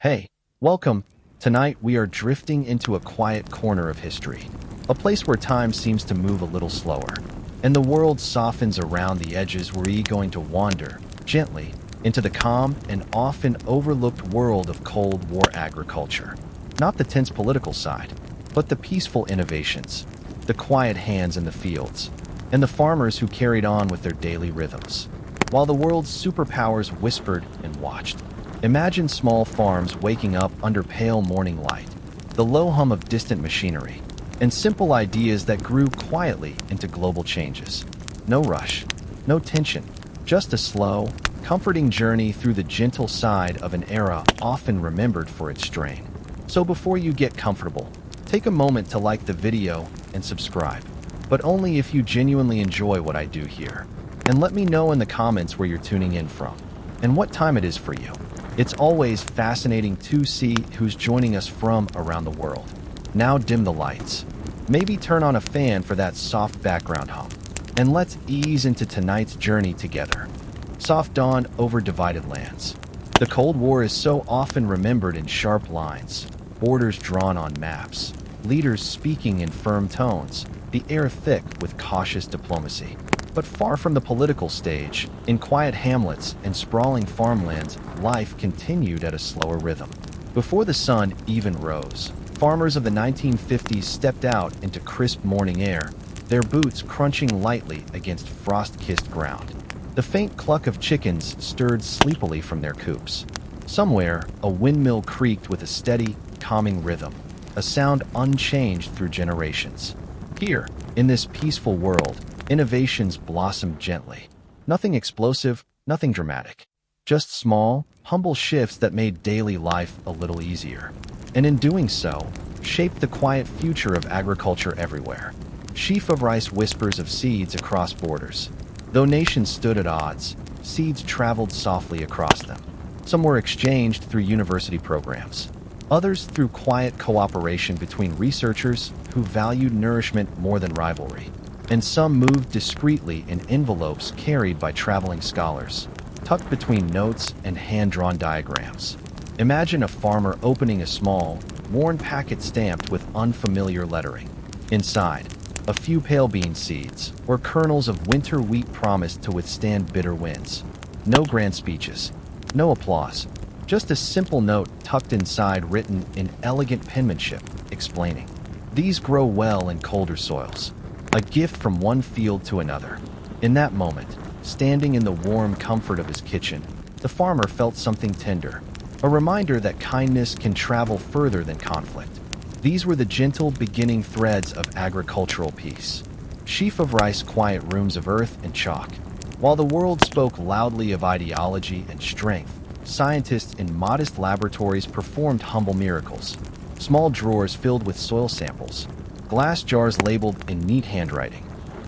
Hey, welcome. Tonight we are drifting into a quiet corner of history, a place where time seems to move a little slower, and the world softens around the edges. We're going to wander, gently, into the calm and often overlooked world of Cold War agriculture. Not the tense political side, but the peaceful innovations, the quiet hands in the fields, and the farmers who carried on with their daily rhythms. While the world's superpowers whispered and watched, imagine small farms waking up under pale morning light, the low hum of distant machinery, and simple ideas that grew quietly into global changes. No rush, no tension, just a slow, comforting journey through the gentle side of an era often remembered for its strain. So before you get comfortable, take a moment to like the video and subscribe, but only if you genuinely enjoy what I do here. And let me know in the comments where you're tuning in from, and what time it is for you. It's always fascinating to see who's joining us from around the world. Now dim the lights. Maybe turn on a fan for that soft background hum. And let's ease into tonight's journey together. Soft dawn over divided lands. The Cold War is so often remembered in sharp lines, borders drawn on maps, leaders speaking in firm tones, the air thick with cautious diplomacy. But far from the political stage, in quiet hamlets and sprawling farmlands, life continued at a slower rhythm. Before the sun even rose, farmers of the 1950s stepped out into crisp morning air, their boots crunching lightly against frost-kissed ground. The faint cluck of chickens stirred sleepily from their coops. Somewhere, a windmill creaked with a steady, calming rhythm, a sound unchanged through generations. Here, in this peaceful world, innovations blossomed gently. Nothing explosive, nothing dramatic. Just small, humble shifts that made daily life a little easier. And in doing so, shaped the quiet future of agriculture everywhere. Sheaf of rice whispers of seeds across borders. Though nations stood at odds, seeds traveled softly across them. Some were exchanged through university programs. Others through quiet cooperation between researchers who valued nourishment more than rivalry. And some moved discreetly in envelopes carried by traveling scholars, tucked between notes and hand-drawn diagrams. Imagine a farmer opening a small, worn packet stamped with unfamiliar lettering. Inside, a few pale bean seeds, or kernels of winter wheat promised to withstand bitter winds. No grand speeches, no applause, just a simple note tucked inside written in elegant penmanship, explaining, "These grow well in colder soils." A gift from one field to another. In that moment, standing in the warm comfort of his kitchen, the farmer felt something tender, a reminder that kindness can travel further than conflict. These were the gentle beginning threads of agricultural peace. Sheaf of rice, quiet rooms of earth and chalk. While the world spoke loudly of ideology and strength, scientists in modest laboratories performed humble miracles. Small drawers filled with soil samples, glass jars labeled in neat handwriting,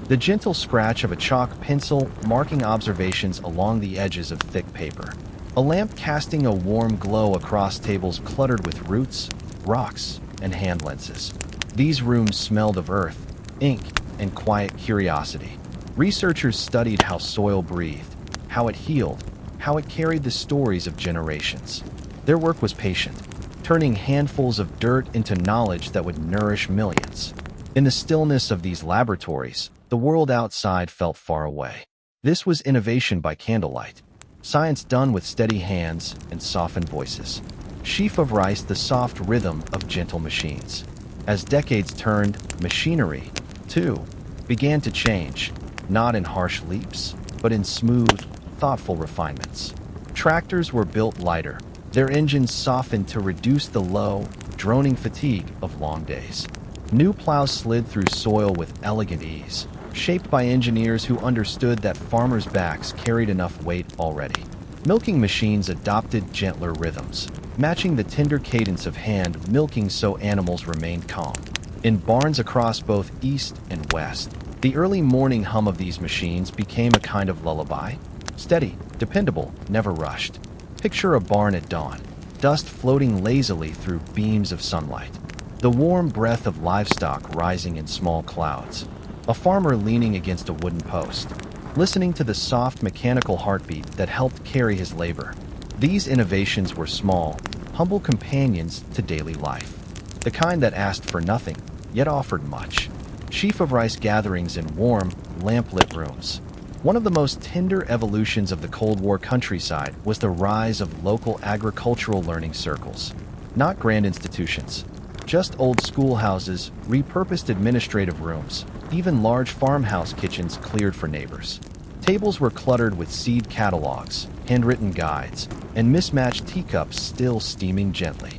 the gentle scratch of a chalk pencil marking observations along the edges of thick paper, a lamp casting a warm glow across tables cluttered with roots, rocks, and hand lenses. These rooms smelled of earth, ink, and quiet curiosity. Researchers studied how soil breathed, how it healed, how it carried the stories of generations. Their work was patient, turning handfuls of dirt into knowledge that would nourish millions. In the stillness of these laboratories, the world outside felt far away. This was innovation by candlelight, science done with steady hands and softened voices. Sheaf of rice, the soft rhythm of gentle machines. As decades turned, machinery, too, began to change, not in harsh leaps, but in smooth, thoughtful refinements. Tractors were built lighter, their engines softened to reduce the low, droning fatigue of long days. New plows slid through soil with elegant ease, shaped by engineers who understood that farmers' backs carried enough weight already. Milking machines adopted gentler rhythms, matching the tender cadence of hand milking so animals remained calm. In barns across both east and west, the early morning hum of these machines became a kind of lullaby. Steady, dependable, never rushed. Picture a barn at dawn, dust floating lazily through beams of sunlight, the warm breath of livestock rising in small clouds, a farmer leaning against a wooden post, listening to the soft mechanical heartbeat that helped carry his labor. These innovations were small, humble companions to daily life. The kind that asked for nothing, yet offered much. Sheaf of rice gatherings in warm, lamplit rooms. One of the most tender evolutions of the Cold War countryside was the rise of local agricultural learning circles. Not grand institutions, just old schoolhouses, repurposed administrative rooms, even large farmhouse kitchens cleared for neighbors. Tables were cluttered with seed catalogs, handwritten guides, and mismatched teacups still steaming gently.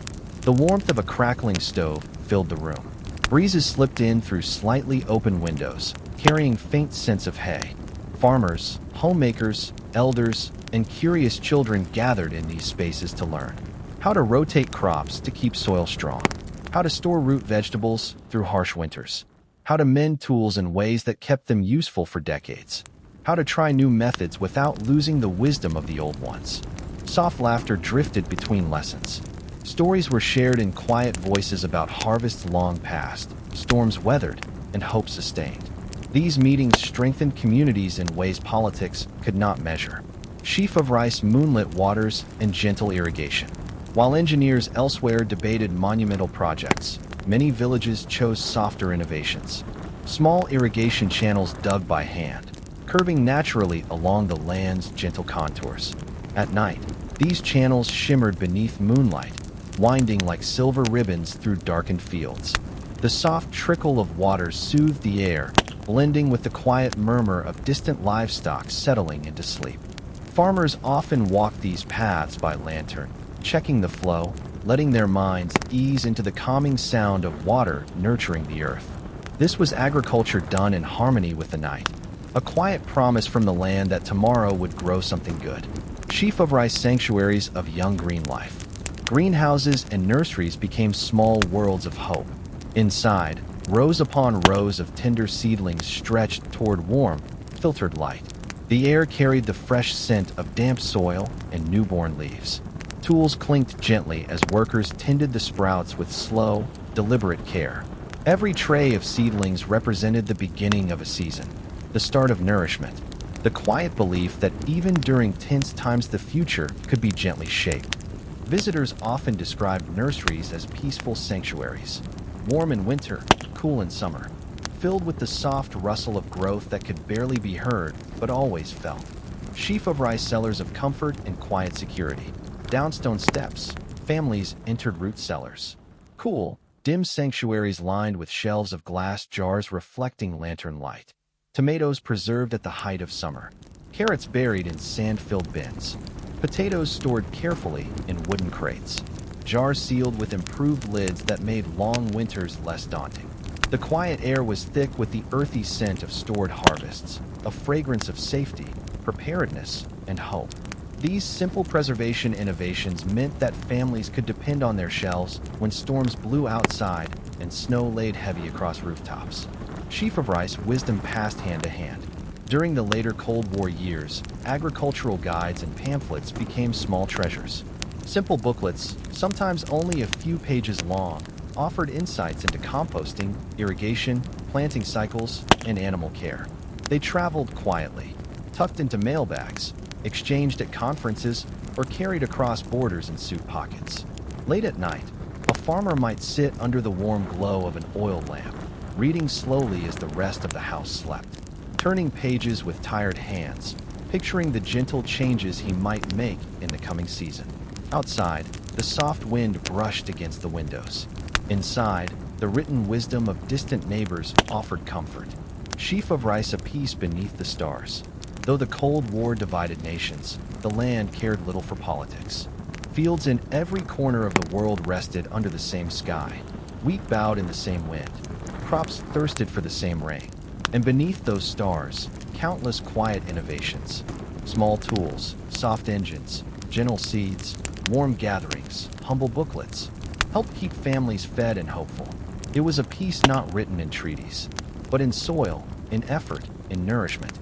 The warmth of a crackling stove filled the room. Breezes slipped in through slightly open windows, carrying faint scents of hay. Farmers, homemakers, elders, and curious children gathered in these spaces to learn how to rotate crops to keep soil strong, how to store root vegetables through harsh winters, how to mend tools in ways that kept them useful for decades, how to try new methods without losing the wisdom of the old ones. Soft laughter drifted between lessons. Stories were shared in quiet voices about harvests long past, storms weathered, and hope sustained. These meetings strengthened communities in ways politics could not measure. Sheaf of rice, moonlit waters, and gentle irrigation. While engineers elsewhere debated monumental projects, many villages chose softer innovations. Small irrigation channels dug by hand, curving naturally along the land's gentle contours. At night, these channels shimmered beneath moonlight, winding like silver ribbons through darkened fields. The soft trickle of water soothed the air, blending with the quiet murmur of distant livestock settling into sleep. Farmers often walked these paths by lantern, checking the flow, letting their minds ease into the calming sound of water nurturing the earth. This was agriculture done in harmony with the night, a quiet promise from the land that tomorrow would grow something good. Sheaf of rice sanctuaries of young green life. Greenhouses and nurseries became small worlds of hope. Inside, rows upon rows of tender seedlings stretched toward warm, filtered light. The air carried the fresh scent of damp soil and newborn leaves. Tools clinked gently as workers tended the sprouts with slow, deliberate care. Every tray of seedlings represented the beginning of a season, the start of nourishment, the quiet belief that even during tense times the future could be gently shaped. Visitors often described nurseries as peaceful sanctuaries, warm in winter, cool in summer, filled with the soft rustle of growth that could barely be heard but always felt. Sheaf of rice cellars of comfort and quiet security. Down stone steps, families entered root cellars. Cool, dim sanctuaries lined with shelves of glass jars reflecting lantern light. Tomatoes preserved at the height of summer. Carrots buried in sand-filled bins. Potatoes stored carefully in wooden crates. Jars sealed with improved lids that made long winters less daunting. The quiet air was thick with the earthy scent of stored harvests, a fragrance of safety, preparedness, and hope. These simple preservation innovations meant that families could depend on their shelves when storms blew outside and snow laid heavy across rooftops. Sheaf of rice wisdom passed hand to hand. During the later Cold War years, agricultural guides and pamphlets became small treasures. Simple booklets, sometimes only a few pages long, offered insights into composting, irrigation, planting cycles, and animal care. They traveled quietly, tucked into mailbags, exchanged at conferences, or carried across borders in suit pockets. Late at night, a farmer might sit under the warm glow of an oil lamp, reading slowly as the rest of the house slept, turning pages with tired hands, picturing the gentle changes he might make in the coming season. Outside, the soft wind brushed against the windows. Inside, the written wisdom of distant neighbors offered comfort. Sheaf of rice apiece beneath the stars. Though the Cold War divided nations, the land cared little for politics. Fields in every corner of the world rested under the same sky. Wheat bowed in the same wind. Crops thirsted for the same rain. And beneath those stars, countless quiet innovations. Small tools, soft engines, gentle seeds, warm gatherings, humble booklets, helped keep families fed and hopeful. It was a peace not written in treaties, but in soil, in effort, in nourishment.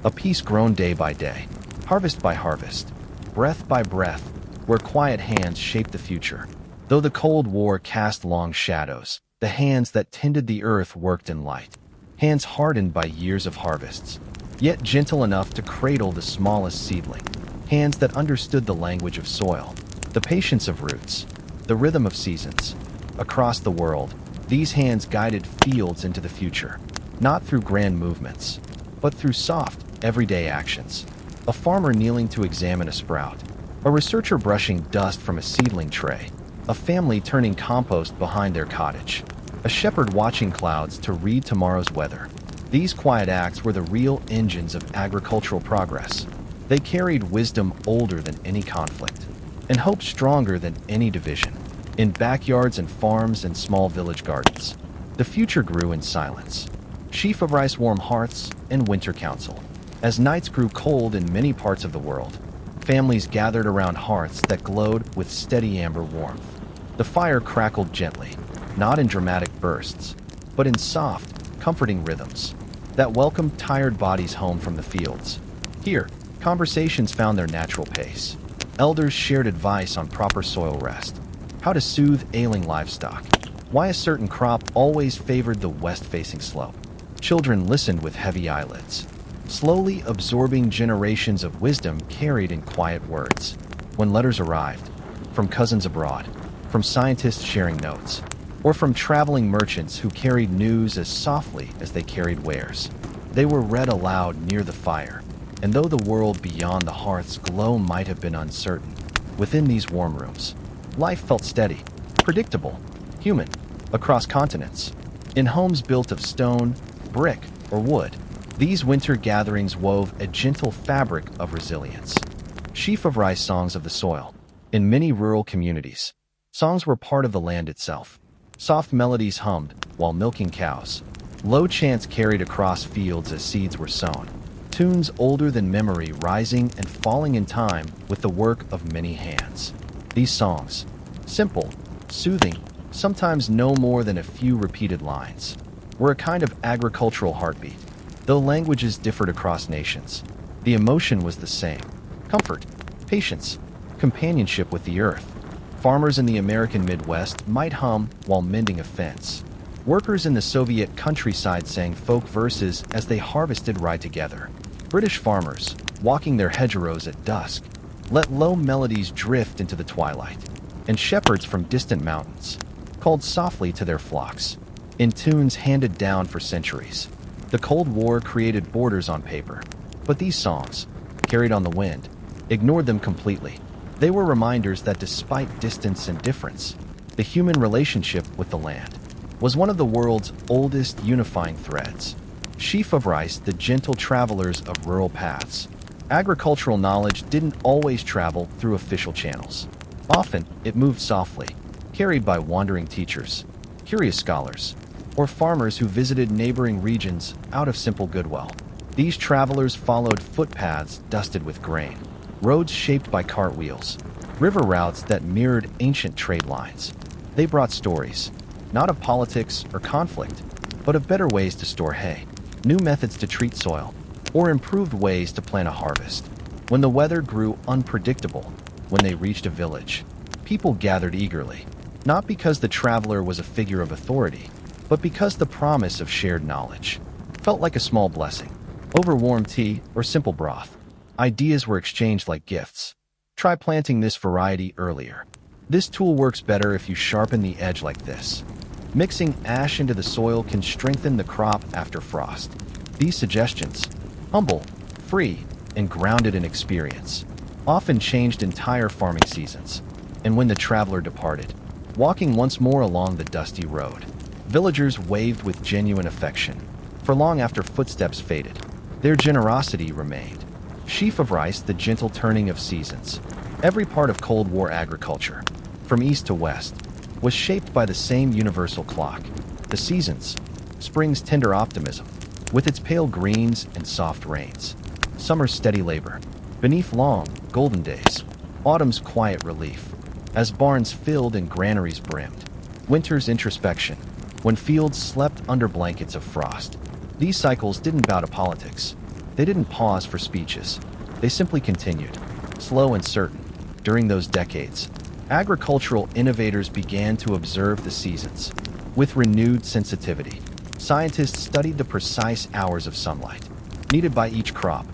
A peace grown day by day, harvest by harvest, breath by breath, where quiet hands shaped the future. Though the Cold War cast long shadows, the hands that tended the earth worked in light. Hands hardened by years of harvests, yet gentle enough to cradle the smallest seedling. Hands that understood the language of soil, the patience of roots, the rhythm of seasons. Across the world, these hands guided fields into the future, not through grand movements, but through soft, everyday actions. A farmer kneeling to examine a sprout, a researcher brushing dust from a seedling tray, a family turning compost behind their cottage, a shepherd watching clouds to read tomorrow's weather. These quiet acts were the real engines of agricultural progress. They carried wisdom older than any conflict, and hope stronger than any division. In backyards and farms and small village gardens, the future grew in silence. Sheaf of rice, warm hearths, and winter council. As nights grew cold in many parts of the world, families gathered around hearths that glowed with steady amber warmth. The fire crackled gently, not in dramatic bursts, but in soft, comforting rhythms that welcomed tired bodies home from the fields. Here, conversations found their natural pace. Elders shared advice on proper soil rest, how to soothe ailing livestock, why a certain crop always favored the west-facing slope. Children listened with heavy eyelids, slowly absorbing generations of wisdom carried in quiet words. When letters arrived, from cousins abroad, from scientists sharing notes, or from traveling merchants who carried news as softly as they carried wares, they were read aloud near the fire. And though the world beyond the hearth's glow might have been uncertain, within these warm rooms, life felt steady, predictable, human, across continents. In homes built of stone, brick, or wood, these winter gatherings wove a gentle fabric of resilience. Sheaf of rice, songs of the soil. In many rural communities, songs were part of the land itself. Soft melodies hummed while milking cows. Low chants carried across fields as seeds were sown. Tunes older than memory rising and falling in time with the work of many hands. These songs, simple, soothing, sometimes no more than a few repeated lines, were a kind of agricultural heartbeat. Though languages differed across nations, the emotion was the same: comfort, patience, companionship with the earth. Farmers in the American Midwest might hum while mending a fence. Workers in the Soviet countryside sang folk verses as they harvested rye together. British farmers, walking their hedgerows at dusk, let low melodies drift into the twilight. And shepherds from distant mountains called softly to their flocks, in tunes handed down for centuries. The Cold War created borders on paper, but these songs, carried on the wind, ignored them completely. They were reminders that despite distance and difference, the human relationship with the land was one of the world's oldest unifying threads. Sheaf of rice, the gentle travelers of rural paths. Agricultural knowledge didn't always travel through official channels. Often, it moved softly, carried by wandering teachers, curious scholars, or farmers who visited neighboring regions out of simple goodwill. These travelers followed footpaths dusted with grain, roads shaped by cartwheels, river routes that mirrored ancient trade lines. They brought stories, not of politics or conflict, but of better ways to store hay, new methods to treat soil, or improved ways to plan a harvest. When the weather grew unpredictable, when they reached a village, people gathered eagerly, not because the traveler was a figure of authority, but because the promise of shared knowledge felt like a small blessing. Over warm tea or simple broth, ideas were exchanged like gifts. Try planting this variety earlier. This tool works better if you sharpen the edge like this. Mixing ash into the soil can strengthen the crop after frost. These suggestions, humble, free, and grounded in experience, often changed entire farming seasons. And when the traveler departed, walking once more along the dusty road, villagers waved with genuine affection. For long after footsteps faded, their generosity remained. Sheaf of rice, the gentle turning of seasons. Every part of Cold War agriculture, from east to west, was shaped by the same universal clock. The seasons, spring's tender optimism, with its pale greens and soft rains. Summer's steady labor, beneath long, golden days. Autumn's quiet relief, as barns filled and granaries brimmed. Winter's introspection, when fields slept under blankets of frost. These cycles didn't bow to politics. They didn't pause for speeches. They simply continued, slow and certain. During those decades, agricultural innovators began to observe the seasons with renewed sensitivity. Scientists studied the precise hours of sunlight needed by each crop.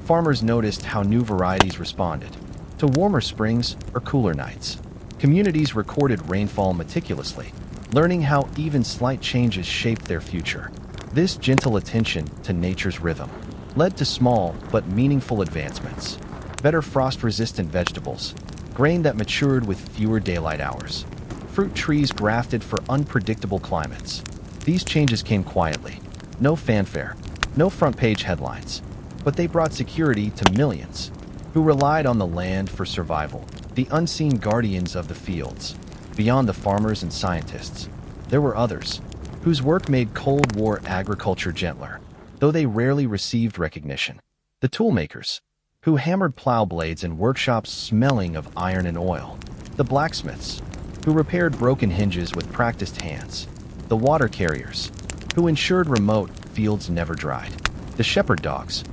Farmers noticed how new varieties responded to warmer springs or cooler nights. Communities recorded rainfall meticulously, learning how even slight changes shaped their future. This gentle attention to nature's rhythm led to small but meaningful advancements. Better frost-resistant vegetables, grain that matured with fewer daylight hours, fruit trees grafted for unpredictable climates. These changes came quietly. No fanfare, no front-page headlines, but they brought security to millions who relied on the land for survival. The unseen guardians of the fields. Beyond the farmers and scientists, there were others whose work made Cold War agriculture gentler, though they rarely received recognition. The toolmakers, who hammered plow blades in workshops smelling of iron and oil. The blacksmiths, who repaired broken hinges with practiced hands. The water carriers, who ensured remote fields never dried. The shepherd dogs,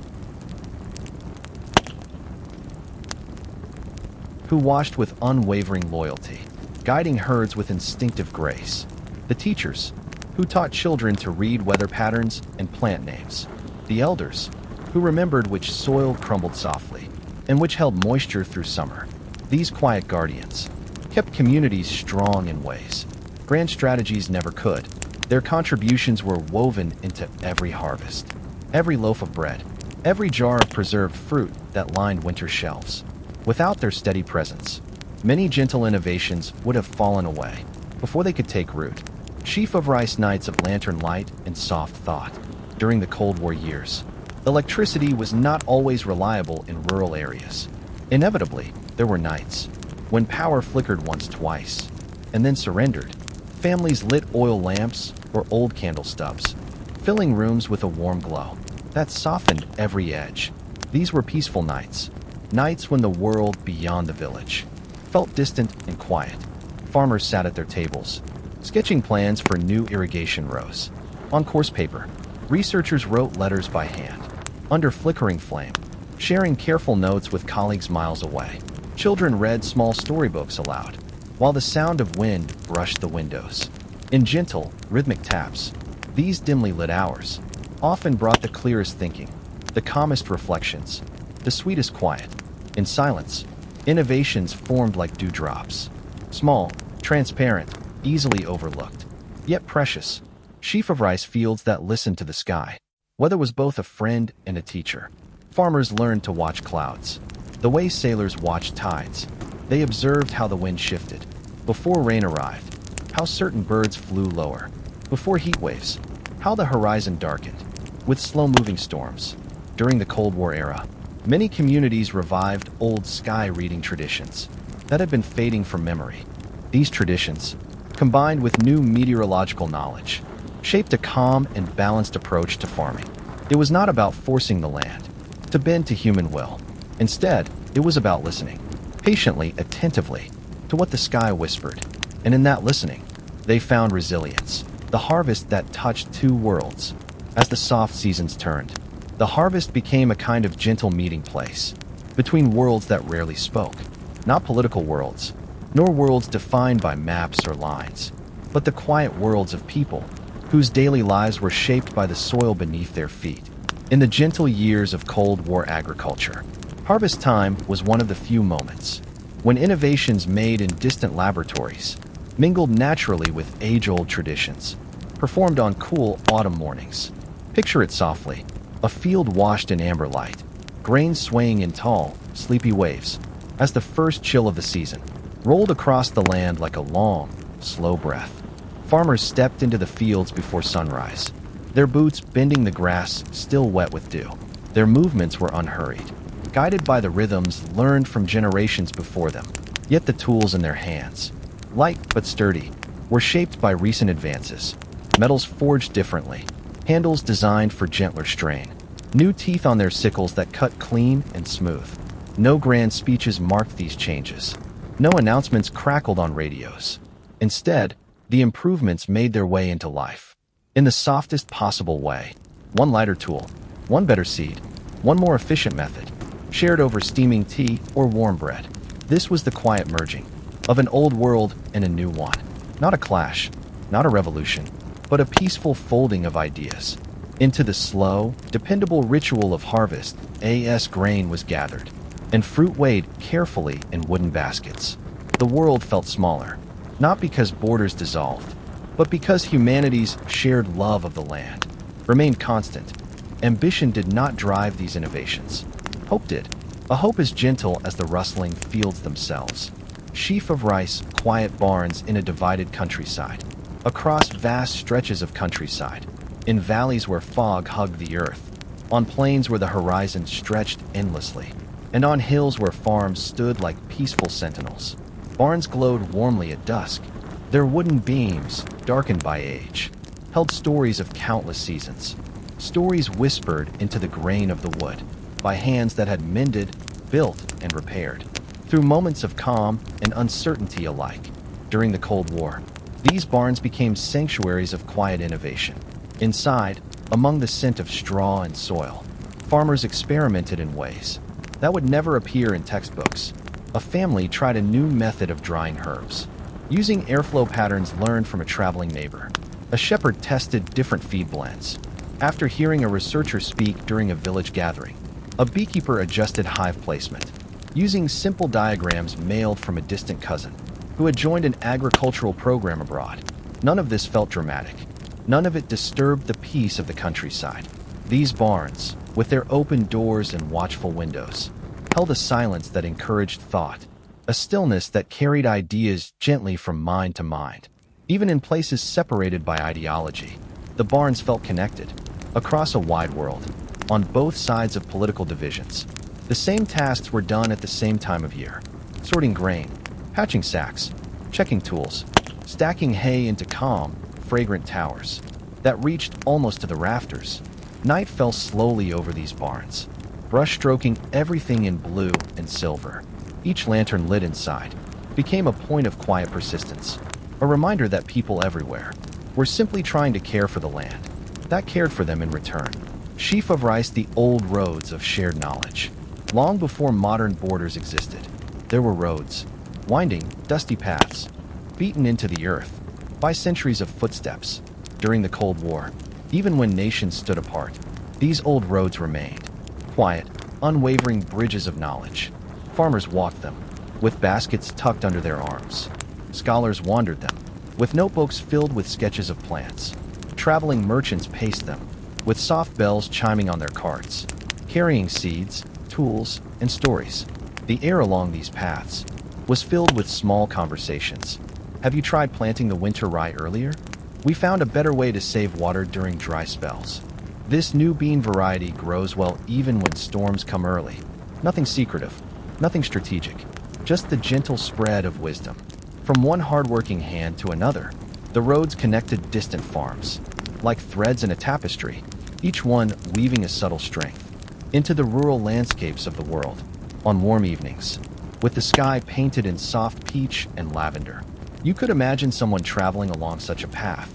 who watched with unwavering loyalty, guiding herds with instinctive grace. The teachers, who taught children to read weather patterns and plant names. The elders, who remembered which soil crumbled softly and which held moisture through summer. These quiet guardians kept communities strong in ways grand strategies never could. Their contributions were woven into every harvest, every loaf of bread, every jar of preserved fruit that lined winter shelves. Without their steady presence, many gentle innovations would have fallen away before they could take root. Sheaf of rice nights of lantern light and soft thought. During the Cold War years, electricity was not always reliable in rural areas. Inevitably, there were nights when power flickered once, twice, and then surrendered. Families lit oil lamps or old candle stubs, filling rooms with a warm glow that softened every edge. These were peaceful nights, nights when the world beyond the village felt distant and quiet. Farmers sat at their tables, sketching plans for new irrigation rows. On coarse paper, researchers wrote letters by hand, under flickering flame, sharing careful notes with colleagues miles away. Children read small storybooks aloud, while the sound of wind brushed the windows. In gentle, rhythmic taps, these dimly lit hours often brought the clearest thinking, the calmest reflections, the sweetest quiet. In silence, innovations formed like dewdrops. Small, transparent, easily overlooked, yet precious. Sheaf of rice fields that listened to the sky. Weather was both a friend and a teacher. Farmers learned to watch clouds, the way sailors watched tides. They observed how the wind shifted before rain arrived, how certain birds flew lower before heat waves, how the horizon darkened with slow-moving storms. During the Cold War era, many communities revived old sky reading traditions that had been fading from memory. These traditions, combined with new meteorological knowledge, shaped a calm and balanced approach to farming. It was not about forcing the land to bend to human will. Instead, it was about listening, patiently, attentively, to what the sky whispered. And in that listening, they found resilience, the harvest that touched two worlds. As the soft seasons turned, the harvest became a kind of gentle meeting place between worlds that rarely spoke. Not political worlds, nor worlds defined by maps or lines, but the quiet worlds of people whose daily lives were shaped by the soil beneath their feet. In the gentle years of Cold War agriculture, harvest time was one of the few moments when innovations made in distant laboratories mingled naturally with age-old traditions, performed on cool autumn mornings. Picture it softly, a field washed in amber light, grain swaying in tall, sleepy waves, as the first chill of the season rolled across the land like a long, slow breath. Farmers stepped into the fields before sunrise, their boots bending the grass still wet with dew. Their movements were unhurried, guided by the rhythms learned from generations before them. Yet the tools in their hands, light but sturdy, were shaped by recent advances. Metals forged differently, handles designed for gentler strain, new teeth on their sickles that cut clean and smooth. No grand speeches marked these changes. No announcements crackled on radios. Instead, the improvements made their way into life in the softest possible way. One lighter tool, one better seed, one more efficient method, shared over steaming tea or warm bread. This was the quiet merging of an old world and a new one. Not a clash, not a revolution, but a peaceful folding of ideas into the slow, dependable ritual of harvest. As grain was gathered and fruit weighed carefully in wooden baskets, the world felt smaller, not because borders dissolved, but because humanity's shared love of the land remained constant. Ambition did not drive these innovations. Hope did. A hope as gentle as the rustling fields themselves. Sheaf of rice, quiet barns in a divided countryside. Across vast stretches of countryside. In valleys where fog hugged the earth. On plains where the horizon stretched endlessly. And on hills where farms stood like peaceful sentinels. Barns glowed warmly at dusk. Their wooden beams, darkened by age, held stories of countless seasons. Stories whispered into the grain of the wood by hands that had mended, built, and repaired. Through moments of calm and uncertainty alike, during the Cold War, these barns became sanctuaries of quiet innovation. Inside, among the scent of straw and soil, farmers experimented in ways that would never appear in textbooks. A family tried a new method of drying herbs, using airflow patterns learned from a traveling neighbor. A shepherd tested different feed blends. After hearing a researcher speak during a village gathering, a beekeeper adjusted hive placement, using simple diagrams mailed from a distant cousin who had joined an agricultural program abroad. None of this felt dramatic. None of it disturbed the peace of the countryside. These barns, with their open doors and watchful windows, held a silence that encouraged thought, a stillness that carried ideas gently from mind to mind. Even in places separated by ideology, the barns felt connected. Across a wide world, on both sides of political divisions, the same tasks were done at the same time of year. Sorting grain, patching sacks, checking tools, stacking hay into calm, fragrant towers that reached almost to the rafters. Night fell slowly over these barns, brush-stroking everything in blue and silver. Each lantern lit inside became a point of quiet persistence, a reminder that people everywhere were simply trying to care for the land that cared for them in return. Sheaf of rice, the old roads of shared knowledge. Long before modern borders existed, there were roads, winding, dusty paths, beaten into the earth by centuries of footsteps. During the Cold War, even when nations stood apart, these old roads remained. Quiet, unwavering bridges of knowledge. Farmers walked them, with baskets tucked under their arms. Scholars wandered them, with notebooks filled with sketches of plants. Traveling merchants paced them, with soft bells chiming on their carts, carrying seeds, tools, and stories. The air along these paths was filled with small conversations. Have you tried planting the winter rye earlier? We found a better way to save water during dry spells. This new bean variety grows well even when storms come early. Nothing secretive, nothing strategic, just the gentle spread of wisdom. From one hardworking hand to another, the roads connected distant farms, like threads in a tapestry, each one weaving a subtle strength into the rural landscapes of the world. On warm evenings, with the sky painted in soft peach and lavender, you could imagine someone traveling along such a path.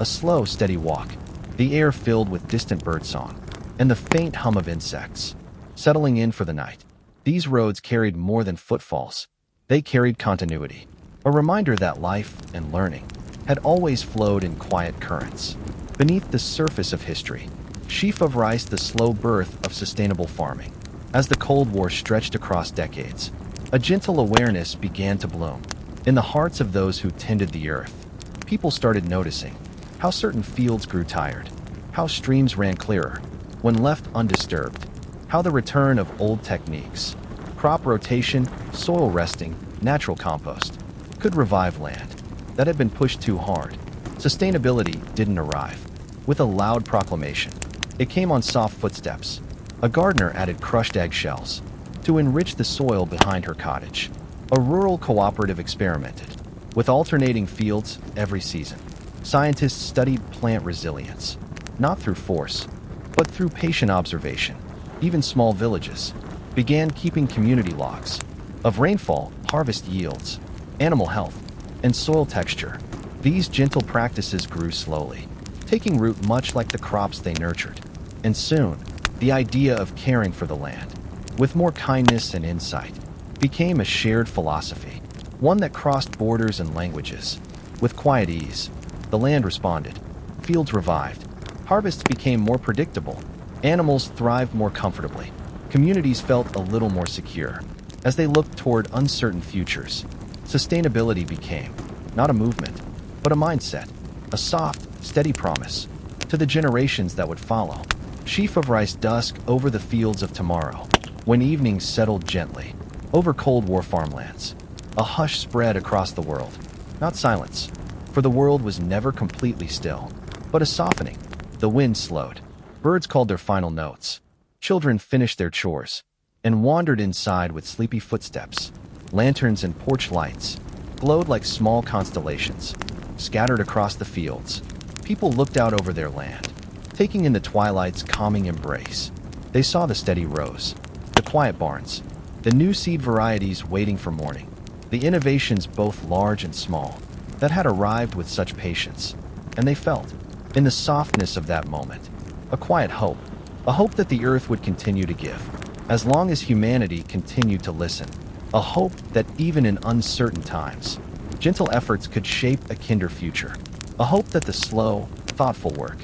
A slow, steady walk, the air filled with distant birdsong, and the faint hum of insects, settling in for the night. These roads carried more than footfalls. They carried continuity, a reminder that life and learning had always flowed in quiet currents. Beneath the surface of history, sheaf of rice, the slow birth of sustainable farming. As the Cold War stretched across decades, a gentle awareness began to bloom. In the hearts of those who tended the earth, people started noticing how certain fields grew tired, how streams ran clearer when left undisturbed, how the return of old techniques, crop rotation, soil resting, natural compost, could revive land that had been pushed too hard. Sustainability didn't arrive with a loud proclamation. It came on soft footsteps. A gardener added crushed eggshells to enrich the soil behind her cottage. A rural cooperative experimented with alternating fields every season. Scientists studied plant resilience, not through force, but through patient observation. Even small villages began keeping community logs of rainfall, harvest yields, animal health, and soil texture. These gentle practices grew slowly, taking root much like the crops they nurtured. And soon, the idea of caring for the land, with more kindness and insight, became a shared philosophy, one that crossed borders and languages. With quiet ease, the land responded. Fields revived. Harvests became more predictable. Animals thrived more comfortably. Communities felt a little more secure. As they looked toward uncertain futures, Sustainability became not a movement, but a mindset, a soft, steady promise to the generations that would follow. Sheaf of rice dusk over the fields of tomorrow, when evenings settled gently over Cold War farmlands. A hush spread across the world, not silence, for the world was never completely still, but a softening. The wind slowed. Birds called their final notes. Children finished their chores and wandered inside with sleepy footsteps. Lanterns and porch lights glowed like small constellations, scattered across the fields. People looked out over their land, taking in the twilight's calming embrace. They saw the steady rows, the quiet barns, the new seed varieties waiting for morning, the innovations both large and small that had arrived with such patience. And they felt, in the softness of that moment, a quiet hope, a hope that the earth would continue to give, as long as humanity continued to listen, a hope that even in uncertain times, gentle efforts could shape a kinder future, a hope that the slow, thoughtful work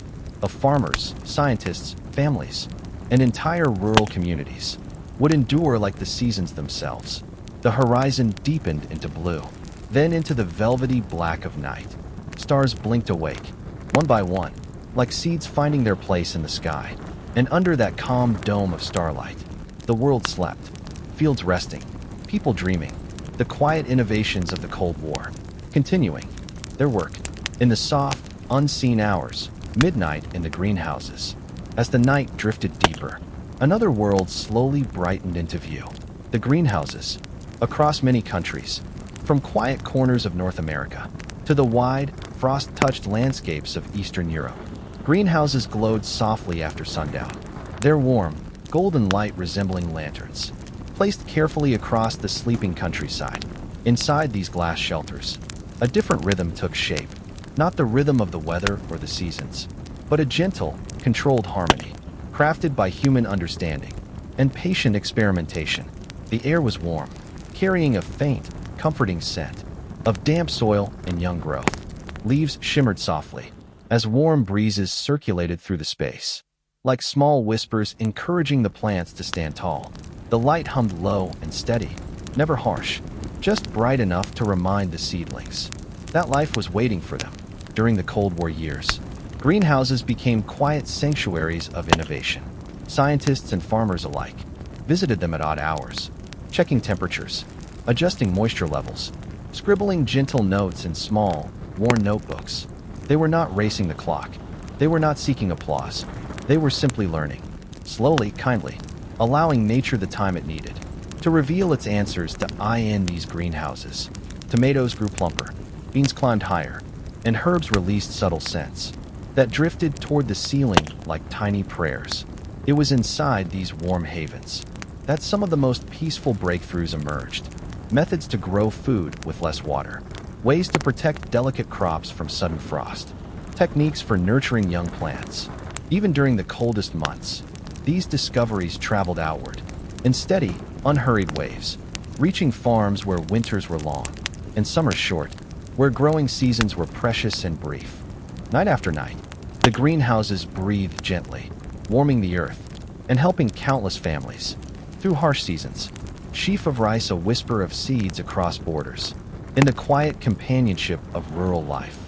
of farmers, scientists, families, and entire rural communities would endure like the seasons themselves. The horizon deepened into blue, then into the velvety black of night. Stars blinked awake, one by one, like seeds finding their place in the sky. And under that calm dome of starlight, the world slept, fields resting, people dreaming, the quiet innovations of the Cold War, continuing their work in the soft, unseen hours, midnight in the greenhouses. As the night drifted deeper, another world slowly brightened into view. The greenhouses, across many countries, from quiet corners of North America to the wide, frost-touched landscapes of Eastern Europe. Greenhouses glowed softly after sundown, their warm, golden light resembling lanterns, placed carefully across the sleeping countryside. Inside these glass shelters, a different rhythm took shape, not the rhythm of the weather or the seasons, but a gentle, controlled harmony, crafted by human understanding and patient experimentation. The air was warm, carrying a faint, comforting scent of damp soil and young growth. Leaves shimmered softly as warm breezes circulated through the space, like small whispers encouraging the plants to stand tall. The light hummed low and steady, never harsh, just bright enough to remind the seedlings that life was waiting for them. During the Cold War years, greenhouses became quiet sanctuaries of innovation. Scientists and farmers alike visited them at odd hours, checking temperatures, adjusting moisture levels, scribbling gentle notes in small, worn notebooks. They were not racing the clock. They were not seeking applause. They were simply learning, slowly, kindly, allowing nature the time it needed to reveal its answers. In these greenhouses, tomatoes grew plumper, beans climbed higher, and herbs released subtle scents that drifted toward the ceiling like tiny prayers. It was inside these warm havens that some of the most peaceful breakthroughs emerged. Methods to grow food with less water, ways to protect delicate crops from sudden frost, techniques for nurturing young plants. Even during the coldest months, these discoveries traveled outward in steady, unhurried waves, reaching farms where winters were long and summers short, where growing seasons were precious and brief. Night after night, the greenhouses breathed gently, warming the earth and helping countless families through harsh seasons. Sheaf of rice, a whisper of seeds across borders. In the quiet companionship of rural life,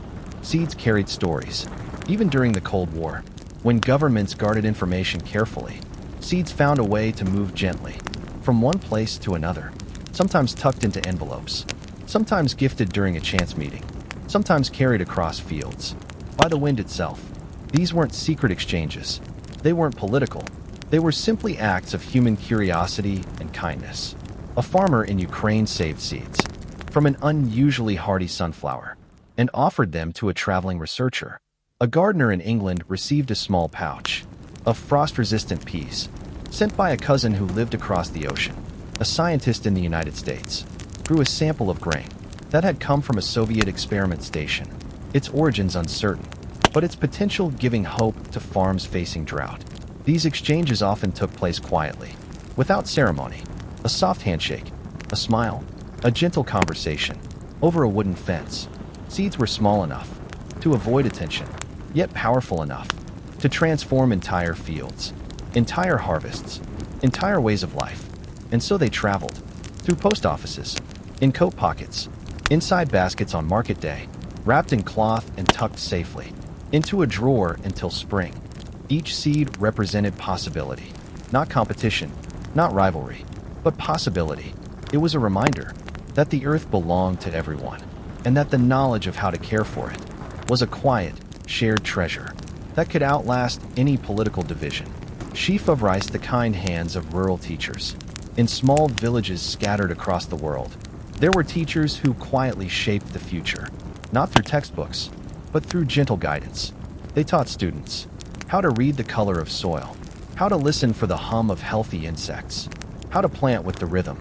seeds carried stories. Even during the Cold War, when governments guarded information carefully, seeds found a way to move gently from one place to another, sometimes tucked into envelopes, sometimes gifted during a chance meeting, sometimes carried across fields by the wind itself. These weren't secret exchanges. They weren't political. They were simply acts of human curiosity and kindness. A farmer in Ukraine saved seeds from an unusually hardy sunflower and offered them to a traveling researcher. A gardener in England received a small pouch of frost-resistant peas sent by a cousin who lived across the ocean. A scientist in the United States grew a sample of grain that had come from a Soviet experiment station, its origins uncertain, but its potential giving hope to farms facing drought. These exchanges often took place quietly, without ceremony. A soft handshake, a smile, a gentle conversation over a wooden fence. Seeds were small enough to avoid attention, yet powerful enough to transform entire fields, entire harvests, entire ways of life. And so they traveled through post offices, in coat pockets, inside baskets on market day, wrapped in cloth and tucked safely into a drawer until spring. Each seed represented possibility, not competition, not rivalry, but possibility. It was a reminder that the earth belonged to everyone, and that the knowledge of how to care for it was a quiet, shared treasure that could outlast any political division. Sheaf of rice, the kind hands of rural teachers. In small villages scattered across the world, there were teachers who quietly shaped the future, not through textbooks, but through gentle guidance. They taught students how to read the color of soil, how to listen for the hum of healthy insects, how to plant with the rhythm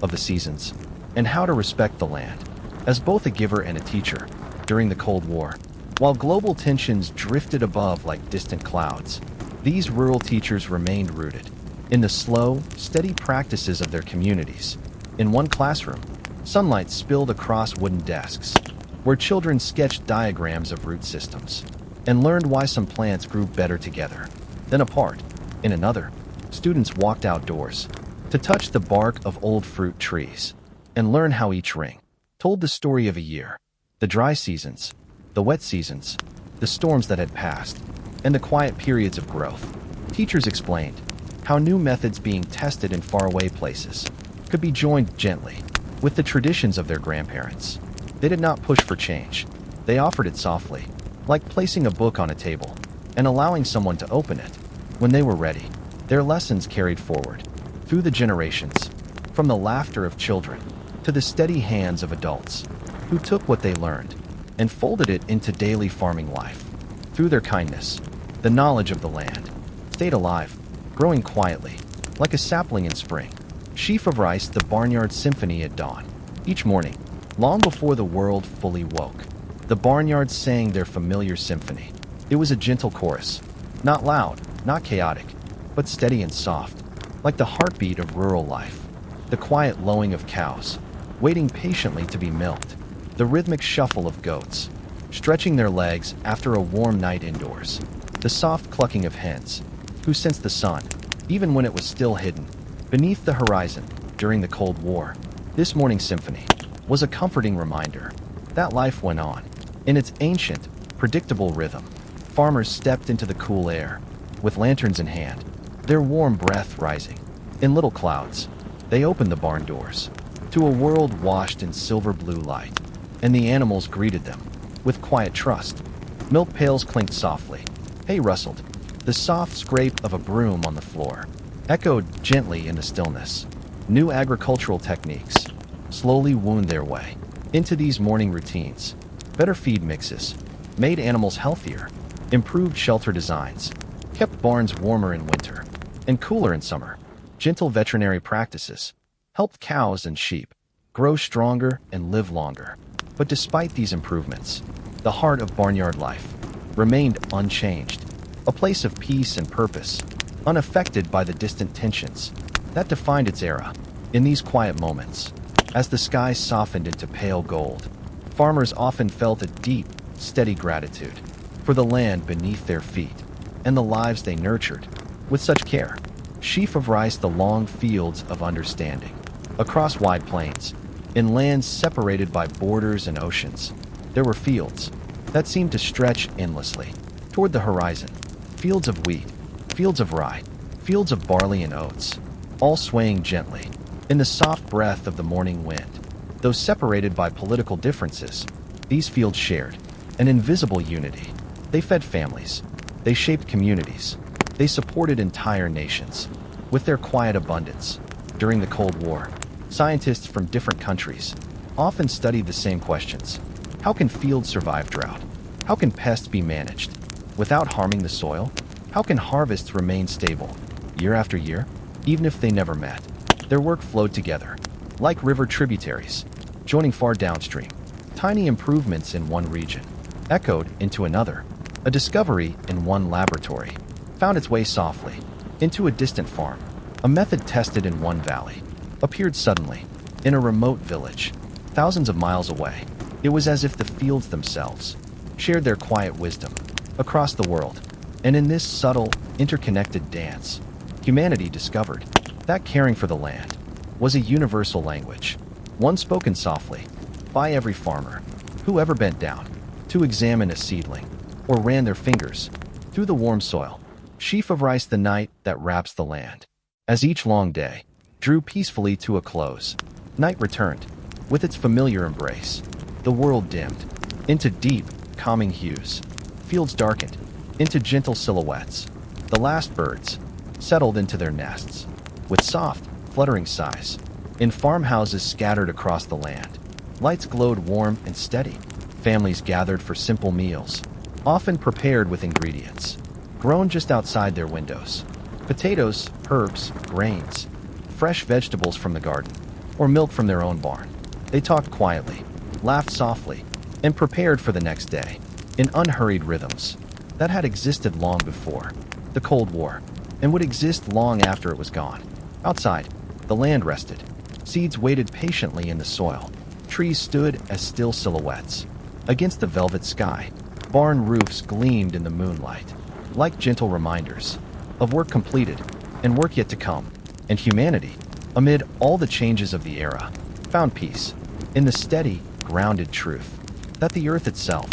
of the seasons, and how to respect the land as both a giver and a teacher. During the Cold War, while global tensions drifted above like distant clouds, these rural teachers remained rooted in the slow, steady practices of their communities. In one classroom, sunlight spilled across wooden desks, where children sketched diagrams of root systems and learned why some plants grew better together than apart. In another, students walked outdoors to touch the bark of old fruit trees and learn how each ring told the story of a year, the dry seasons, the wet seasons, the storms that had passed, and the quiet periods of growth. Teachers explained how new methods being tested in faraway places could be joined gently with the traditions of their grandparents. They did not push for change. They offered it softly, like placing a book on a table and allowing someone to open it when they were ready. Their lessons carried forward through the generations, from the laughter of children to the steady hands of adults who took what they learned and folded it into daily farming life. Through their kindness, the knowledge of the land stayed alive, growing quietly, like a sapling in spring. Sheaf of rice, the barnyard symphony at dawn. Each morning, long before the world fully woke, the barnyards sang their familiar symphony. It was a gentle chorus, not loud, not chaotic, but steady and soft, like the heartbeat of rural life. The quiet lowing of cows, waiting patiently to be milked. The rhythmic shuffle of goats, stretching their legs after a warm night indoors. The soft clucking of hens, who sensed the sun, even when it was still hidden, beneath the horizon. During the Cold War, this morning symphony was a comforting reminder that life went on in its ancient, predictable rhythm. Farmers stepped into the cool air, with lanterns in hand, their warm breath rising. In little clouds, they opened the barn doors to a world washed in silver blue light, and the animals greeted them with quiet trust. Milk pails clinked softly, hay rustled, the soft scrape of a broom on the floor echoed gently in the stillness. New agricultural techniques slowly wound their way into these morning routines. Better feed mixes made animals healthier, improved shelter designs kept barns warmer in winter and cooler in summer. Gentle veterinary practices helped cows and sheep grow stronger and live longer. But despite these improvements, the heart of barnyard life remained unchanged, a place of peace and purpose, unaffected by the distant tensions that defined its era. In these quiet moments, as the sky softened into pale gold, farmers often felt a deep, steady gratitude for the land beneath their feet and the lives they nurtured with such care. Sheaf of rice, the long fields of understanding. Across wide plains, in lands separated by borders and oceans, there were fields that seemed to stretch endlessly toward the horizon. Fields of wheat, fields of rye, fields of barley and oats, all swaying gently in the soft breath of the morning wind. Though separated by political differences, these fields shared an invisible unity. They fed families, they shaped communities, they supported entire nations with their quiet abundance. During the Cold War, scientists from different countries often studied the same questions. How can fields survive drought? How can pests be managed without harming the soil? How can harvests remain stable year after year, even if they never met? Their work flowed together, like river tributaries, joining far downstream. Tiny improvements in one region echoed into another. A discovery in one laboratory found its way softly into a distant farm. A method tested in one valley appeared suddenly in a remote village, thousands of miles away. It was as if the fields themselves shared their quiet wisdom across the world. And in this subtle, interconnected dance, humanity discovered that caring for the land was a universal language, one spoken softly, by every farmer who ever bent down to examine a seedling or ran their fingers through the warm soil. Sheaf of rice, the night that wraps the land. As each long day drew peacefully to a close, night returned with its familiar embrace. The world dimmed into deep, calming hues. Fields darkened into gentle silhouettes. The last birds settled into their nests with soft, fluttering sighs. In farmhouses scattered across the land, lights glowed warm and steady. Families gathered for simple meals, often prepared with ingredients grown just outside their windows. Potatoes, herbs, grains, fresh vegetables from the garden, or milk from their own barn. They talked quietly, laughed softly, and prepared for the next day in unhurried rhythms that had existed long before the Cold War and would exist long after it was gone. Outside, the land rested. Seeds waited patiently in the soil. Trees stood as still silhouettes against the velvet sky. Barn roofs gleamed in the moonlight, like gentle reminders of work completed and work yet to come. And humanity, amid all the changes of the era, found peace in the steady, grounded truth that the earth itself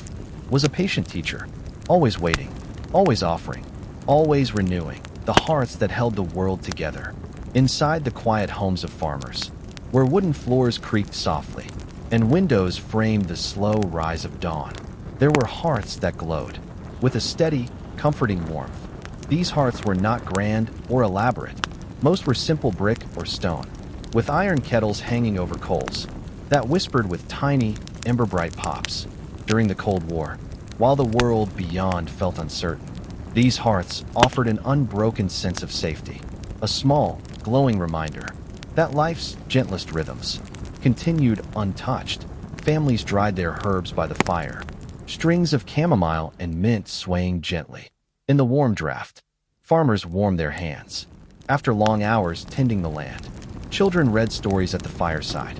was a patient teacher, always waiting, always offering, always renewing the hearts that held the world together. Inside the quiet homes of farmers, where wooden floors creaked softly and windows framed the slow rise of dawn, there were hearts that glowed with a steady, comforting warmth. These hearts were not grand or elaborate. Most were simple brick or stone, with iron kettles hanging over coals that whispered with tiny, ember-bright pops. During the Cold War, while the world beyond felt uncertain, these hearts offered an unbroken sense of safety, a small, glowing reminder that life's gentlest rhythms continued untouched. Families dried their herbs by the fire, strings of chamomile and mint swaying gently in the warm draft. Farmers warmed their hands after long hours tending the land. Children read stories at the fireside,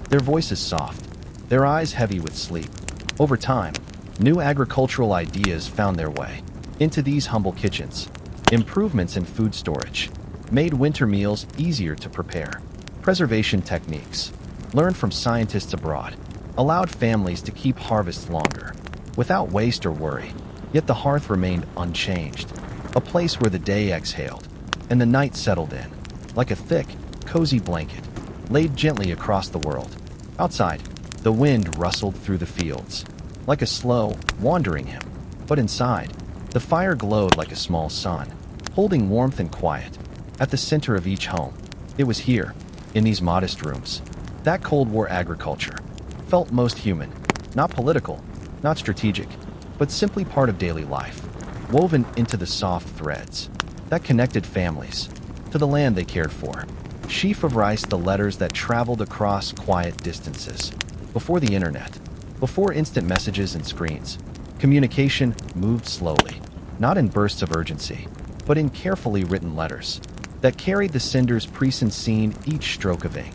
their voices soft, their eyes heavy with sleep. Over time, new agricultural ideas found their way into these humble kitchens. Improvements in food storage made winter meals easier to prepare. Preservation techniques, learned from scientists abroad, allowed families to keep harvests longer, without waste or worry. Yet the hearth remained unchanged, a place where the day exhaled and the night settled in, like a thick, cozy blanket laid gently across the world. Outside, the wind rustled through the fields, like a slow, wandering hymn. But inside, the fire glowed like a small sun, holding warmth and quiet. At the center of each home, it was here, in these modest rooms, that Cold War agriculture felt most human, not political, not strategic, but simply part of daily life, woven into the soft threads that connected families to the land they cared for. Sheaf of rice, the letters that traveled across quiet distances. Before the internet, before instant messages and screens, communication moved slowly, not in bursts of urgency, but in carefully written letters that carried the sender's present scene, each stroke of ink.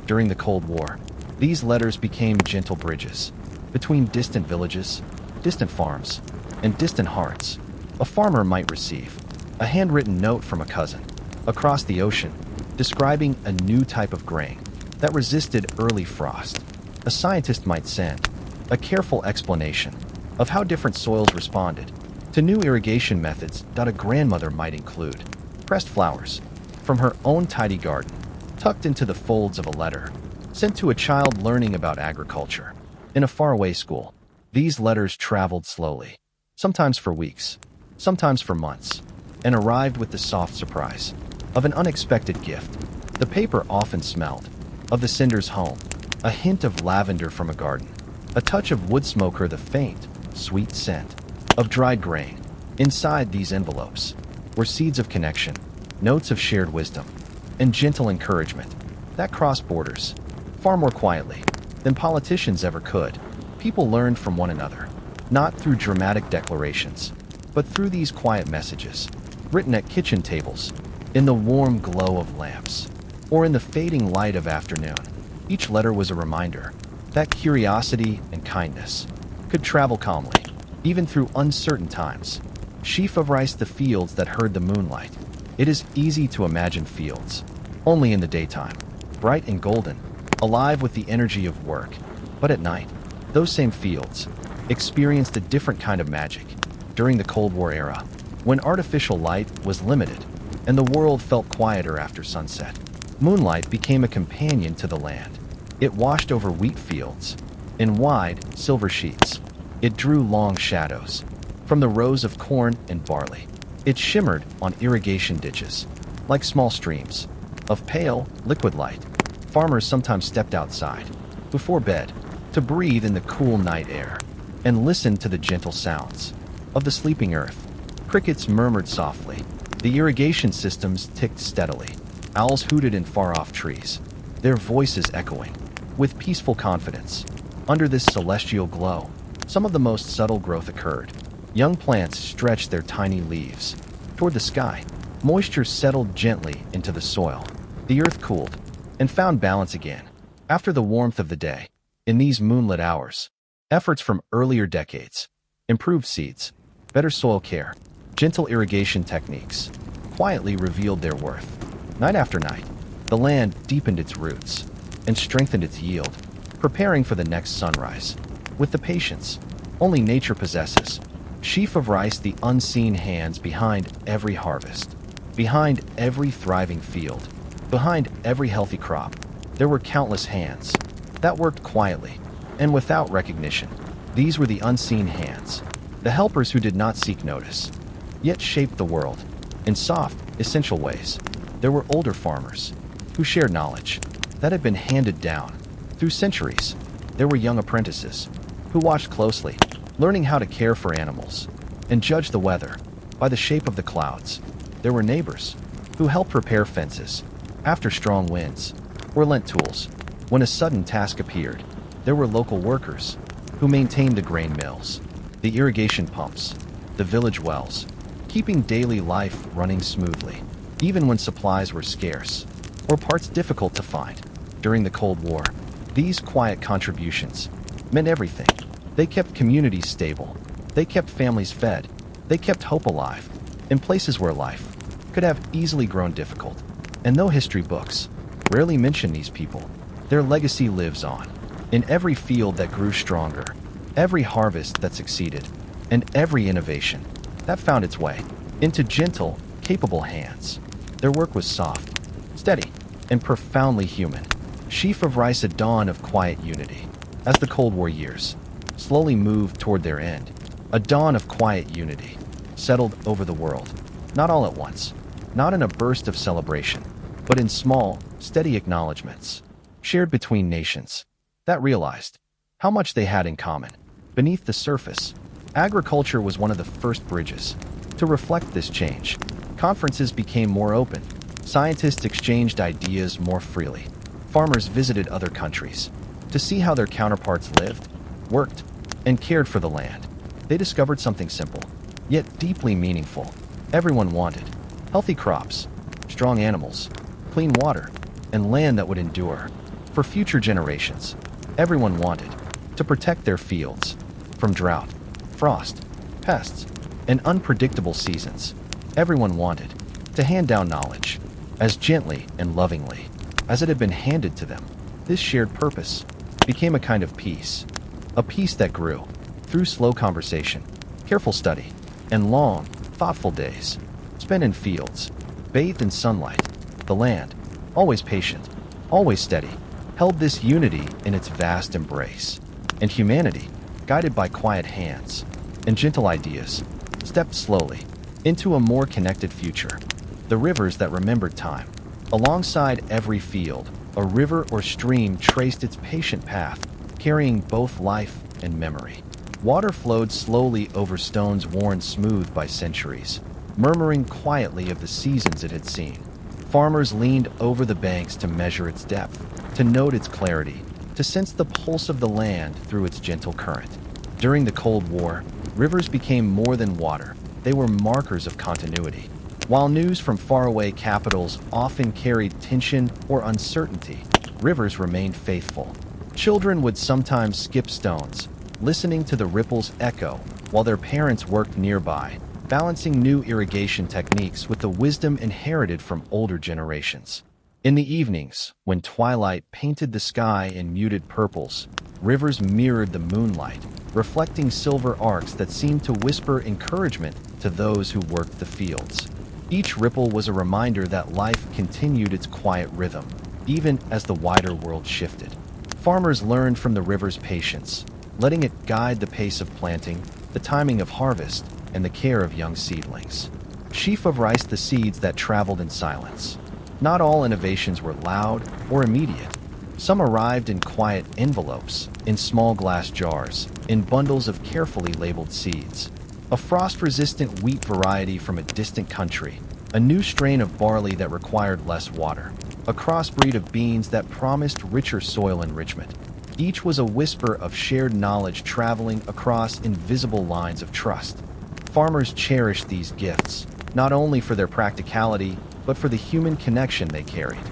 During the Cold War, these letters became gentle bridges between distant villages, distant farms, and distant hearts. A farmer might receive a handwritten note from a cousin across the ocean describing a new type of grain that resisted early frost. A scientist might send a careful explanation of how different soils responded to new irrigation methods. A grandmother might include pressed flowers from her own tidy garden, tucked into the folds of a letter sent to a child learning about agriculture in a faraway school. These letters traveled slowly, sometimes for weeks, sometimes for months, and arrived with the soft surprise of an unexpected gift. The paper often smelled of the sender's home, a hint of lavender from a garden, a touch of wood smoke, or the faint, sweet scent of dried grain. Inside these envelopes were seeds of connection, notes of shared wisdom, and gentle encouragement that crossed borders far more quietly than politicians ever could. People learned from one another, not through dramatic declarations, but through these quiet messages, written at kitchen tables, in the warm glow of lamps, or in the fading light of afternoon. Each letter was a reminder that curiosity and kindness could travel calmly, even through uncertain times. Sheaf of rice, the fields that heard the moonlight. It is easy to imagine fields only in the daytime, bright and golden, alive with the energy of work. But at night, those same fields experienced a different kind of magic. During the Cold War era, when artificial light was limited and the world felt quieter after sunset, moonlight became a companion to the land. It washed over wheat fields in wide, silver sheets. It drew long shadows from the rows of corn and barley. It shimmered on irrigation ditches like small streams of pale, liquid light. Farmers sometimes stepped outside before bed to breathe in the cool night air and listen to the gentle sounds of the sleeping earth. Crickets murmured softly. The irrigation systems ticked steadily. Owls hooted in far-off trees, their voices echoing with peaceful confidence. Under this celestial glow, some of the most subtle growth occurred. Young plants stretched their tiny leaves toward the sky. Moisture settled gently into the soil. The earth cooled and found balance again after the warmth of the day. In these moonlit hours, efforts from earlier decades, improved seeds, better soil care, gentle irrigation techniques, quietly revealed their worth. Night after night, the land deepened its roots and strengthened its yield, preparing for the next sunrise. With the patience only nature possesses, sheaf of rice, the unseen hands behind every harvest, behind every thriving field, behind every healthy crop, there were countless hands that worked quietly and without recognition. These were the unseen hands, the helpers who did not seek notice, yet shaped the world in soft, essential ways. There were older farmers who shared knowledge that had been handed down through centuries. There were young apprentices who watched closely, learning how to care for animals and judge the weather by the shape of the clouds. There were neighbors who helped repair fences after strong winds or lent tools when a sudden task appeared. There were local workers who maintained the grain mills, the irrigation pumps, the village wells, keeping daily life running smoothly, even when supplies were scarce or parts difficult to find. During the Cold War, these quiet contributions meant everything. They kept communities stable. They kept families fed. They kept hope alive in places where life could have easily grown difficult. And though history books rarely mention these people, their legacy lives on. In every field that grew stronger, every harvest that succeeded, and every innovation that found its way into gentle, capable hands. Their work was soft, steady, and profoundly human. Sheaf of rice, a dawn of quiet unity. As the Cold War years slowly moved toward their end, a dawn of quiet unity settled over the world. Not all at once, not in a burst of celebration, but in small, steady acknowledgments, shared between nations that realized how much they had in common. Beneath the surface, agriculture was one of the first bridges to reflect this change. Conferences became more open. Scientists exchanged ideas more freely. Farmers visited other countries to see how their counterparts lived, worked, and cared for the land. They discovered something simple, yet deeply meaningful. Everyone wanted healthy crops, strong animals, clean water, and land that would endure for future generations. Everyone wanted to protect their fields from drought, frost, pests, and unpredictable seasons. Everyone wanted to hand down knowledge as gently and lovingly as it had been handed to them. This shared purpose became a kind of peace, a peace that grew through slow conversation, careful study, and long, thoughtful days spent in fields, bathed in sunlight. The land, always patient, always steady, held this unity in its vast embrace. And humanity, guided by quiet hands and gentle ideas, stepped slowly into a more connected future. The rivers that remembered time. Alongside every field, a river or stream traced its patient path, carrying both life and memory. Water flowed slowly over stones worn smooth by centuries, murmuring quietly of the seasons it had seen. Farmers leaned over the banks to measure its depth, to note its clarity, to sense the pulse of the land through its gentle current. During the Cold War, rivers became more than water. They were markers of continuity. While news from faraway capitals often carried tension or uncertainty, rivers remained faithful. Children would sometimes skip stones, listening to the ripples echo, while their parents worked nearby, balancing new irrigation techniques with the wisdom inherited from older generations. In the evenings, when twilight painted the sky in muted purples, rivers mirrored the moonlight, reflecting silver arcs that seemed to whisper encouragement to those who worked the fields. Each ripple was a reminder that life continued its quiet rhythm, even as the wider world shifted. Farmers learned from the river's patience, letting it guide the pace of planting, the timing of harvest, and the care of young seedlings. Sheaf of rice, the seeds that traveled in silence. Not all innovations were loud or immediate. Some arrived in quiet envelopes, in small glass jars, in bundles of carefully labeled seeds. A frost-resistant wheat variety from a distant country, a new strain of barley that required less water, a crossbreed of beans that promised richer soil enrichment. Each was a whisper of shared knowledge traveling across invisible lines of trust. Farmers cherished these gifts, not only for their practicality, but for the human connection they carried.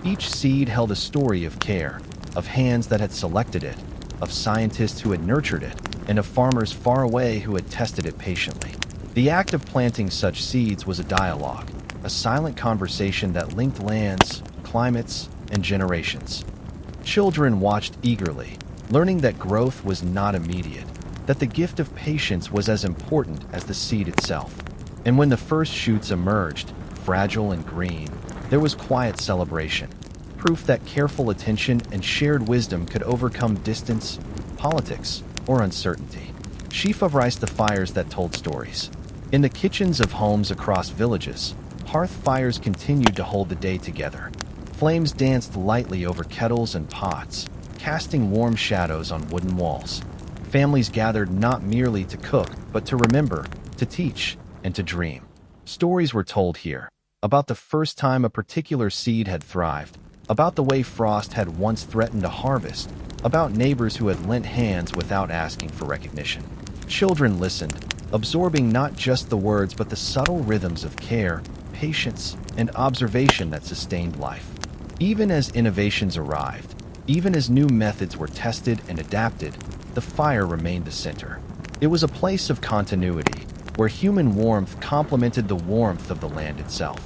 Each seed held a story of care, of hands that had selected it, of scientists who had nurtured it, and of farmers far away who had tested it patiently. The act of planting such seeds was a dialogue, a silent conversation that linked lands, climates, and generations. Children watched eagerly, learning that growth was not immediate, that the gift of patience was as important as the seed itself. And when the first shoots emerged, fragile and green, there was quiet celebration, proof that careful attention and shared wisdom could overcome distance, politics, or uncertainty. Sheaf of rice, the fires that told stories. In the kitchens of homes across villages, hearth fires continued to hold the day together. Flames danced lightly over kettles and pots, casting warm shadows on wooden walls. Families gathered not merely to cook, but to remember, to teach, and to dream. Stories were told here, about the first time a particular seed had thrived, about the way frost had once threatened a harvest, about neighbors who had lent hands without asking for recognition. Children listened, absorbing not just the words but the subtle rhythms of care, patience, and observation that sustained life. Even as innovations arrived, even as new methods were tested and adapted, the fire remained the center. It was a place of continuity, where human warmth complemented the warmth of the land itself.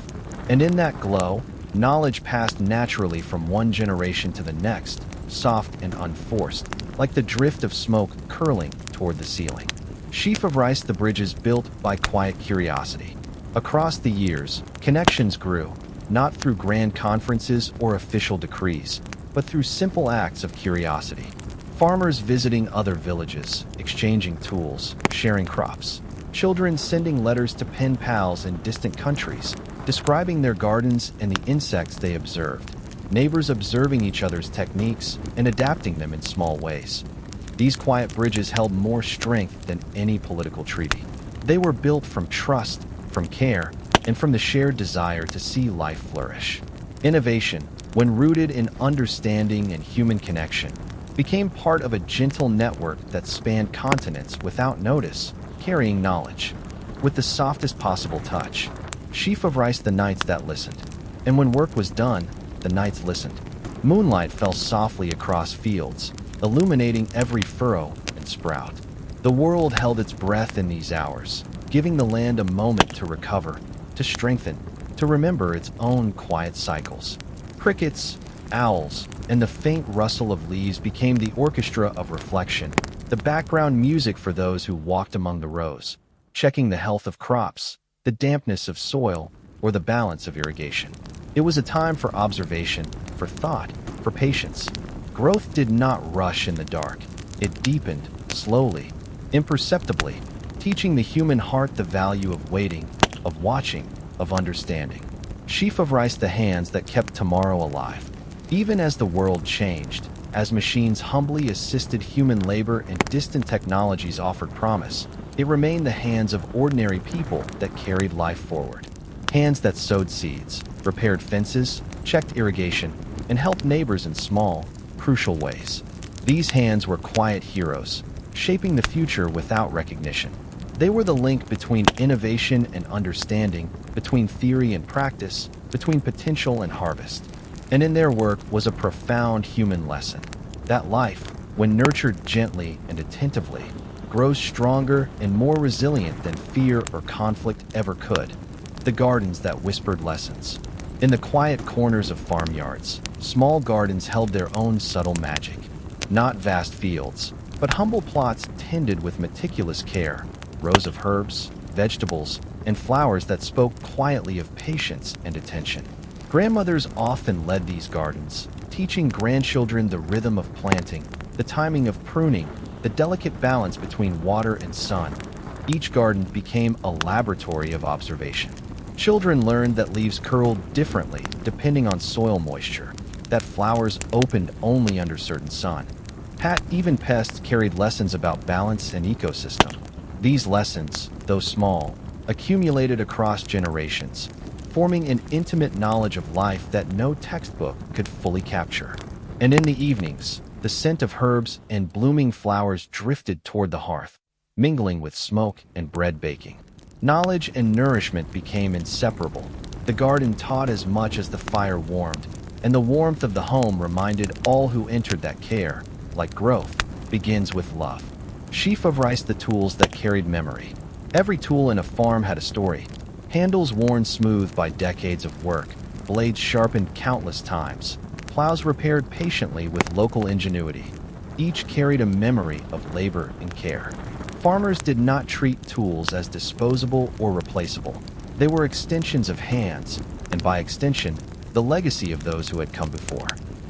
And in that glow, knowledge passed naturally from one generation to the next, soft and unforced, like the drift of smoke curling toward the ceiling. Sheaf of rice, the bridges built by quiet curiosity. Across the years, connections grew, not through grand conferences or official decrees, but through simple acts of curiosity. Farmers visiting other villages, exchanging tools, sharing crops. Children sending letters to pen pals in distant countries, describing their gardens and the insects they observed. Neighbors observing each other's techniques and adapting them in small ways. These quiet bridges held more strength than any political treaty. They were built from trust, from care, and from the shared desire to see life flourish. Innovation, when rooted in understanding and human connection, became part of a gentle network that spanned continents without notice, carrying knowledge with the softest possible touch. Sheaf of rice, the nights that listened. And when work was done, the nights listened. Moonlight fell softly across fields, illuminating every furrow and sprout. The world held its breath in these hours, giving the land a moment to recover, to strengthen, to remember its own quiet cycles. Crickets, owls, and the faint rustle of leaves became the orchestra of reflection, the background music for those who walked among the rows, checking the health of crops, the dampness of soil, or the balance of irrigation. It was a time for observation, for thought, for patience. Growth did not rush in the dark. It deepened, slowly, imperceptibly, teaching the human heart the value of waiting, of watching, of understanding. Sheaf of rice, the hands that kept tomorrow alive. Even as the world changed, as machines humbly assisted human labor and distant technologies offered promise, it remained the hands of ordinary people that carried life forward. Hands that sowed seeds, repaired fences, checked irrigation, and helped neighbors in small, crucial ways. These hands were quiet heroes, shaping the future without recognition. They were the link between innovation and understanding, between theory and practice, between potential and harvest. And in their work was a profound human lesson, that life, when nurtured gently and attentively, grows stronger and more resilient than fear or conflict ever could. The gardens that whispered lessons. In the quiet corners of farmyards, small gardens held their own subtle magic. Not vast fields, but humble plots tended with meticulous care, rows of herbs, vegetables, and flowers that spoke quietly of patience and attention. Grandmothers often led these gardens, teaching grandchildren the rhythm of planting, the timing of pruning, the delicate balance between water and sun. Each garden became a laboratory of observation. Children learned that leaves curled differently depending on soil moisture, that flowers opened only under certain sun. Even pests carried lessons about balance and ecosystem. These lessons, though small, accumulated across generations, forming an intimate knowledge of life that no textbook could fully capture. And in the evenings, the scent of herbs and blooming flowers drifted toward the hearth, mingling with smoke and bread baking. Knowledge and nourishment became inseparable. The garden taught as much as the fire warmed, and the warmth of the home reminded all who entered that care, like growth, begins with love. Sheaf of rice, the tools that carried memory. Every tool in a farm had a story. Handles worn smooth by decades of work, blades sharpened countless times, plows repaired patiently with local ingenuity. Each carried a memory of labor and care. Farmers did not treat tools as disposable or replaceable. They were extensions of hands, and by extension, the legacy of those who had come before.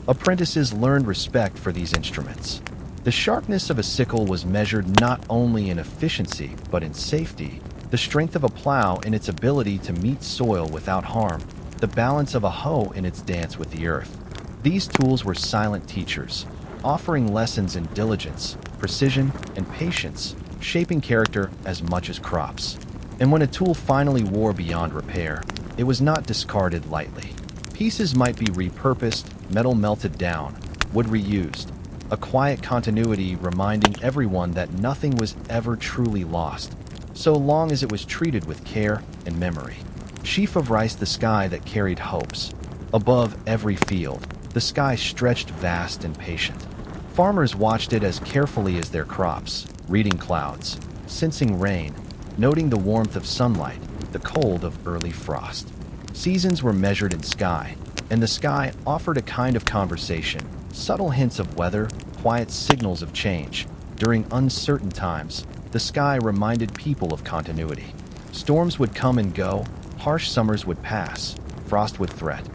Apprentices learned respect for these instruments. The sharpness of a sickle was measured not only in efficiency, but in safety. The strength of a plow in its ability to meet soil without harm. The balance of a hoe in its dance with the earth. These tools were silent teachers, offering lessons in diligence, precision, and patience, shaping character as much as crops. And when a tool finally wore beyond repair, it was not discarded lightly. Pieces might be repurposed, metal melted down, wood reused, a quiet continuity reminding everyone that nothing was ever truly lost, so long as it was treated with care and memory. Sheaf of rice, the sky that carried hopes. Above every field, the sky stretched vast and patient. Farmers watched it as carefully as their crops, reading clouds, sensing rain, noting the warmth of sunlight, the cold of early frost. Seasons were measured in sky, and the sky offered a kind of conversation, subtle hints of weather, quiet signals of change. During uncertain times, the sky reminded people of continuity. Storms would come and go, harsh summers would pass, frost would threat,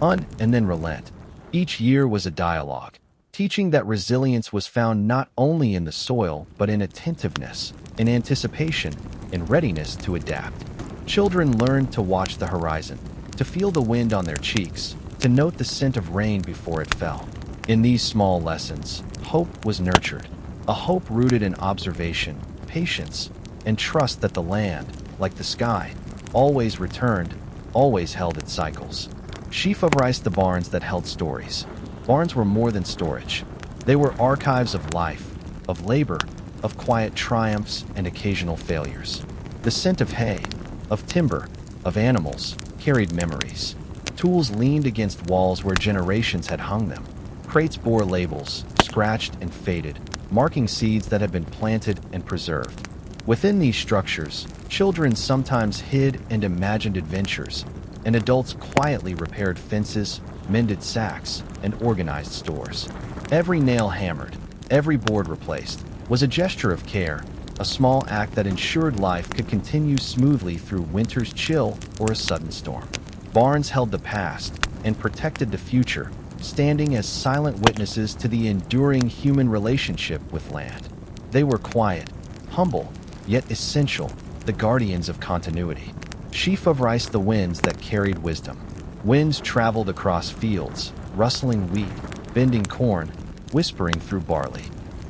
and then relent. Each year was a dialogue, teaching that resilience was found not only in the soil, but in attentiveness, in anticipation, in readiness to adapt. Children learned to watch the horizon, to feel the wind on their cheeks, to note the scent of rain before it fell. In these small lessons, hope was nurtured, a hope rooted in observation, patience, and trust that the land, like the sky, always returned, always held its cycles. Sheaf of rice, the barns that held stories. Barns were more than storage. They were archives of life, of labor, of quiet triumphs and occasional failures. The scent of hay, of timber, of animals, carried memories. Tools leaned against walls where generations had hung them. Crates bore labels, scratched and faded, marking seeds that had been planted and preserved. Within these structures, children sometimes hid and imagined adventures, and adults quietly repaired fences, mended sacks, and organized stores. Every nail hammered, every board replaced, was a gesture of care, a small act that ensured life could continue smoothly through winter's chill or a sudden storm. Barns held the past and protected the future, standing as silent witnesses to the enduring human relationship with land. They were quiet, humble, yet essential, the guardians of continuity. Sheaf of rice, the winds that carried wisdom. Winds traveled across fields, rustling wheat, bending corn, whispering through barley.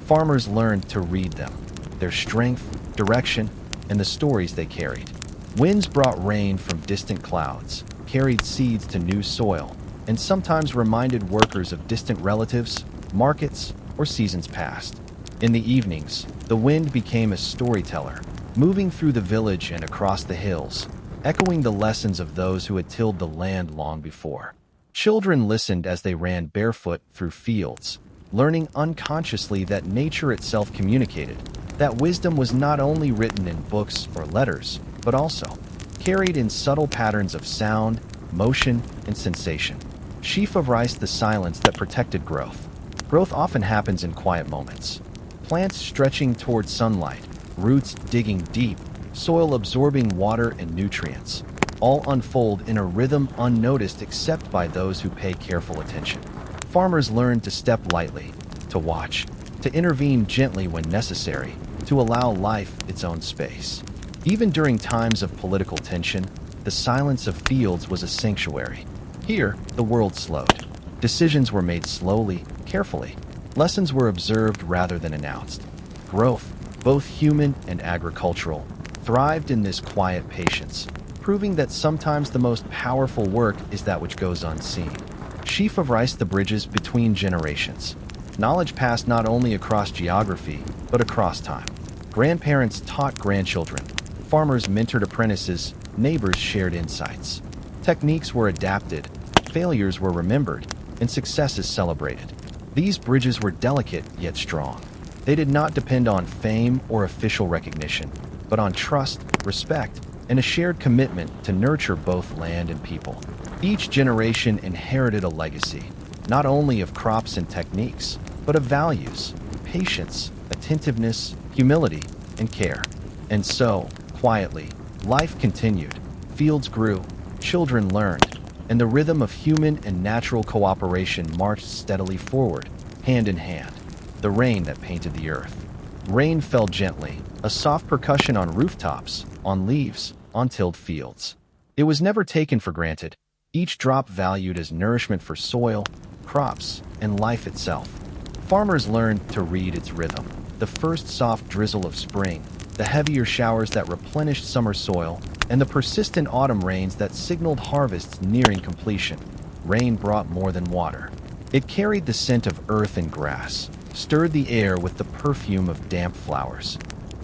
Farmers learned to read them, their strength, direction, and the stories they carried. Winds brought rain from distant clouds, carried seeds to new soil, and sometimes reminded workers of distant relatives, markets, or seasons past. In the evenings, the wind became a storyteller, moving through the village and across the hills, echoing the lessons of those who had tilled the land long before. Children listened as they ran barefoot through fields, learning unconsciously that nature itself communicated, that wisdom was not only written in books or letters, but also carried in subtle patterns of sound, motion, and sensation. Sheaf of rice, the silence that protected growth. Growth often happens in quiet moments. Plants stretching toward sunlight, roots digging deep, soil absorbing water and nutrients, all unfold in a rhythm unnoticed except by those who pay careful attention. Farmers learn to step lightly, to watch, to intervene gently when necessary, to allow life its own space. Even during times of political tension, the silence of fields was a sanctuary. Here, the world slowed. Decisions were made slowly, carefully. Lessons were observed rather than announced. Growth, both human and agricultural, thrived in this quiet patience, proving that sometimes the most powerful work is that which goes unseen. Sheaf of rice, the bridges between generations. Knowledge passed not only across geography, but across time. Grandparents taught grandchildren. Farmers mentored apprentices. Neighbors shared insights. Techniques were adapted. Failures were remembered, and successes celebrated. These bridges were delicate yet strong. They did not depend on fame or official recognition, but on trust, respect, and a shared commitment to nurture both land and people. Each generation inherited a legacy, not only of crops and techniques, but of values, patience, attentiveness, humility, and care. And so, quietly, life continued. Fields grew, children learned, and the rhythm of human and natural cooperation marched steadily forward, hand in hand. The rain that painted the earth. Rain fell gently, a soft percussion on rooftops, on leaves, on tilled fields. It was never taken for granted, each drop valued as nourishment for soil, crops, and life itself. Farmers learned to read its rhythm. The first soft drizzle of spring, the heavier showers that replenished summer soil, and the persistent autumn rains that signaled harvests nearing completion. Rain brought more than water. It carried the scent of earth and grass, stirred the air with the perfume of damp flowers,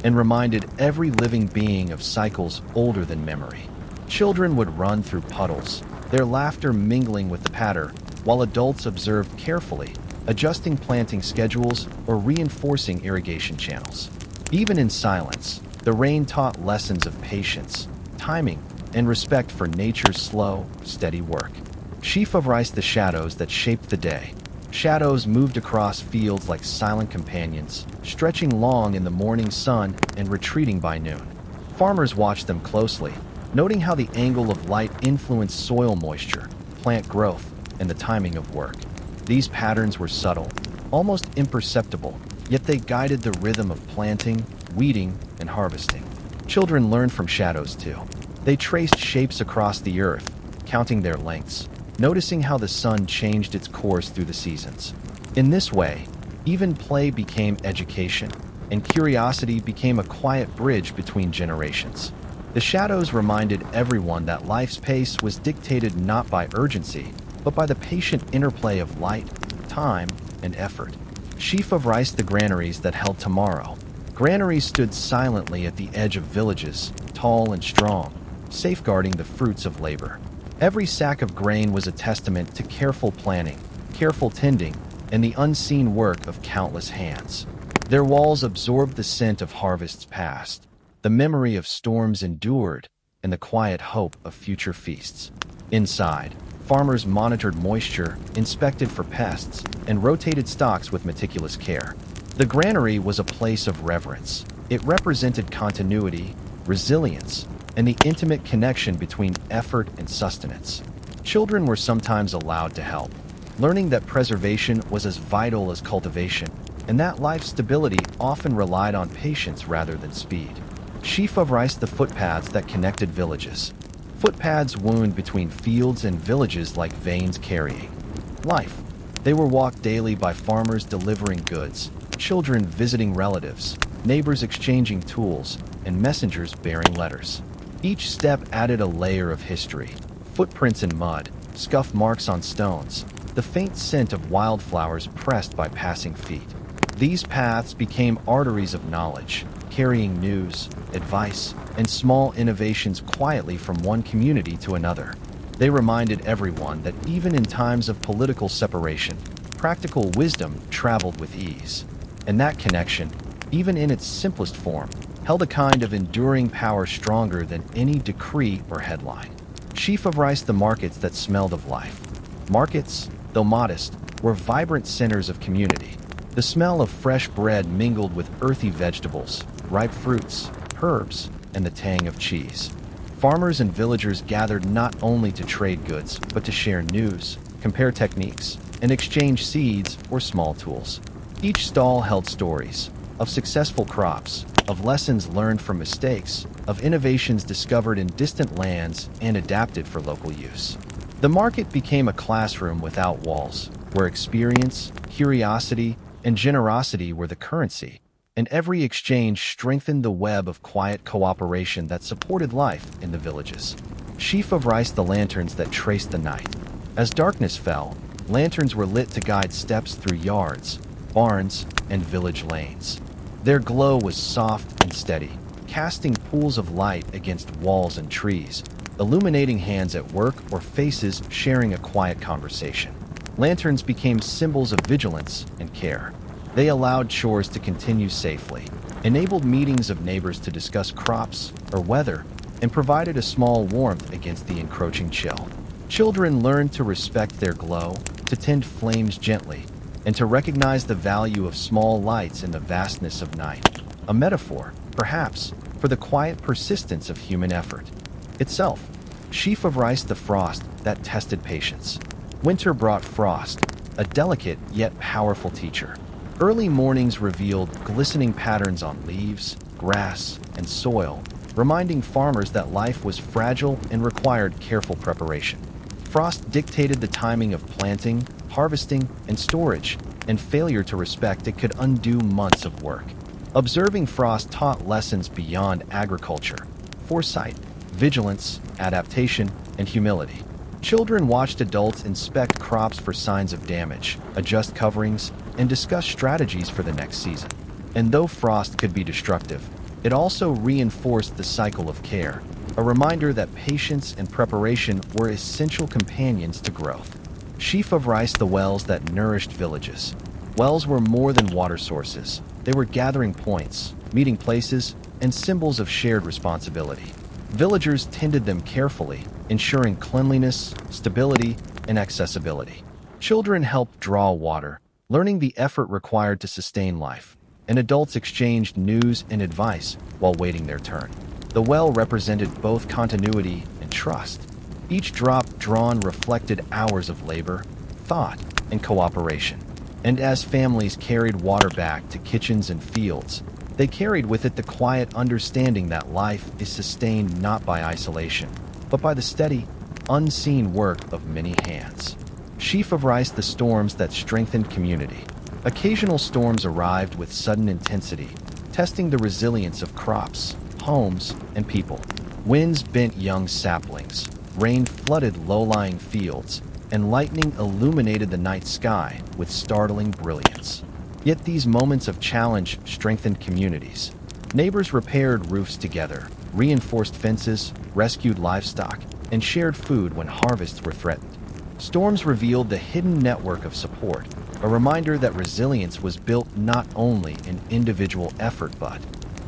and reminded every living being of cycles older than memory. Children would run through puddles, their laughter mingling with the patter, while adults observed carefully, adjusting planting schedules or reinforcing irrigation channels. Even in silence, the rain taught lessons of patience, timing, and respect for nature's slow, steady work. Sheaf of rice, the shadows that shaped the day. Shadows moved across fields like silent companions, stretching long in the morning sun and retreating by noon. Farmers watched them closely, noting how the angle of light influenced soil moisture, plant growth, and the timing of work. These patterns were subtle, almost imperceptible, yet they guided the rhythm of planting, weeding, and harvesting. Children learned from shadows too. They traced shapes across the earth, counting their lengths, noticing how the sun changed its course through the seasons. In this way, even play became education, and curiosity became a quiet bridge between generations. The shadows reminded everyone that life's pace was dictated not by urgency, but by the patient interplay of light, time, and effort. Sheaf of rice, the granaries that held tomorrow. Granaries stood silently at the edge of villages, tall and strong, safeguarding the fruits of labor. Every sack of grain was a testament to careful planning, careful tending, and the unseen work of countless hands. Their walls absorbed the scent of harvests past, the memory of storms endured, and the quiet hope of future feasts. Inside, farmers monitored moisture, inspected for pests, and rotated stocks with meticulous care. The granary was a place of reverence. It represented continuity, resilience, and the intimate connection between effort and sustenance. Children were sometimes allowed to help, learning that preservation was as vital as cultivation, and that life's stability often relied on patience rather than speed. Sheaf of rice, the footpaths that connected villages. Footpaths wound between fields and villages like veins carrying life. They were walked daily by farmers delivering goods, children visiting relatives, neighbors exchanging tools, and messengers bearing letters. Each step added a layer of history. Footprints in mud, scuff marks on stones, the faint scent of wildflowers pressed by passing feet. These paths became arteries of knowledge, carrying news, advice, and small innovations quietly from one community to another. They reminded everyone that even in times of political separation, practical wisdom traveled with ease. And that connection, even in its simplest form, held a kind of enduring power stronger than any decree or headline. Sheaf of rice, the markets that smelled of life. Markets, though modest, were vibrant centers of community. The smell of fresh bread mingled with earthy vegetables, ripe fruits, herbs, and the tang of cheese. Farmers and villagers gathered not only to trade goods, but to share news, compare techniques, and exchange seeds or small tools. Each stall held stories of successful crops, of lessons learned from mistakes, of innovations discovered in distant lands and adapted for local use. The market became a classroom without walls, where experience, curiosity, and generosity were the currency, and every exchange strengthened the web of quiet cooperation that supported life in the villages. Sheaf of rice, the lanterns that traced the night. As darkness fell, lanterns were lit to guide steps through yards, barns, and village lanes. Their glow was soft and steady, casting pools of light against walls and trees, illuminating hands at work or faces sharing a quiet conversation. Lanterns became symbols of vigilance and care. They allowed chores to continue safely, enabled meetings of neighbors to discuss crops or weather, and provided a small warmth against the encroaching chill. Children learned to respect their glow, to tend flames gently, and to recognize the value of small lights in the vastness of night. A metaphor, perhaps, for the quiet persistence of human effort. Itself, sheaf of rice, the frost that tested patience. Winter brought frost, a delicate yet powerful teacher. Early mornings revealed glistening patterns on leaves, grass, and soil, reminding farmers that life was fragile and required careful preparation. Frost dictated the timing of planting, harvesting, and storage, and failure to respect it could undo months of work. Observing frost taught lessons beyond agriculture: foresight, vigilance, adaptation, and humility. Children watched adults inspect crops for signs of damage, adjust coverings, and discuss strategies for the next season. And though frost could be destructive, it also reinforced the cycle of care, a reminder that patience and preparation were essential companions to growth. Sheaf of rice, the wells that nourished villages. Wells were more than water sources. They were gathering points, meeting places, and symbols of shared responsibility. Villagers tended them carefully, ensuring cleanliness, stability, and accessibility. Children helped draw water, learning the effort required to sustain life, and adults exchanged news and advice while waiting their turn. The well represented both continuity and trust. Each drop drawn reflected hours of labor, thought, and cooperation. And as families carried water back to kitchens and fields, they carried with it the quiet understanding that life is sustained not by isolation, but by the steady, unseen work of many hands. Sheaf of rice, the storms that strengthened community. Occasional storms arrived with sudden intensity, testing the resilience of crops, homes, and people. Winds bent young saplings, rain flooded low-lying fields, and lightning illuminated the night sky with startling brilliance. Yet these moments of challenge strengthened communities. Neighbors repaired roofs together, reinforced fences, rescued livestock, and shared food when harvests were threatened. Storms revealed the hidden network of support, a reminder that resilience was built not only in individual effort but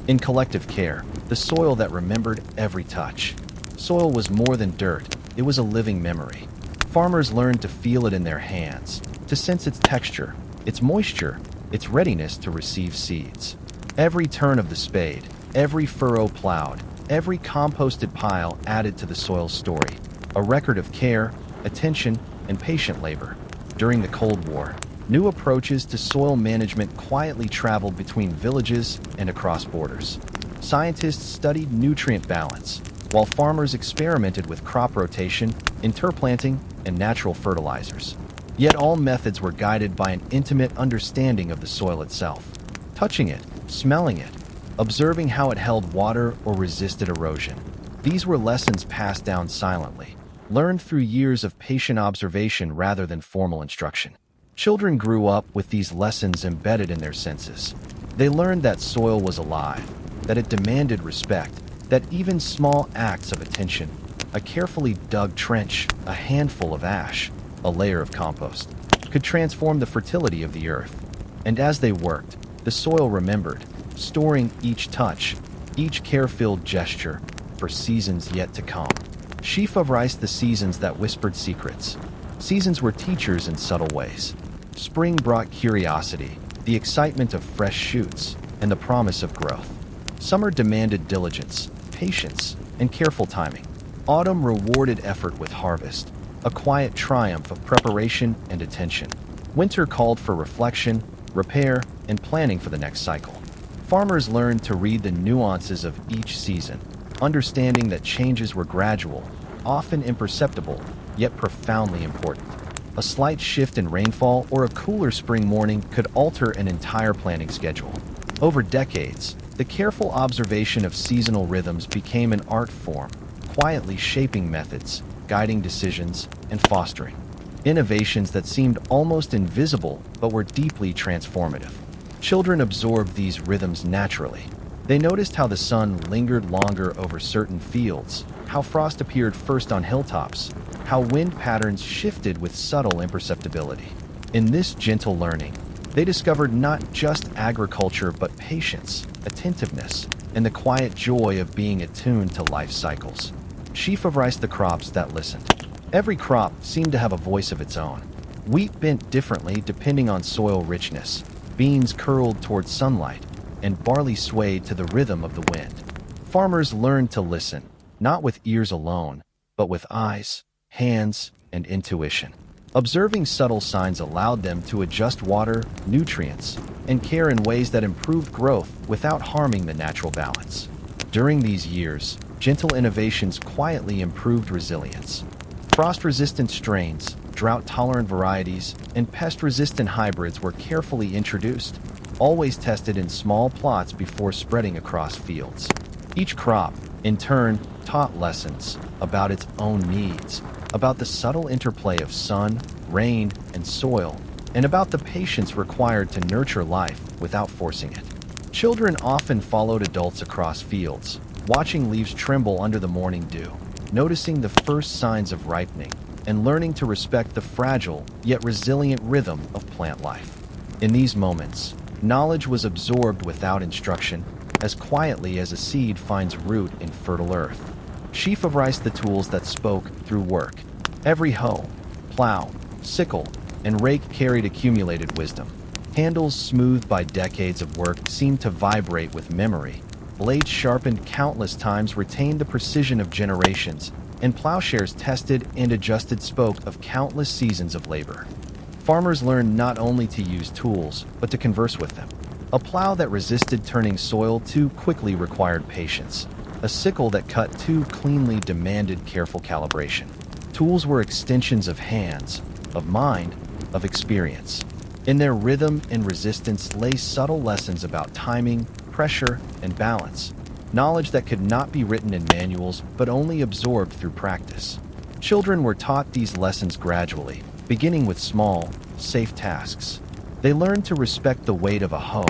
in collective care, the soil that remembered every touch. Soil was more than dirt, it was a living memory. Farmers learned to feel it in their hands, to sense its texture, its moisture, its readiness to receive seeds. Every turn of the spade, every furrow plowed, every composted pile added to the soil's story, a record of care, attention, and patient labor. During the Cold War, new approaches to soil management quietly traveled between villages and across borders. Scientists studied nutrient balance, while farmers experimented with crop rotation, interplanting, and natural fertilizers. Yet all methods were guided by an intimate understanding of the soil itself. Touching it, smelling it, observing how it held water or resisted erosion. These were lessons passed down silently, learned through years of patient observation rather than formal instruction. Children grew up with these lessons embedded in their senses. They learned that soil was alive, that it demanded respect, that even small acts of attention, a carefully dug trench, a handful of ash, a layer of compost, could transform the fertility of the earth. And as they worked, the soil remembered, storing each touch, each care-filled gesture for seasons yet to come. Sheaf of rice, the seasons that whispered secrets. Seasons were teachers in subtle ways. Spring brought curiosity, the excitement of fresh shoots, and the promise of growth. Summer demanded diligence, patience, and careful timing. Autumn rewarded effort with harvest, a quiet triumph of preparation and attention. Winter called for reflection, repair, and planning for the next cycle. Farmers learned to read the nuances of each season, understanding that changes were gradual, often imperceptible, yet profoundly important. A slight shift in rainfall or a cooler spring morning could alter an entire planting schedule. Over decades, the careful observation of seasonal rhythms became an art form, quietly shaping methods, guiding decisions, and fostering innovations that seemed almost invisible but were deeply transformative. Children absorbed these rhythms naturally. They noticed how the sun lingered longer over certain fields, how frost appeared first on hilltops, how wind patterns shifted with subtle imperceptibility. In this gentle learning, they discovered not just agriculture but patience, attentiveness, and the quiet joy of being attuned to life cycles. Sheaf of rice, the crops that listened. Every crop seemed to have a voice of its own. Wheat bent differently depending on soil richness, beans curled toward sunlight, and barley swayed to the rhythm of the wind. Farmers learned to listen, not with ears alone, but with eyes, hands, and intuition. Observing subtle signs allowed them to adjust water, nutrients, and care in ways that improved growth without harming the natural balance. During these years, gentle innovations quietly improved resilience. Frost-resistant strains, drought-tolerant varieties, and pest-resistant hybrids were carefully introduced, always tested in small plots before spreading across fields. Each crop, in turn, taught lessons about its own needs, about the subtle interplay of sun, rain, and soil, and about the patience required to nurture life without forcing it. Children often followed adults across fields, watching leaves tremble under the morning dew, noticing the first signs of ripening, and learning to respect the fragile yet resilient rhythm of plant life. In these moments, knowledge was absorbed without instruction, as quietly as a seed finds root in fertile earth. Sheaf of rice, the tools that spoke through work. Every hoe, plow, sickle, and rake carried accumulated wisdom. Handles smoothed by decades of work seemed to vibrate with memory. Blades sharpened countless times retained the precision of generations, and plowshares tested and adjusted spoke of countless seasons of labor. Farmers learned not only to use tools, but to converse with them. A plow that resisted turning soil too quickly required patience. A sickle that cut too cleanly demanded careful calibration. Tools were extensions of hands, of mind, of experience. In their rhythm and resistance lay subtle lessons about timing, pressure, and balance. Knowledge that could not be written in manuals, but only absorbed through practice. Children were taught these lessons gradually, beginning with small, safe tasks. They learned to respect the weight of a hoe,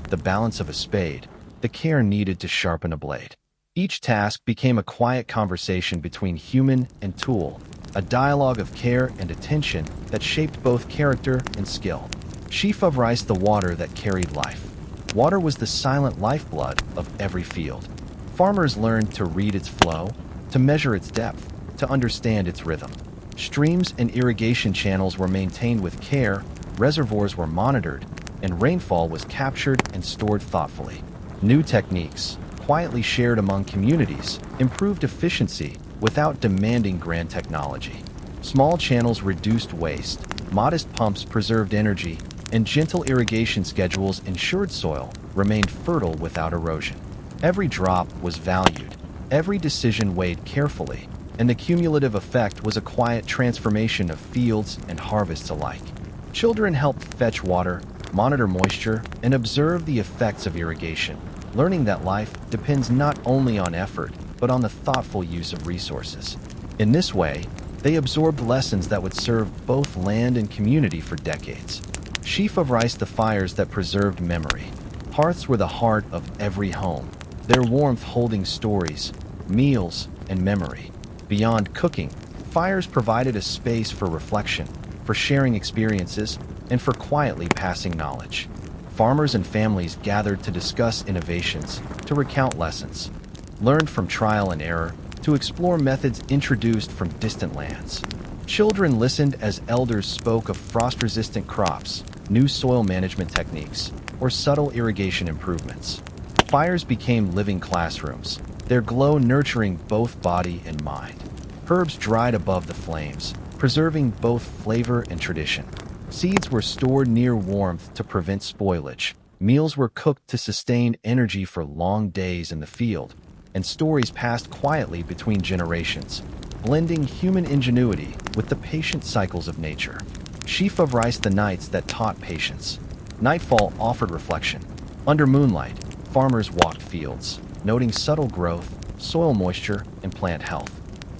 the balance of a spade, the care needed to sharpen a blade. Each task became a quiet conversation between human and tool, a dialogue of care and attention that shaped both character and skill. Sheaf of rice, the water that carried life. Water was the silent lifeblood of every field. Farmers learned to read its flow, to measure its depth, to understand its rhythm. Streams and irrigation channels were maintained with care, reservoirs were monitored, and rainfall was captured and stored thoughtfully. New techniques, quietly shared among communities, improved efficiency without demanding grand technology. Small channels reduced waste, modest pumps preserved energy, and gentle irrigation schedules ensured soil remained fertile without erosion. Every drop was valued, every decision weighed carefully, and the cumulative effect was a quiet transformation of fields and harvests alike. Children helped fetch water, monitor moisture, and observe the effects of irrigation, learning that life depends not only on effort, but on the thoughtful use of resources. In this way, they absorbed lessons that would serve both land and community for decades. Sheaf of rice, the fires that preserved memory. Hearths were the heart of every home, their warmth holding stories, meals, and memory. Beyond cooking, fires provided a space for reflection, for sharing experiences, and for quietly passing knowledge. Farmers and families gathered to discuss innovations, to recount lessons, learned from trial and error, to explore methods introduced from distant lands. Children listened as elders spoke of frost-resistant crops, new soil management techniques, or subtle irrigation improvements. Fires became living classrooms, their glow nurturing both body and mind. Herbs dried above the flames, preserving both flavor and tradition. Seeds were stored near warmth to prevent spoilage. Meals were cooked to sustain energy for long days in the field, and stories passed quietly between generations, blending human ingenuity with the patient cycles of nature. Sheaf of rice the nights that taught patience. Nightfall offered reflection. Under moonlight, farmers walked fields, noting subtle growth, soil moisture, and plant health.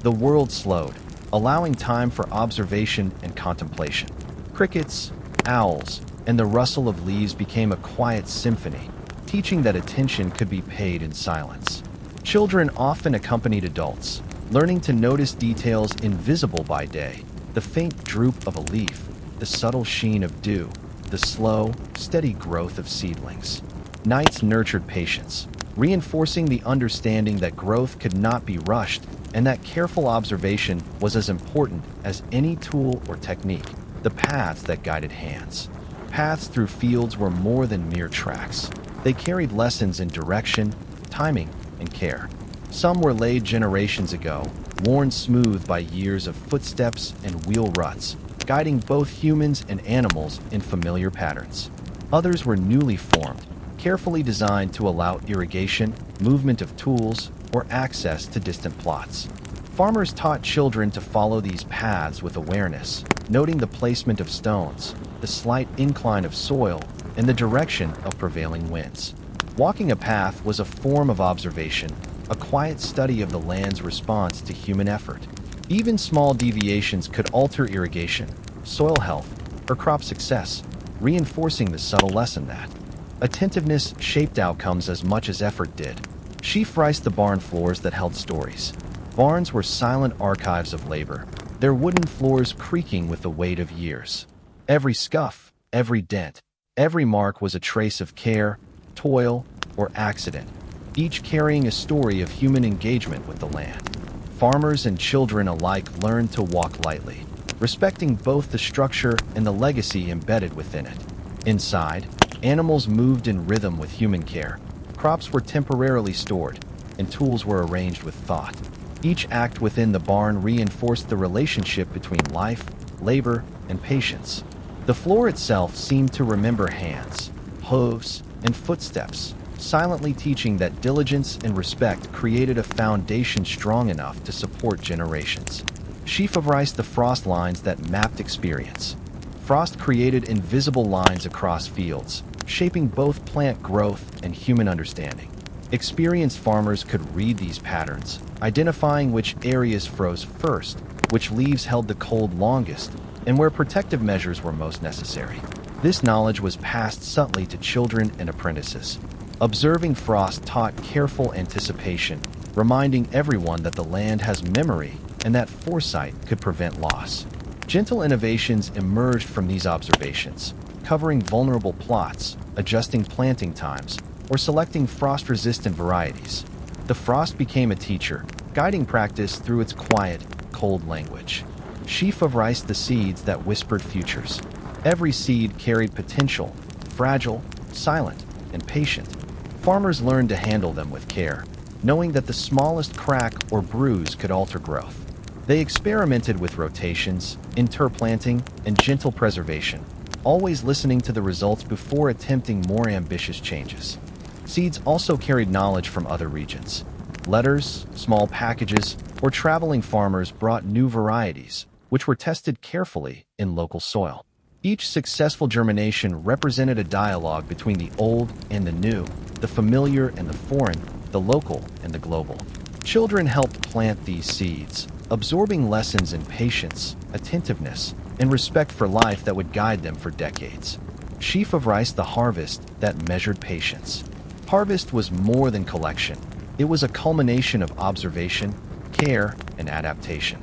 The world slowed, allowing time for observation and contemplation. Crickets, owls, and the rustle of leaves became a quiet symphony, teaching that attention could be paid in silence. Children often accompanied adults, learning to notice details invisible by day: the faint droop of a leaf, the subtle sheen of dew, the slow, steady growth of seedlings. Nights nurtured patience, reinforcing the understanding that growth could not be rushed and that careful observation was as important as any tool or technique. The paths that guided hands. Paths through fields were more than mere tracks. They carried lessons in direction, timing, and care. Some were laid generations ago, worn smooth by years of footsteps and wheel ruts, guiding both humans and animals in familiar patterns. Others were newly formed, carefully designed to allow irrigation, movement of tools, or access to distant plots. Farmers taught children to follow these paths with awareness, noting the placement of stones, the slight incline of soil, and the direction of prevailing winds. Walking a path was a form of observation, a quiet study of the land's response to human effort. Even small deviations could alter irrigation, soil health, or crop success, reinforcing the subtle lesson that attentiveness shaped outcomes as much as effort did. Sheaf rice the barn floors that held stories. Barns were silent archives of labor, their wooden floors creaking with the weight of years. Every scuff, every dent, every mark was a trace of care, toil, or accident, each carrying a story of human engagement with the land. Farmers and children alike learned to walk lightly, respecting both the structure and the legacy embedded within it. Inside, animals moved in rhythm with human care. Crops were temporarily stored, and tools were arranged with thought. Each act within the barn reinforced the relationship between life, labor, and patience. The floor itself seemed to remember hands, hooves, and footsteps, silently teaching that diligence and respect created a foundation strong enough to support generations. Sheaf of rice the frost lines that mapped experience. Frost created invisible lines across fields, shaping both plant growth and human understanding. Experienced farmers could read these patterns, identifying which areas froze first, which leaves held the cold longest, and where protective measures were most necessary. This knowledge was passed subtly to children and apprentices. Observing frost taught careful anticipation, reminding everyone that the land has memory and that foresight could prevent loss. Gentle innovations emerged from these observations, covering vulnerable plots, adjusting planting times, or selecting frost-resistant varieties. The frost became a teacher, guiding practice through its quiet, cold language. Sheaf of rice the seeds that whispered futures. Every seed carried potential, fragile, silent, and patient. Farmers learned to handle them with care, knowing that the smallest crack or bruise could alter growth. They experimented with rotations, interplanting, and gentle preservation, always listening to the results before attempting more ambitious changes. Seeds also carried knowledge from other regions. Letters, small packages, or traveling farmers brought new varieties, which were tested carefully in local soil. Each successful germination represented a dialogue between the old and the new, the familiar and the foreign, the local and the global. Children helped plant these seeds, absorbing lessons in patience, attentiveness, and respect for life that would guide them for decades. Sheaf of rice the harvest that measured patience. Harvest was more than collection. It was a culmination of observation, care, and adaptation.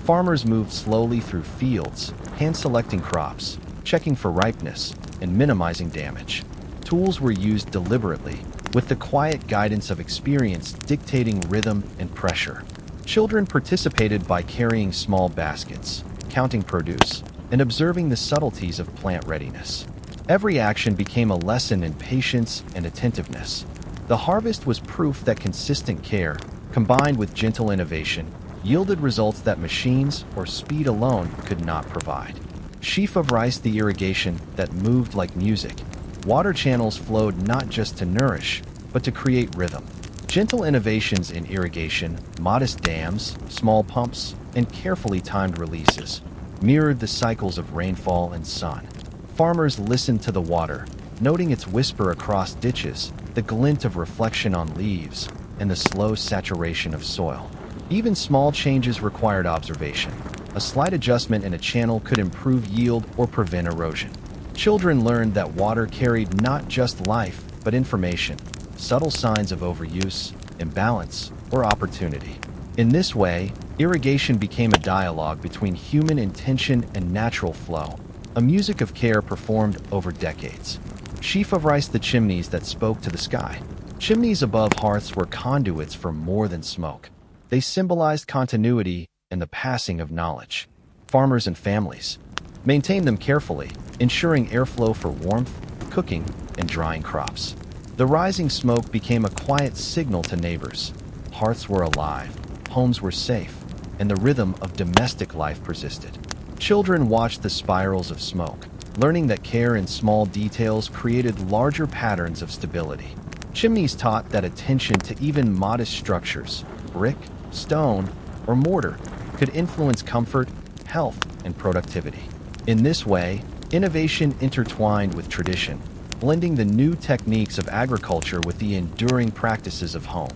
Farmers moved slowly through fields, hand-selecting crops, checking for ripeness, and minimizing damage. Tools were used deliberately, with the quiet guidance of experience dictating rhythm and pressure. Children participated by carrying small baskets, counting produce, and observing the subtleties of plant readiness. Every action became a lesson in patience and attentiveness. The harvest was proof that consistent care, combined with gentle innovation, yielded results that machines or speed alone could not provide. Sheaf of rice, the irrigation that moved like music. Water channels flowed not just to nourish, but to create rhythm. Gentle innovations in irrigation, modest dams, small pumps, and carefully timed releases mirrored the cycles of rainfall and sun. Farmers listened to the water, noting its whisper across ditches, the glint of reflection on leaves, and the slow saturation of soil. Even small changes required observation. A slight adjustment in a channel could improve yield or prevent erosion. Children learned that water carried not just life, but information, subtle signs of overuse, imbalance, or opportunity. In this way, irrigation became a dialogue between human intention and natural flow, a music of care performed over decades. Sheaf of rice, the chimneys that spoke to the sky. Chimneys above hearths were conduits for more than smoke. They symbolized continuity and the passing of knowledge. Farmers and families maintained them carefully, ensuring airflow for warmth, cooking, and drying crops. The rising smoke became a quiet signal to neighbors. Hearths were alive, homes were safe, and the rhythm of domestic life persisted. Children watched the spirals of smoke, learning that care in small details created larger patterns of stability. Chimneys taught that attention to even modest structures, brick, stone, or mortar, could influence comfort, health, and productivity. In this way, innovation intertwined with tradition, blending the new techniques of agriculture with the enduring practices of home.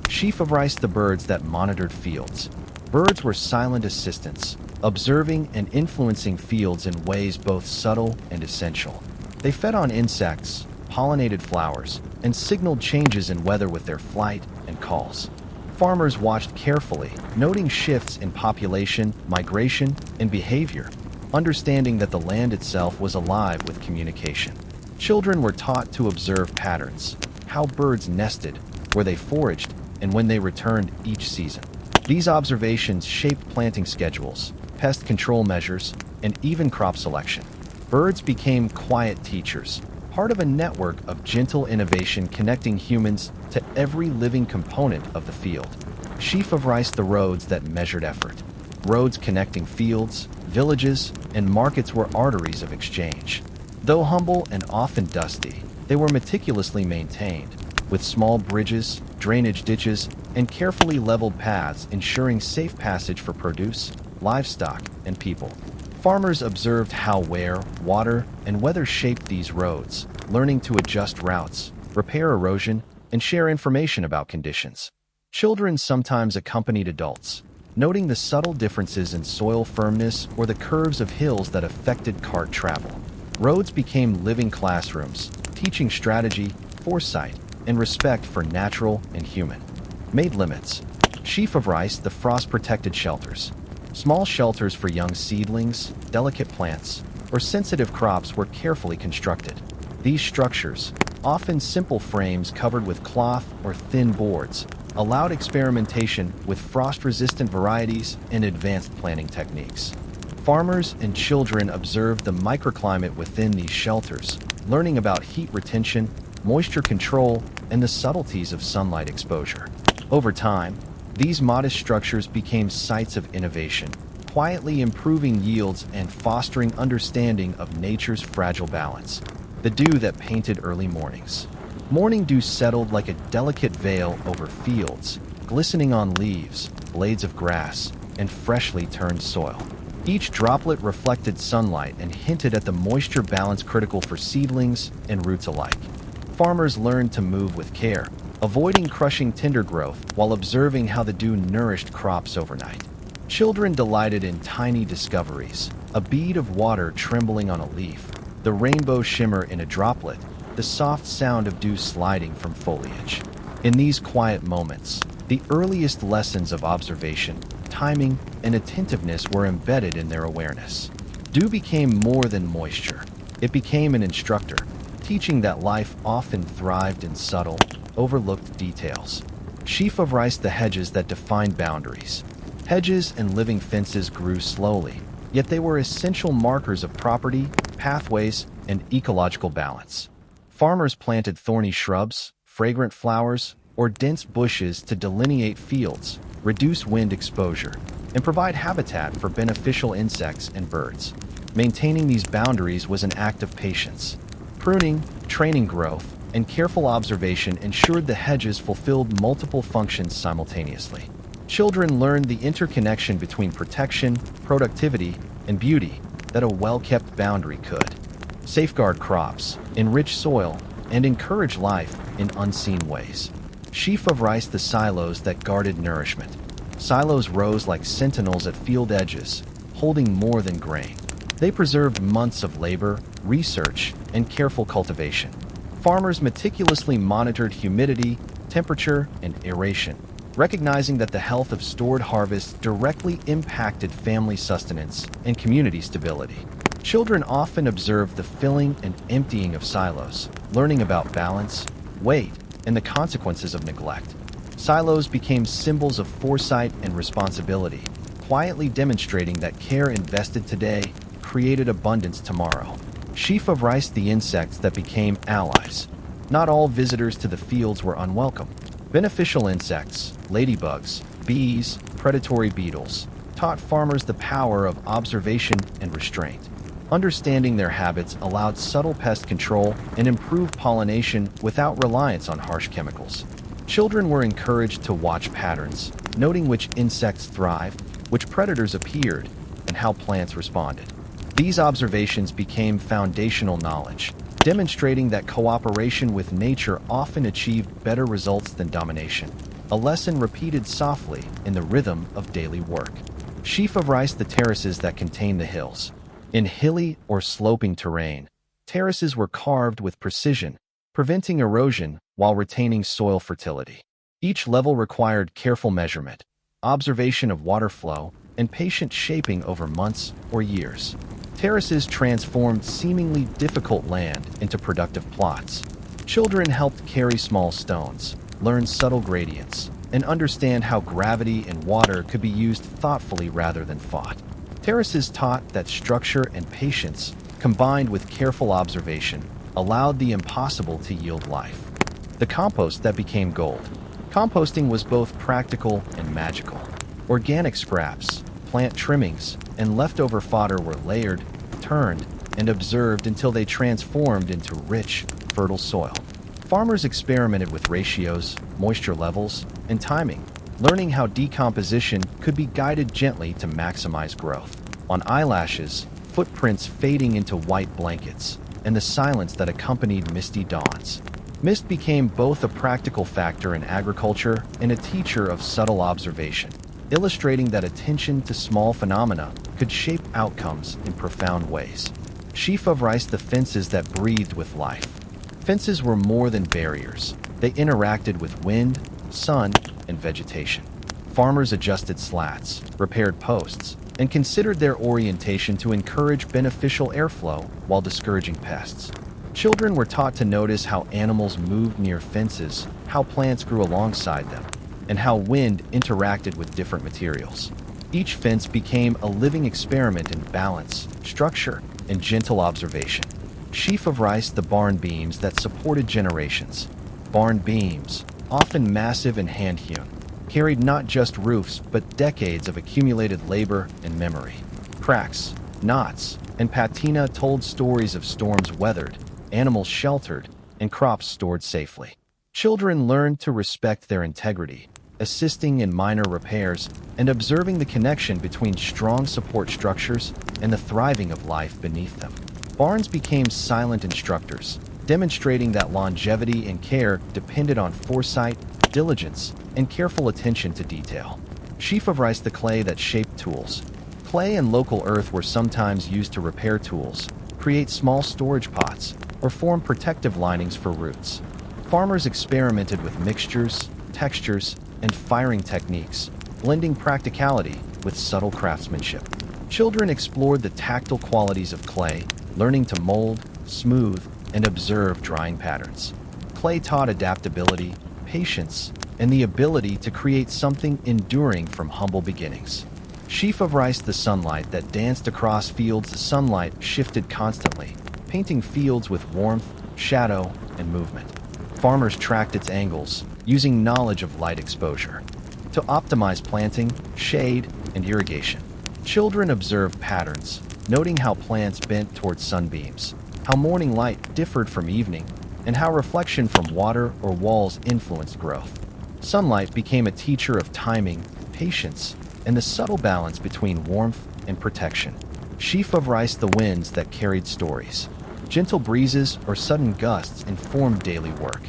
Sheaf of rice, the birds that monitored fields. Birds were silent assistants, observing and influencing fields in ways both subtle and essential. They fed on insects, pollinated flowers, and signaled changes in weather with their flight and calls. Farmers watched carefully, noting shifts in population, migration, and behavior, understanding that the land itself was alive with communication. Children were taught to observe patterns, how birds nested, where they foraged, and when they returned each season. These observations shaped planting schedules, pest control measures, and even crop selection. Birds became quiet teachers, part of a network of gentle innovation connecting humans to every living component of the field. Sheaf of rice, the roads that measured effort. Roads connecting fields, villages, and markets were arteries of exchange. Though humble and often dusty, they were meticulously maintained, with small bridges, drainage ditches, and carefully leveled paths ensuring safe passage for produce, livestock, and people. Farmers observed how wear, water, and weather shaped these roads, learning to adjust routes, repair erosion, and share information about conditions. Children sometimes accompanied adults, noting the subtle differences in soil firmness or the curves of hills that affected cart travel. Roads became living classrooms, teaching strategy, foresight, and respect for natural and human. Made limits. Sheaf of rice, the frost-protected shelters. Small shelters for young seedlings, delicate plants, or sensitive crops were carefully constructed. These structures, often simple frames covered with cloth or thin boards, allowed experimentation with frost-resistant varieties and advanced planting techniques. Farmers and children observed the microclimate within these shelters, learning about heat retention, moisture control, and the subtleties of sunlight exposure. Over time, these modest structures became sites of innovation, quietly improving yields and fostering understanding of nature's fragile balance. The dew that painted early mornings. Morning dew settled like a delicate veil over fields, glistening on leaves, blades of grass, and freshly turned soil. Each droplet reflected sunlight and hinted at the moisture balance critical for seedlings and roots alike. Farmers learned to move with care, avoiding crushing tender growth while observing how the dew nourished crops overnight. Children delighted in tiny discoveries, a bead of water trembling on a leaf, the rainbow shimmer in a droplet, the soft sound of dew sliding from foliage. In these quiet moments, the earliest lessons of observation, timing, and attentiveness were embedded in their awareness. Dew became more than moisture. It became an instructor, teaching that life often thrived in subtle, overlooked details. Sheaf of rice, the hedges that defined boundaries. Hedges and living fences grew slowly, yet they were essential markers of property, pathways, and ecological balance. Farmers planted thorny shrubs, fragrant flowers, or dense bushes to delineate fields, reduce wind exposure, and provide habitat for beneficial insects and birds. Maintaining these boundaries was an act of patience. Pruning, training growth, and careful observation ensured the hedges fulfilled multiple functions simultaneously. Children learned the interconnection between protection, productivity, and beauty that a well-kept boundary could. Safeguard crops, enrich soil, and encourage life in unseen ways. Sheaf of rice, the silos that guarded nourishment. Silos rose like sentinels at field edges, holding more than grain. They preserved months of labor, research, and careful cultivation. Farmers meticulously monitored humidity, temperature, and aeration, recognizing that the health of stored harvests directly impacted family sustenance and community stability. Children often observed the filling and emptying of silos, learning about balance, weight, and the consequences of neglect. Silos became symbols of foresight and responsibility, quietly demonstrating that care invested today created abundance tomorrow. Sheaf of rice, the insects that became allies. Not all visitors to the fields were unwelcome. Beneficial insects, ladybugs, bees, predatory beetles, taught farmers the power of observation and restraint. Understanding their habits allowed subtle pest control and improved pollination without reliance on harsh chemicals. Children were encouraged to watch patterns, noting which insects thrived, which predators appeared, and how plants responded. These observations became foundational knowledge, demonstrating that cooperation with nature often achieved better results than domination, a lesson repeated softly in the rhythm of daily work. Sheaf of rice, the terraces that contain the hills. In hilly or sloping terrain, terraces were carved with precision, preventing erosion while retaining soil fertility. Each level required careful measurement, observation of water flow, and patient shaping over months or years. Terraces transformed seemingly difficult land into productive plots. Children helped carry small stones, learn subtle gradients, and understand how gravity and water could be used thoughtfully rather than fought. Terraces taught that structure and patience, combined with careful observation, allowed the impossible to yield life. The compost that became gold. Composting was both practical and magical. Organic scraps, plant trimmings, and leftover fodder were layered, turned, and observed until they transformed into rich, fertile soil. Farmers experimented with ratios, moisture levels, and timing, learning how decomposition could be guided gently to maximize growth. On eyelashes, footprints fading into white blankets, and the silence that accompanied misty dawns. Mist became both a practical factor in agriculture and a teacher of subtle observation, illustrating that attention to small phenomena could shape outcomes in profound ways. Sheaf of rice, the fences that breathed with life. Fences were more than barriers. They interacted with wind, sun, and vegetation. Farmers adjusted slats, repaired posts, and considered their orientation to encourage beneficial airflow while discouraging pests. Children were taught to notice how animals moved near fences, how plants grew alongside them, and how wind interacted with different materials. Each fence became a living experiment in balance, structure, and gentle observation. Sheaf of rice, the barn beams that supported generations. Barn beams, often massive and hand-hewn, carried not just roofs but decades of accumulated labor and memory. Cracks, knots, and patina told stories of storms weathered, animals sheltered, and crops stored safely. Children learned to respect their integrity, assisting in minor repairs and observing the connection between strong support structures and the thriving of life beneath them. Barns became silent instructors, demonstrating that longevity and care depended on foresight, diligence, and careful attention to detail. Sheaf of rice, the clay that shaped tools. Clay and local earth were sometimes used to repair tools, create small storage pots, or form protective linings for roots. Farmers experimented with mixtures, textures, and firing techniques, blending practicality with subtle craftsmanship. Children explored the tactile qualities of clay, learning to mold, smooth, and observe drying patterns. Clay taught adaptability, patience, and the ability to create something enduring from humble beginnings. Sheaf of rice, the sunlight that danced across fields, the sunlight shifted constantly, painting fields with warmth, shadow, and movement. Farmers tracked its angles, using knowledge of light exposure to optimize planting, shade, and irrigation. Children observed patterns, noting how plants bent towards sunbeams, how morning light differed from evening, and how reflection from water or walls influenced growth. Sunlight became a teacher of timing, patience, and the subtle balance between warmth and protection. Sheaf of rice, the winds that carried stories. Gentle breezes or sudden gusts informed daily work.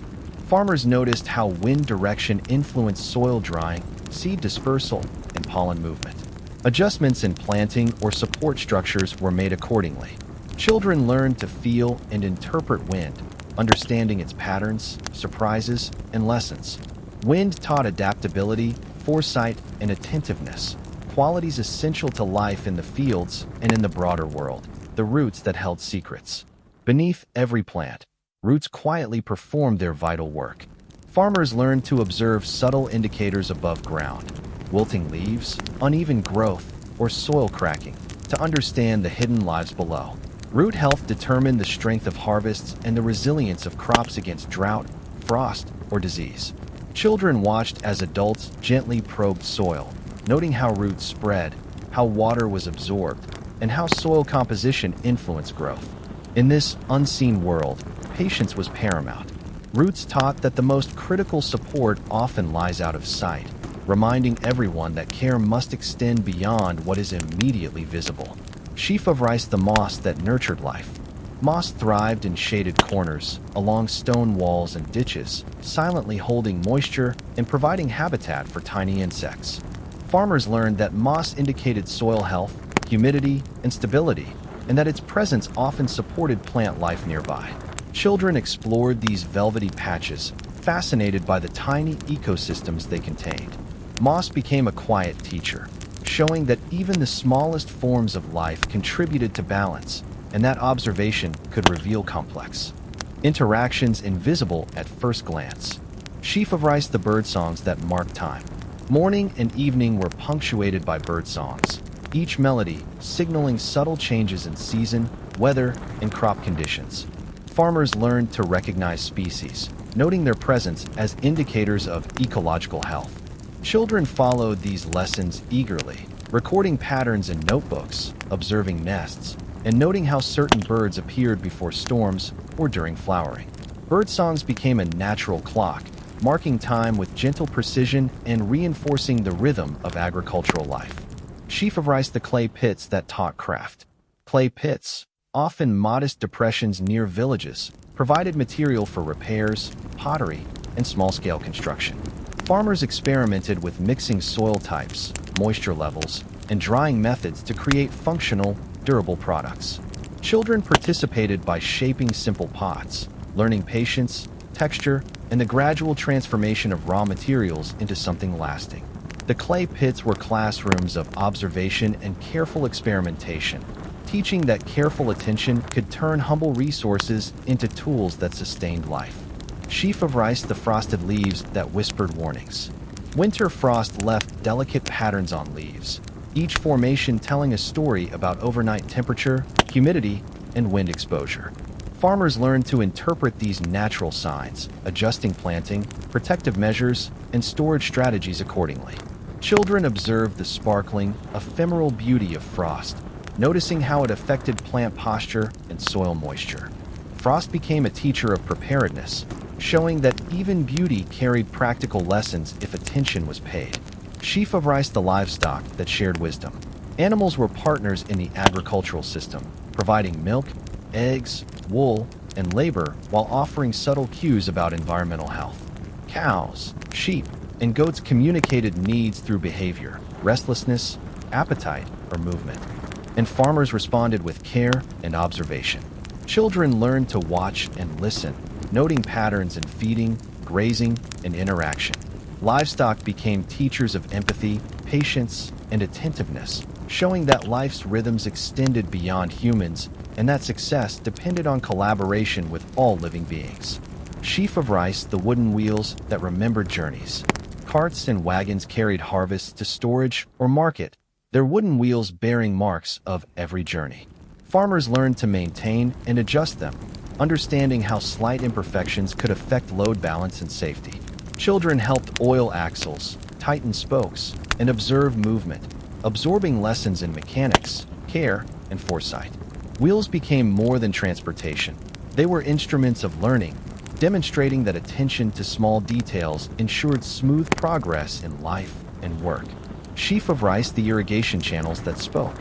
Farmers noticed how wind direction influenced soil drying, seed dispersal, and pollen movement. Adjustments in planting or support structures were made accordingly. Children learned to feel and interpret wind, understanding its patterns, surprises, and lessons. Wind taught adaptability, foresight, and attentiveness, qualities essential to life in the fields and in the broader world. The roots that held secrets. Beneath every plant, roots quietly performed their vital work. Farmers learned to observe subtle indicators above ground, wilting leaves, uneven growth, or soil cracking, to understand the hidden lives below. Root health determined the strength of harvests and the resilience of crops against drought, frost, or disease. Children watched as adults gently probed soil, noting how roots spread, how water was absorbed, and how soil composition influenced growth. In this unseen world, patience was paramount. Roots taught that the most critical support often lies out of sight, reminding everyone that care must extend beyond what is immediately visible. Sheaf of rice, the moss that nurtured life. Moss thrived in shaded corners, along stone walls and ditches, silently holding moisture and providing habitat for tiny insects. Farmers learned that moss indicated soil health, humidity, and stability, and that its presence often supported plant life nearby. Children explored these velvety patches, fascinated by the tiny ecosystems they contained. Moss became a quiet teacher, showing that even the smallest forms of life contributed to balance, and that observation could reveal complex interactions invisible at first glance. Sheaf of rice, the birdsongs that marked time. Morning and evening were punctuated by birdsongs, each melody signaling subtle changes in season, weather, and crop conditions. Farmers learned to recognize species, noting their presence as indicators of ecological health. Children followed these lessons eagerly, recording patterns in notebooks, observing nests, and noting how certain birds appeared before storms or during flowering. Birdsongs became a natural clock, marking time with gentle precision and reinforcing the rhythm of agricultural life. Sheaf of rice, the clay pits that taught craft. Clay pits, often modest depressions near villages, provided material for repairs, pottery, and small-scale construction. Farmers experimented with mixing soil types, moisture levels, and drying methods to create functional, durable products. Children participated by shaping simple pots, learning patience, texture, and the gradual transformation of raw materials into something lasting. The clay pits were classrooms of observation and careful experimentation, teaching that careful attention could turn humble resources into tools that sustained life. Sheaf of rice, the frosted leaves that whispered warnings. Winter frost left delicate patterns on leaves, each formation telling a story about overnight temperature, humidity, and wind exposure. Farmers learned to interpret these natural signs, adjusting planting, protective measures, and storage strategies accordingly. Children observed the sparkling, ephemeral beauty of frost, noticing how it affected plant posture and soil moisture. Frost became a teacher of preparedness, showing that even beauty carried practical lessons if attention was paid. Sheaf of rice, the livestock that shared wisdom. Animals were partners in the agricultural system, providing milk, eggs, wool, and labor while offering subtle cues about environmental health. Cows, sheep, and goats communicated needs through behavior, restlessness, appetite, or movement, and farmers responded with care and observation. Children learned to watch and listen, noting patterns in feeding, grazing, and interaction. Livestock became teachers of empathy, patience, and attentiveness, showing that life's rhythms extended beyond humans and that success depended on collaboration with all living beings. Sheaf of rice, the wooden wheels that remembered journeys. Carts and wagons carried harvests to storage or market, their wooden wheels bearing marks of every journey. Farmers learned to maintain and adjust them, understanding how slight imperfections could affect load balance and safety. Children helped oil axles, tighten spokes, and observe movement, absorbing lessons in mechanics, care, and foresight. Wheels became more than transportation. They were instruments of learning, demonstrating that attention to small details ensured smooth progress in life and work. Sheaf of rice, the irrigation channels that spoke.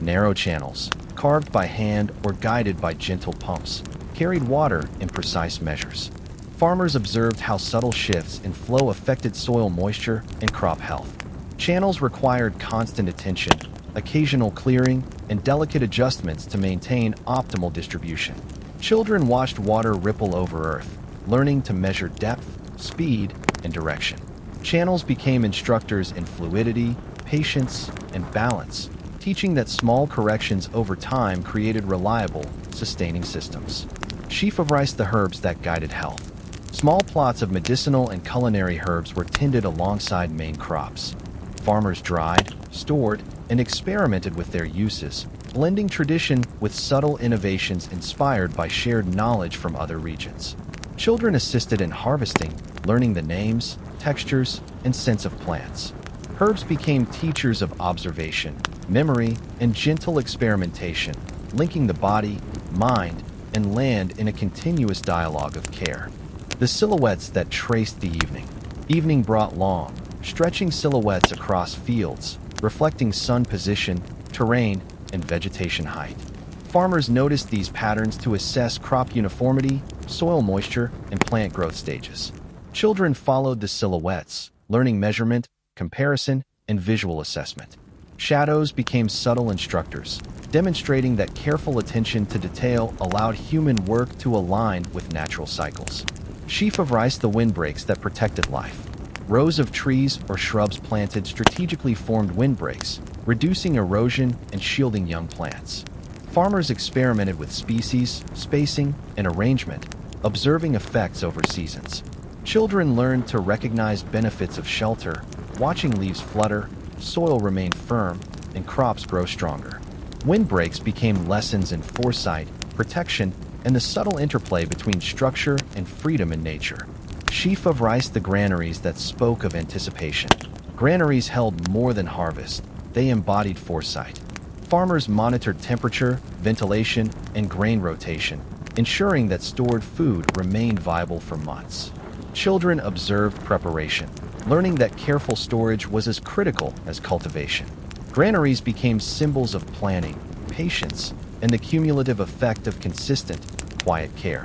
Narrow channels, carved by hand or guided by gentle pumps, carried water in precise measures. Farmers observed how subtle shifts in flow affected soil moisture and crop health. Channels required constant attention, occasional clearing, and delicate adjustments to maintain optimal distribution. Children watched water ripple over earth, learning to measure depth, speed, and direction. Channels became instructors in fluidity, patience, and balance, teaching that small corrections over time created reliable, sustaining systems. Sheaf of rice, the herbs that guided health. Small plots of medicinal and culinary herbs were tended alongside main crops. Farmers dried, stored, and experimented with their uses, blending tradition with subtle innovations inspired by shared knowledge from other regions. Children assisted in harvesting, learning the names, textures, and scents of plants. Herbs became teachers of observation, memory, and gentle experimentation, linking the body, mind, and land in a continuous dialogue of care. The silhouettes that traced the evening. Evening brought long, stretching silhouettes across fields, reflecting sun position, terrain, and vegetation height. Farmers noticed these patterns to assess crop uniformity, soil moisture, and plant growth stages. Children followed the silhouettes, learning measurement, comparison, and visual assessment. Shadows became subtle instructors, demonstrating that careful attention to detail allowed human work to align with natural cycles. Sheaf of rice, the windbreaks that protected life. Rows of trees or shrubs planted strategically formed windbreaks, reducing erosion and shielding young plants. Farmers experimented with species, spacing, and arrangement, observing effects over seasons. Children learned to recognize benefits of shelter, watching leaves flutter, soil remain firm, and crops grow stronger. Windbreaks became lessons in foresight, protection, and the subtle interplay between structure and freedom in nature. Sheaf of rice, the granaries that spoke of anticipation. Granaries held more than harvest, they embodied foresight. Farmers monitored temperature, ventilation, and grain rotation, ensuring that stored food remained viable for months. Children observed preparation, learning that careful storage was as critical as cultivation. Granaries became symbols of planning, patience, and the cumulative effect of consistent, quiet care.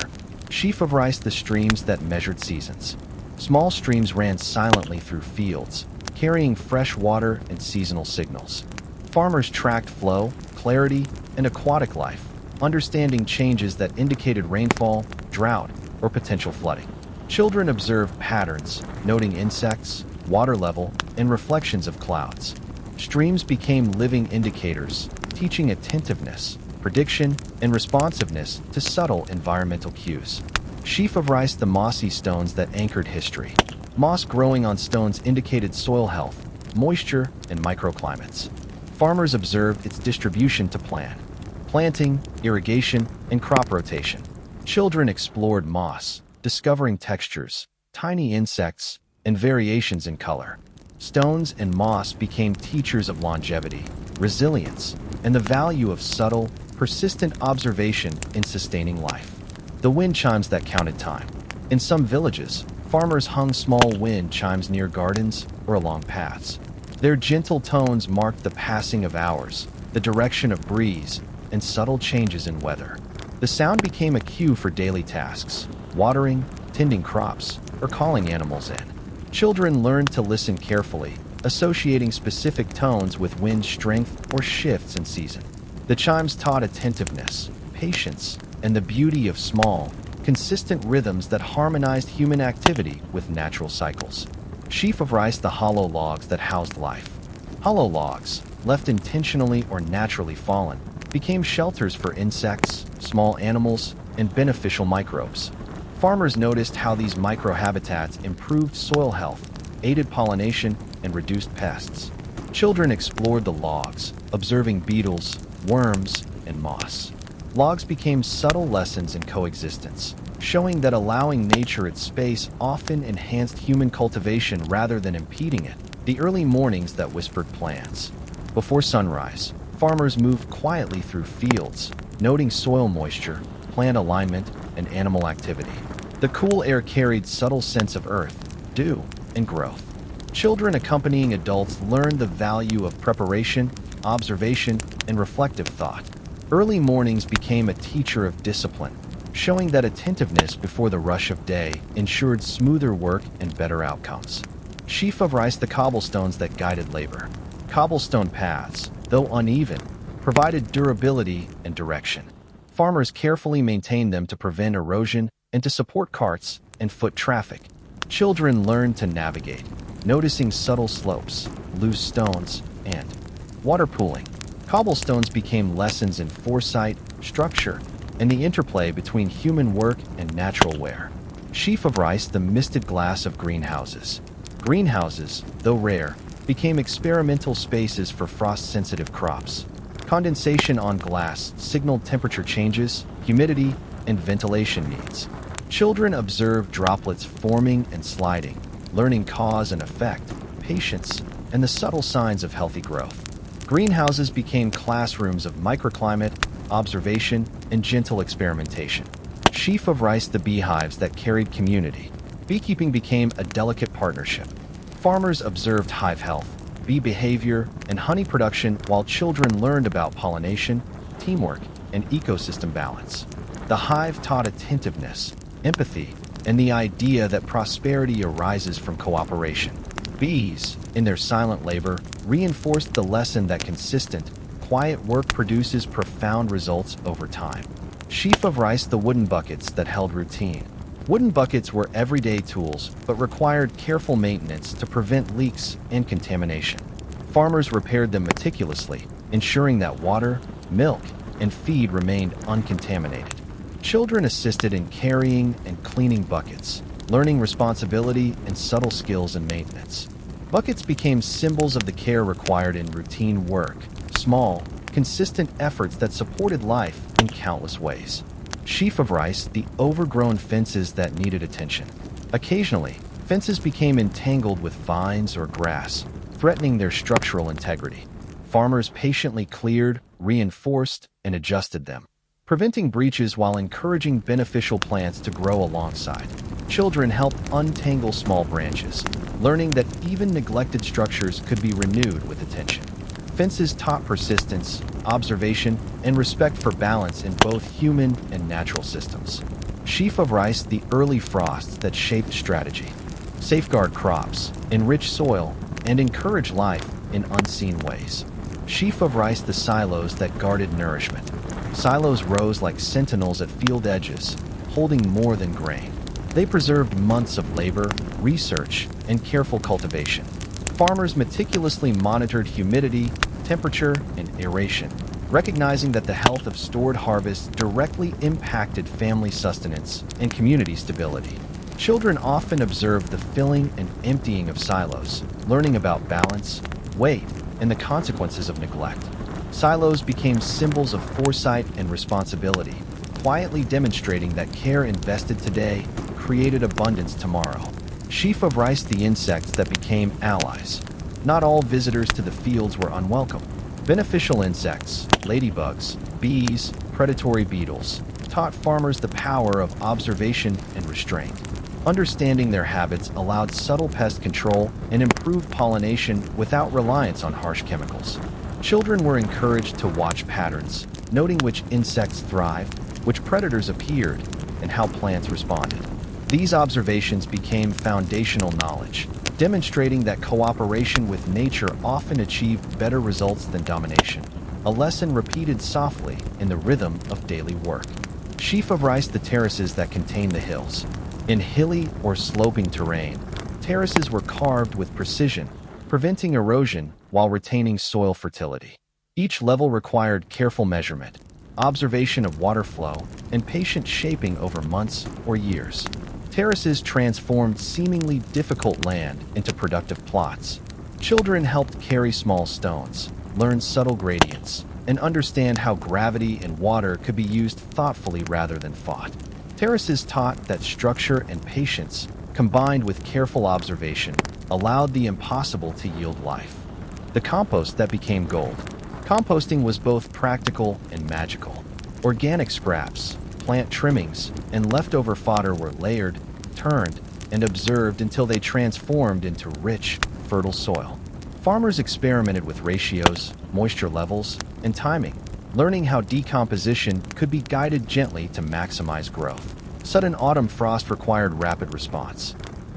Sheaf of rice, the streams that measured seasons. Small streams ran silently through fields, carrying fresh water and seasonal signals. Farmers tracked flow, clarity, and aquatic life, understanding changes that indicated rainfall, drought, or potential flooding. Children observed patterns, noting insects, water level, and reflections of clouds. Streams became living indicators, teaching attentiveness, prediction, and responsiveness to subtle environmental cues. Sheaf of rice, the mossy stones that anchored history. Moss growing on stones indicated soil health, moisture, and microclimates. Farmers observed its distribution to planting, irrigation, and crop rotation. Children explored moss, discovering textures, tiny insects, and variations in color. Stones and moss became teachers of longevity, resilience, and the value of subtle, persistent observation in sustaining life. The wind chimes that counted time. In some villages, farmers hung small wind chimes near gardens or along paths. Their gentle tones marked the passing of hours, the direction of breeze, and subtle changes in weather. The sound became a cue for daily tasks, watering, tending crops, or calling animals in. Children learned to listen carefully, associating specific tones with wind strength or shifts in season. The chimes taught attentiveness, patience, and the beauty of small, consistent rhythms that harmonized human activity with natural cycles. Sheaf of rice, the hollow logs that housed life. Hollow logs, left intentionally or naturally fallen, became shelters for insects, small animals, and beneficial microbes. Farmers noticed how these microhabitats improved soil health, aided pollination, and reduced pests. Children explored the logs, observing beetles, worms, and moss. Logs became subtle lessons in coexistence, showing that allowing nature its space often enhanced human cultivation rather than impeding it. The early mornings that whispered plans. Before sunrise, farmers moved quietly through fields, noting soil moisture, plant alignment, and animal activity. The cool air carried subtle scents of earth, dew, and growth. Children accompanying adults learned the value of preparation, observation, and reflective thought. Early mornings became a teacher of discipline, showing that attentiveness before the rush of day ensured smoother work and better outcomes. Sheaf of rice, the cobblestones that guided labor. Cobblestone paths, though uneven, provided durability and direction. Farmers carefully maintained them to prevent erosion and to support carts and foot traffic. Children learned to navigate, noticing subtle slopes, loose stones, and water pooling. Cobblestones became lessons in foresight, structure, and the interplay between human work and natural wear. Sheaf of rice, the misted glass of greenhouses. Greenhouses, though rare, became experimental spaces for frost-sensitive crops. Condensation on glass signaled temperature changes, humidity, and ventilation needs. Children observed droplets forming and sliding, learning cause and effect, patience, and the subtle signs of healthy growth. Greenhouses became classrooms of microclimate, observation, and gentle experimentation. Sheaf of rice, the beehives that carried community. Beekeeping became a delicate partnership. Farmers observed hive health, bee behavior, and honey production while children learned about pollination, teamwork, and ecosystem balance. The hive taught attentiveness, empathy, and the idea that prosperity arises from cooperation. Bees, in their silent labor, reinforced the lesson that consistent, quiet work produces profound results over time. Sheaf of rice, the wooden buckets that held routine. Wooden buckets were everyday tools, but required careful maintenance to prevent leaks and contamination. Farmers repaired them meticulously, ensuring that water, milk, and feed remained uncontaminated. Children assisted in carrying and cleaning buckets, learning responsibility and subtle skills in maintenance. Buckets became symbols of the care required in routine work, small, consistent efforts that supported life in countless ways. Sheaf of rice, the overgrown fences that needed attention. Occasionally, fences became entangled with vines or grass, threatening their structural integrity. Farmers patiently cleared, reinforced, and adjusted them, preventing breaches while encouraging beneficial plants to grow alongside. Children helped untangle small branches, learning that even neglected structures could be renewed with attention. Fences taught persistence, observation, and respect for balance in both human and natural systems. Sheaf of rice, the early frosts that shaped strategy. Safeguard crops, enrich soil, and encourage life in unseen ways. Sheaf of rice, the silos that guarded nourishment. Silos rose like sentinels at field edges, holding more than grain. They preserved months of labor, research, and careful cultivation. Farmers meticulously monitored humidity, temperature, and aeration, recognizing that the health of stored harvests directly impacted family sustenance and community stability. Children often observed the filling and emptying of silos, learning about balance, weight, and the consequences of neglect. Silos became symbols of foresight and responsibility, quietly demonstrating that care invested today created abundance tomorrow. Sheaf of rice, the insects that became allies. Not all visitors to the fields were unwelcome. Beneficial insects, ladybugs, bees, predatory beetles, taught farmers the power of observation and restraint. Understanding their habits allowed subtle pest control and improved pollination without reliance on harsh chemicals. Children were encouraged to watch patterns, noting which insects thrived, which predators appeared, and how plants responded. These observations became foundational knowledge, demonstrating that cooperation with nature often achieved better results than domination, a lesson repeated softly in the rhythm of daily work. Sheaf of rice, the terraces that contain the hills. In hilly or sloping terrain, terraces were carved with precision, preventing erosion while retaining soil fertility. Each level required careful measurement, observation of water flow, and patient shaping over months or years. Terraces transformed seemingly difficult land into productive plots. Children helped carry small stones, learn subtle gradients, and understand how gravity and water could be used thoughtfully rather than fought. Terraces taught that structure and patience, combined with careful observation, allowed the impossible to yield life. The compost that became gold. Composting was both practical and magical. Organic scraps, plant trimmings, and leftover fodder were layered, turned, and observed until they transformed into rich, fertile soil. Farmers experimented with ratios, moisture levels, and timing, learning how decomposition could be guided gently to maximize growth. Sudden autumn frost required rapid response.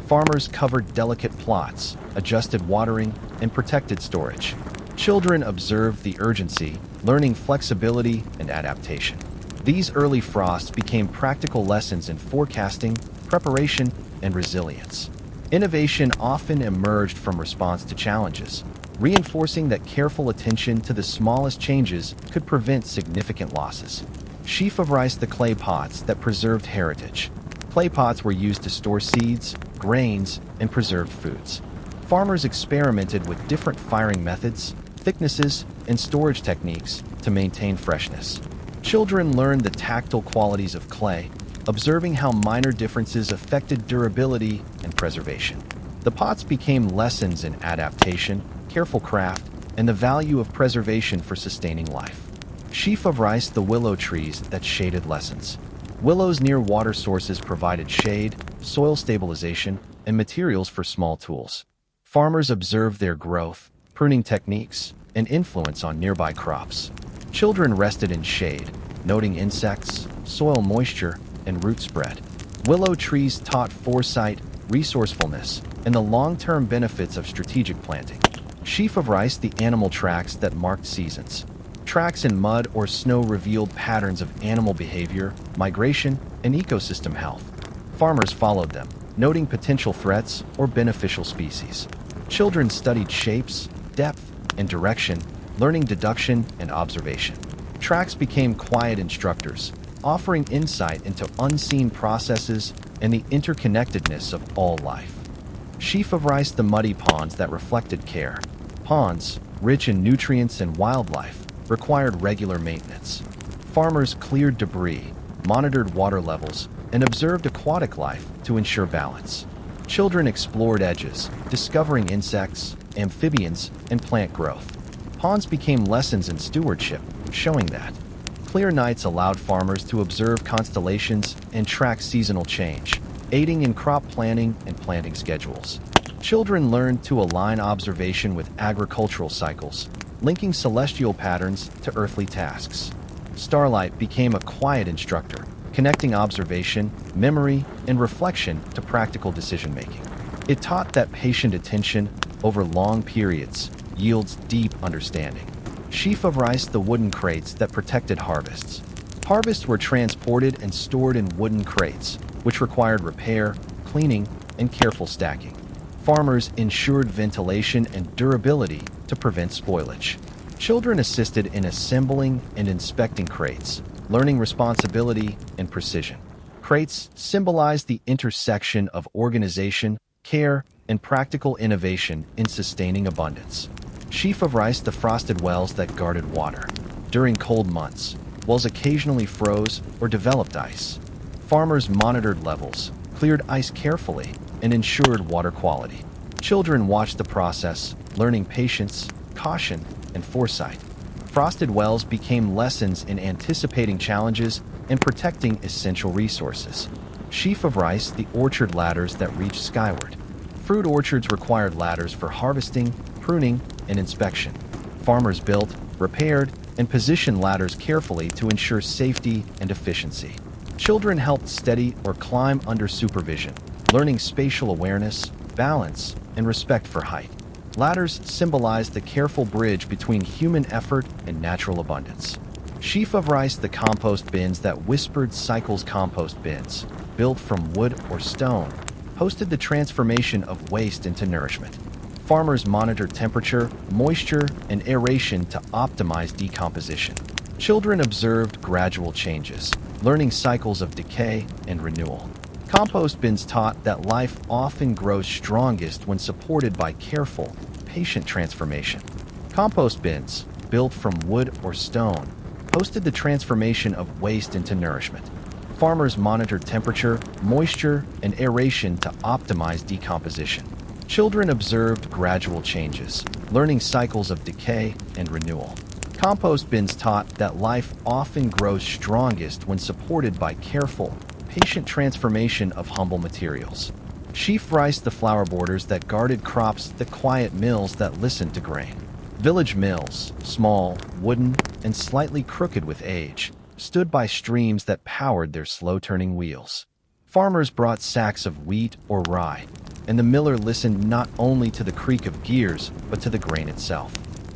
Farmers covered delicate plots, adjusted watering, and protected storage. Children observed the urgency, learning flexibility and adaptation. These early frosts became practical lessons in forecasting, preparation, and resilience. Innovation often emerged from response to challenges, reinforcing that careful attention to the smallest changes could prevent significant losses. Sheaf of rice, the clay pots that preserved heritage. Clay pots were used to store seeds, grains, and preserved foods. Farmers experimented with different firing methods, thicknesses, and storage techniques to maintain freshness. Children learned the tactile qualities of clay, observing how minor differences affected durability and preservation. The pots became lessons in adaptation, careful craft, and the value of preservation for sustaining life. Sheaf of rice, the willow trees that shaded lessons. Willows near water sources provided shade, soil stabilization, and materials for small tools. Farmers observed their growth, pruning techniques, and influence on nearby crops. Children rested in shade, noting insects, soil moisture, and root spread. Willow trees taught foresight, resourcefulness, and the long-term benefits of strategic planting. Sheaf of rice, the animal tracks that marked seasons. Tracks in mud or snow revealed patterns of animal behavior, migration, and ecosystem health. Farmers followed them, noting potential threats or beneficial species. Children studied shapes, depth, and direction, learning deduction and observation. Tracks became quiet instructors, offering insight into unseen processes and the interconnectedness of all life. Sheaf of rice, the muddy ponds that reflected care. Ponds, rich in nutrients and wildlife, required regular maintenance. Farmers cleared debris, monitored water levels, and observed aquatic life to ensure balance. Children explored edges, discovering insects, amphibians, and plant growth. Ponds became lessons in stewardship, showing that clear nights allowed farmers to observe constellations and track seasonal change, aiding in crop planning and planting schedules. Children learned to align observation with agricultural cycles, linking celestial patterns to earthly tasks. Starlight became a quiet instructor, connecting observation, memory, and reflection to practical decision-making. It taught that patient attention over long periods yields deep understanding. Sheaf of rice, the wooden crates that protected harvests. Harvests were transported and stored in wooden crates, which required repair, cleaning, and careful stacking. Farmers ensured ventilation and durability to prevent spoilage. Children assisted in assembling and inspecting crates, learning responsibility and precision. Crates symbolized the intersection of organization, care, and practical innovation in sustaining abundance. Sheaf of rice, the frosted wells that guarded water. During cold months, wells occasionally froze or developed ice. Farmers monitored levels, cleared ice carefully, and ensured water quality. Children watched the process, learning patience, caution, and foresight. Frosted wells became lessons in anticipating challenges and protecting essential resources. Sheaf of rice, the orchard ladders that reached skyward. Fruit orchards required ladders for harvesting, pruning, and inspection. Farmers built, repaired, and positioned ladders carefully to ensure safety and efficiency. Children helped steady or climb under supervision, learning spatial awareness, balance, and respect for height. Ladders symbolized the careful bridge between human effort and natural abundance. Sheaf of rice, the compost bins that whispered cycles. Compost bins, built from wood or stone, hosted the transformation of waste into nourishment. Farmers monitored temperature, moisture, and aeration to optimize decomposition. Children observed gradual changes, learning cycles of decay and renewal. Compost bins taught that life often grows strongest when supported by careful, patient transformation. Compost bins, built from wood or stone, hosted the transformation of waste into nourishment. Farmers monitored temperature, moisture, and aeration to optimize decomposition. Children observed gradual changes, learning cycles of decay and renewal. Compost bins taught that life often grows strongest when supported by careful, patient transformation of humble materials. Sheaf rice the flower borders that guarded crops, the quiet mills that listened to grain. Village mills, small, wooden, and slightly crooked with age, stood by streams that powered their slow-turning wheels. Farmers brought sacks of wheat or rye, and the miller listened not only to the creak of gears, but to the grain itself.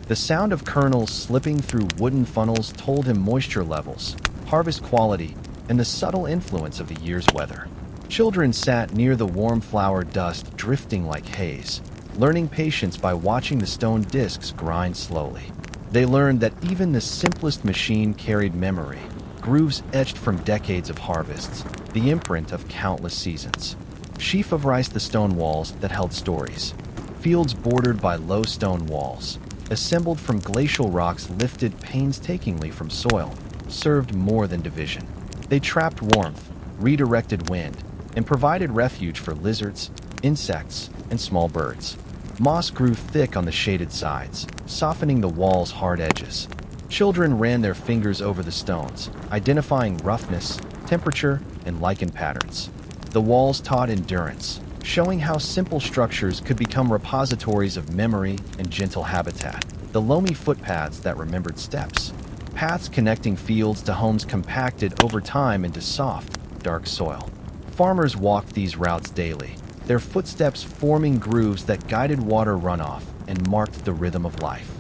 The sound of kernels slipping through wooden funnels told him moisture levels, harvest quality, and the subtle influence of the year's weather. Children sat near the warm flour dust drifting like haze, learning patience by watching the stone discs grind slowly. They learned that even the simplest machine carried memory, grooves etched from decades of harvests, the imprint of countless seasons. Sheaf of rice the stone walls that held stories. Fields bordered by low stone walls, assembled from glacial rocks lifted painstakingly from soil, served more than division. They trapped warmth, redirected wind, and provided refuge for lizards, insects, and small birds. Moss grew thick on the shaded sides, softening the wall's hard edges. Children ran their fingers over the stones, identifying roughness, temperature, and lichen patterns. The walls taught endurance, showing how simple structures could become repositories of memory and gentle habitat. The loamy footpaths that remembered steps. Paths connecting fields to homes compacted over time into soft, dark soil. Farmers walked these routes daily, their footsteps forming grooves that guided water runoff and marked the rhythm of life.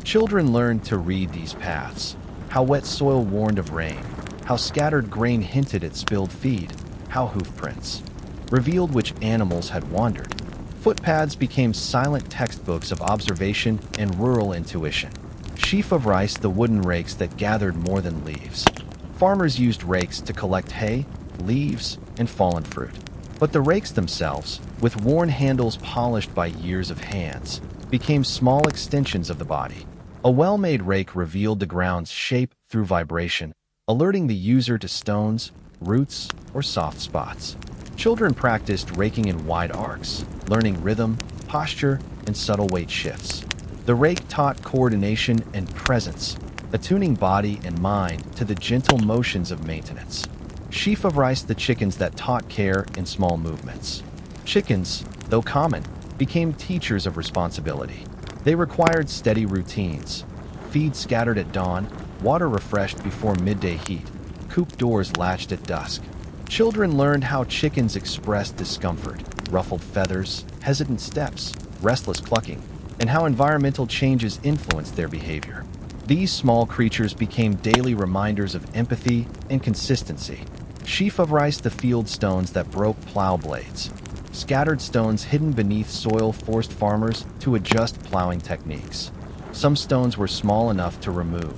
Children learned to read these paths, how wet soil warned of rain, how scattered grain hinted at spilled feed, how hoofprints revealed which animals had wandered. Footpaths became silent textbooks of observation and rural intuition. Sheaf of rice the wooden rakes that gathered more than leaves. Farmers used rakes to collect hay, leaves, and fallen fruit. But the rakes themselves, with worn handles polished by years of hands, became small extensions of the body. A well-made rake revealed the ground's shape through vibration, alerting the user to stones, roots, or soft spots. Children practiced raking in wide arcs, learning rhythm, posture, and subtle weight shifts. The rake taught coordination and presence, attuning body and mind to the gentle motions of maintenance. Sheaf of rice the chickens that taught care in small movements. Chickens, though common, became teachers of responsibility. They required steady routines, feed scattered at dawn, water refreshed before midday heat, coop doors latched at dusk. Children learned how chickens expressed discomfort, ruffled feathers, hesitant steps, restless clucking, and how environmental changes influenced their behavior. These small creatures became daily reminders of empathy and consistency. Sheaf of rice the field stones that broke plow blades. Scattered stones hidden beneath soil forced farmers to adjust plowing techniques. Some stones were small enough to remove.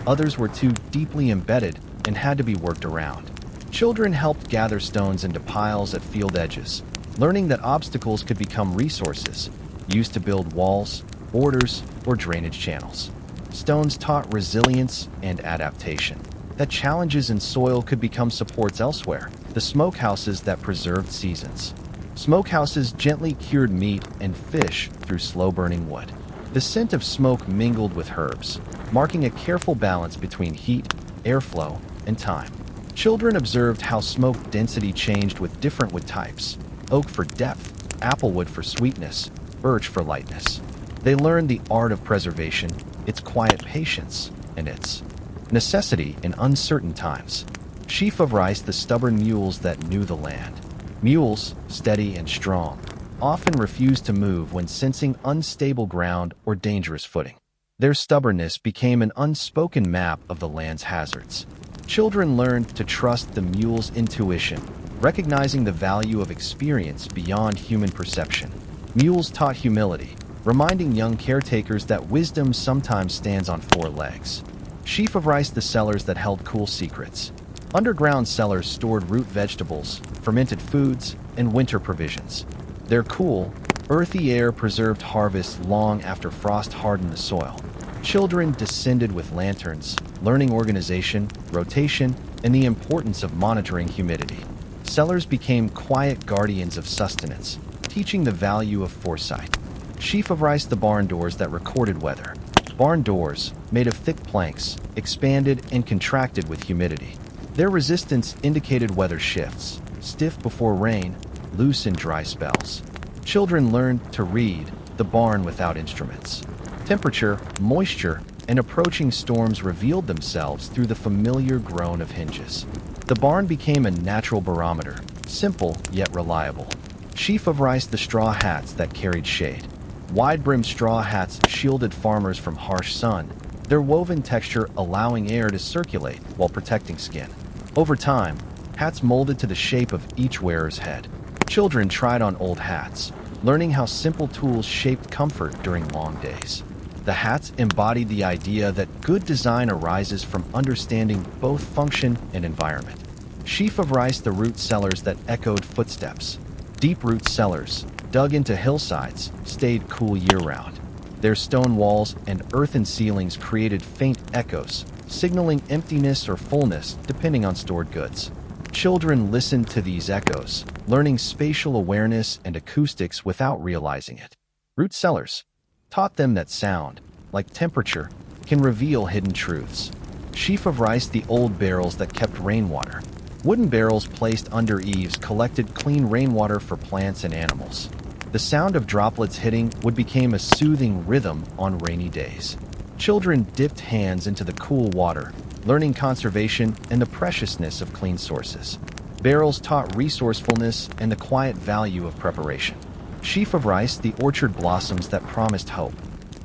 Others were too deeply embedded and had to be worked around. Children helped gather stones into piles at field edges, learning that obstacles could become resources, used to build walls, borders, or drainage channels. Stones taught resilience and adaptation, that challenges in soil could become supports elsewhere. The smokehouses that preserved seasons. Smokehouses gently cured meat and fish through slow-burning wood. The scent of smoke mingled with herbs, marking a careful balance between heat, airflow, and time. Children observed how smoke density changed with different wood types: oak for depth, applewood for sweetness, birch for lightness. They learned the art of preservation, its quiet patience, and its necessity in uncertain times. Sheaf of rice the stubborn mules that knew the land. Mules, steady and strong, often refused to move when sensing unstable ground or dangerous footing. Their stubbornness became an unspoken map of the land's hazards. Children learned to trust the mule's intuition, recognizing the value of experience beyond human perception. Mules taught humility, reminding young caretakers that wisdom sometimes stands on four legs. Sheaf of rice the cellars that held cool secrets. Underground cellars stored root vegetables, fermented foods, and winter provisions. Their cool, earthy air preserved harvests long after frost hardened the soil. Children descended with lanterns, learning organization, rotation, and the importance of monitoring humidity. Cellars became quiet guardians of sustenance, teaching the value of foresight. Sheaf of rice, the barn doors that recorded weather. Barn doors, made of thick planks, expanded and contracted with humidity. Their resistance indicated weather shifts, stiff before rain, loose in dry spells. Children learned to read the barn without instruments. Temperature, moisture, and approaching storms revealed themselves through the familiar groan of hinges. The barn became a natural barometer, simple yet reliable. Sheaf of rice, the straw hats that carried shade. Wide-brimmed straw hats shielded farmers from harsh sun, their woven texture allowing air to circulate while protecting skin. Over time, hats molded to the shape of each wearer's head. Children tried on old hats, learning how simple tools shaped comfort during long days. The hats embodied the idea that good design arises from understanding both function and environment. Sheaf of rice, the root cellars that echoed footsteps. Deep root cellars, dug into hillsides, stayed cool year-round. Their stone walls and earthen ceilings created faint echoes, signaling emptiness or fullness depending on stored goods. Children listened to these echoes, learning spatial awareness and acoustics without realizing it. Root cellars taught them that sound, like temperature, can reveal hidden truths. Sheaf of rice, the old barrels that kept rainwater. Wooden barrels placed under eaves collected clean rainwater for plants and animals. The sound of droplets hitting would become a soothing rhythm on rainy days. Children dipped hands into the cool water, learning conservation and the preciousness of clean sources. Barrels taught resourcefulness and the quiet value of preparation. Sheaf of rice, the orchard blossoms that promised hope.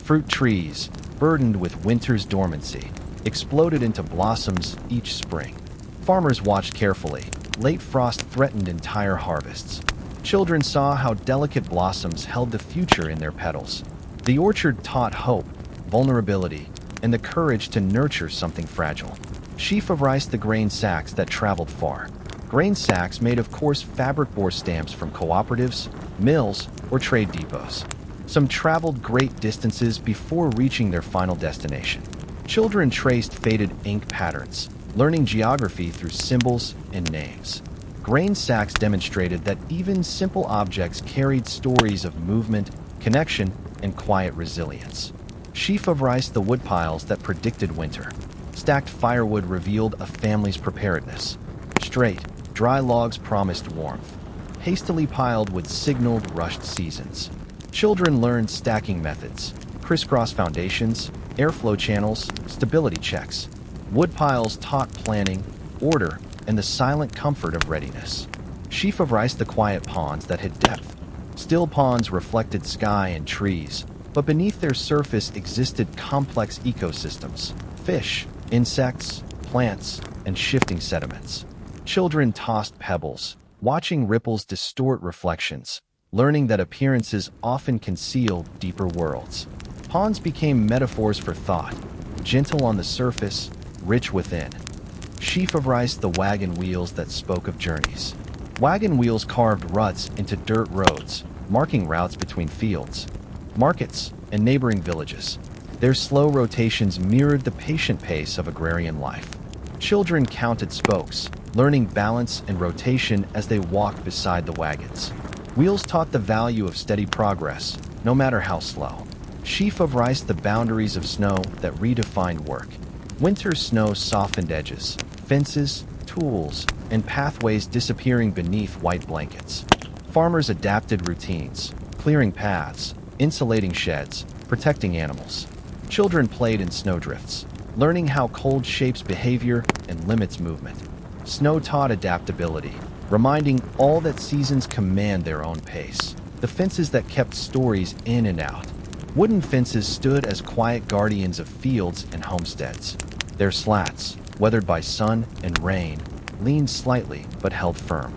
Fruit trees, burdened with winter's dormancy, exploded into blossoms each spring. Farmers watched carefully. Late frost threatened entire harvests. Children saw how delicate blossoms held the future in their petals. The orchard taught hope, vulnerability, and the courage to nurture something fragile. Sheaf of rice, the grain sacks that traveled far. Grain sacks made of coarse fabric bore stamps from cooperatives, mills, or trade depots. Some traveled great distances before reaching their final destination. Children traced faded ink patterns, learning geography through symbols and names. Grain sacks demonstrated that even simple objects carried stories of movement, connection, and quiet resilience. Sheaf of rice, the woodpiles that predicted winter. Stacked firewood revealed a family's preparedness. Straight, dry logs promised warmth. Hastily piled wood signaled rushed seasons. Children learned stacking methods, crisscross foundations, airflow channels, stability checks. Woodpiles taught planning, order, and the silent comfort of readiness. Sheaf of rice, the quiet ponds that hid depth. Still ponds reflected sky and trees, but beneath their surface existed complex ecosystems: fish, insects, plants, and shifting sediments. Children tossed pebbles, watching ripples distort reflections, learning that appearances often conceal deeper worlds. Ponds became metaphors for thought, gentle on the surface, rich within. Sheaf of rice, the wagon wheels that spoke of journeys. Wagon wheels carved ruts into dirt roads, marking routes between fields, markets, and neighboring villages. Their slow rotations mirrored the patient pace of agrarian life. Children counted spokes, learning balance and rotation as they walked beside the wagons. Wheels taught the value of steady progress, no matter how slow. Sheaf of rice, the boundaries of snow that redefined work. Winter snow softened edges, fences, tools, and pathways disappearing beneath white blankets. Farmers adapted routines, clearing paths, insulating sheds, protecting animals. Children played in snowdrifts, learning how cold shapes behavior and limits movement. Snow taught adaptability, reminding all that seasons command their own pace. The fences that kept stories in and out. Wooden fences stood as quiet guardians of fields and homesteads. Their slats, weathered by sun and rain, leaned slightly but held firm.